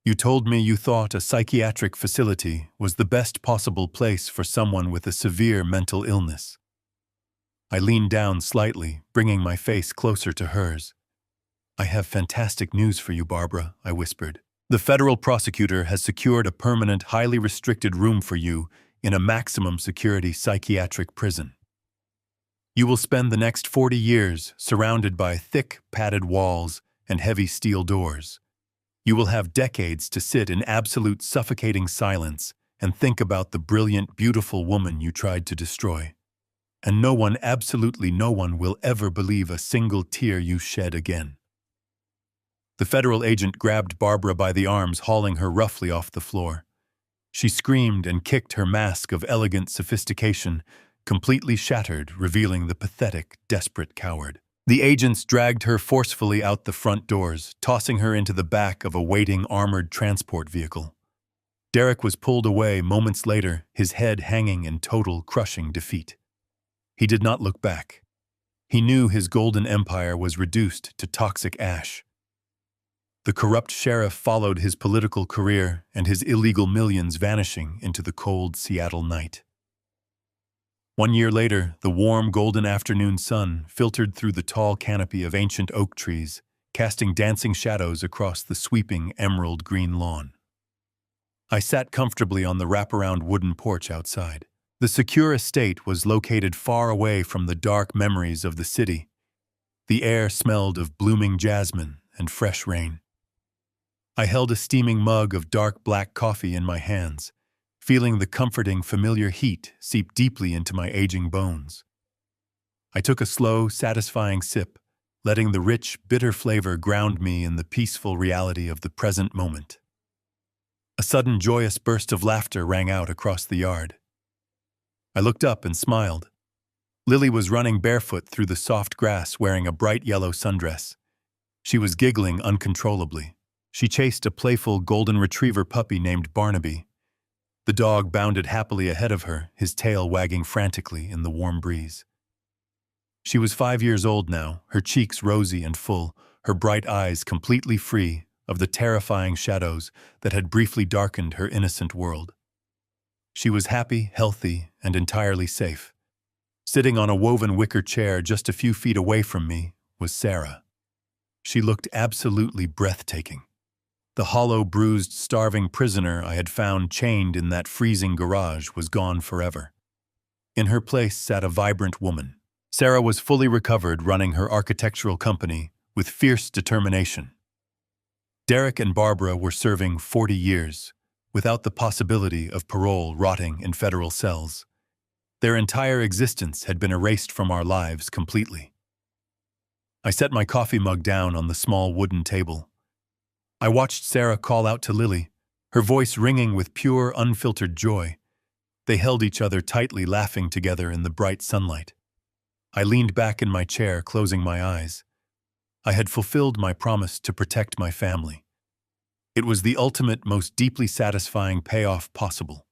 [SPEAKER 1] You told me you thought a psychiatric facility was the best possible place for someone with a severe mental illness." I leaned down slightly, bringing my face closer to hers. "I have fantastic news for you, Barbara," I whispered. "The federal prosecutor has secured a permanent, highly restricted room for you in a maximum security psychiatric prison." You will spend the next 40 years surrounded by thick, padded walls and heavy steel doors. You will have decades to sit in absolute suffocating silence and think about the brilliant, beautiful woman you tried to destroy. And no one, absolutely no one, will ever believe a single tear you shed again. The federal agent grabbed Barbara by the arms, hauling her roughly off the floor. She screamed and kicked, her mask of elegant sophistication completely shattered, revealing the pathetic, desperate coward. The agents dragged her forcefully out the front doors, tossing her into the back of a waiting armored transport vehicle. Derek was pulled away moments later, his head hanging in total, crushing defeat. He did not look back. He knew his golden empire was reduced to toxic ash. The corrupt sheriff followed his political career and his illegal millions vanishing into the cold Seattle night. 1 year later, the warm golden afternoon sun filtered through the tall canopy of ancient oak trees, casting dancing shadows across the sweeping emerald green lawn. I sat comfortably on the wraparound wooden porch outside. The secure estate was located far away from the dark memories of the city. The air smelled of blooming jasmine and fresh rain. I held a steaming mug of dark black coffee in my hands, feeling the comforting, familiar heat seep deeply into my aging bones. I took a slow, satisfying sip, letting the rich, bitter flavor ground me in the peaceful reality of the present moment. A sudden joyous burst of laughter rang out across the yard. I looked up and smiled. Lily was running barefoot through the soft grass, wearing a bright yellow sundress. She was giggling uncontrollably. She chased a playful golden retriever puppy named Barnaby. The dog bounded happily ahead of her, his tail wagging frantically in the warm breeze. She was 5 years old now, her cheeks rosy and full, her bright eyes completely free of the terrifying shadows that had briefly darkened her innocent world. She was happy, healthy, and entirely safe. Sitting on a woven wicker chair just a few feet away from me was Sarah. She looked absolutely breathtaking. The hollow, bruised, starving prisoner I had found chained in that freezing garage was gone forever. In her place sat a vibrant woman. Sarah was fully recovered, running her architectural company with fierce determination. Derek and Barbara were serving 40 years, without the possibility of parole, rotting in federal cells. Their entire existence had been erased from our lives completely. I set my coffee mug down on the small wooden table. I watched Sarah call out to Lily, her voice ringing with pure, unfiltered joy. They held each other tightly, laughing together in the bright sunlight. I leaned back in my chair, closing my eyes. I had fulfilled my promise to protect my family. It was the ultimate, most deeply satisfying payoff possible.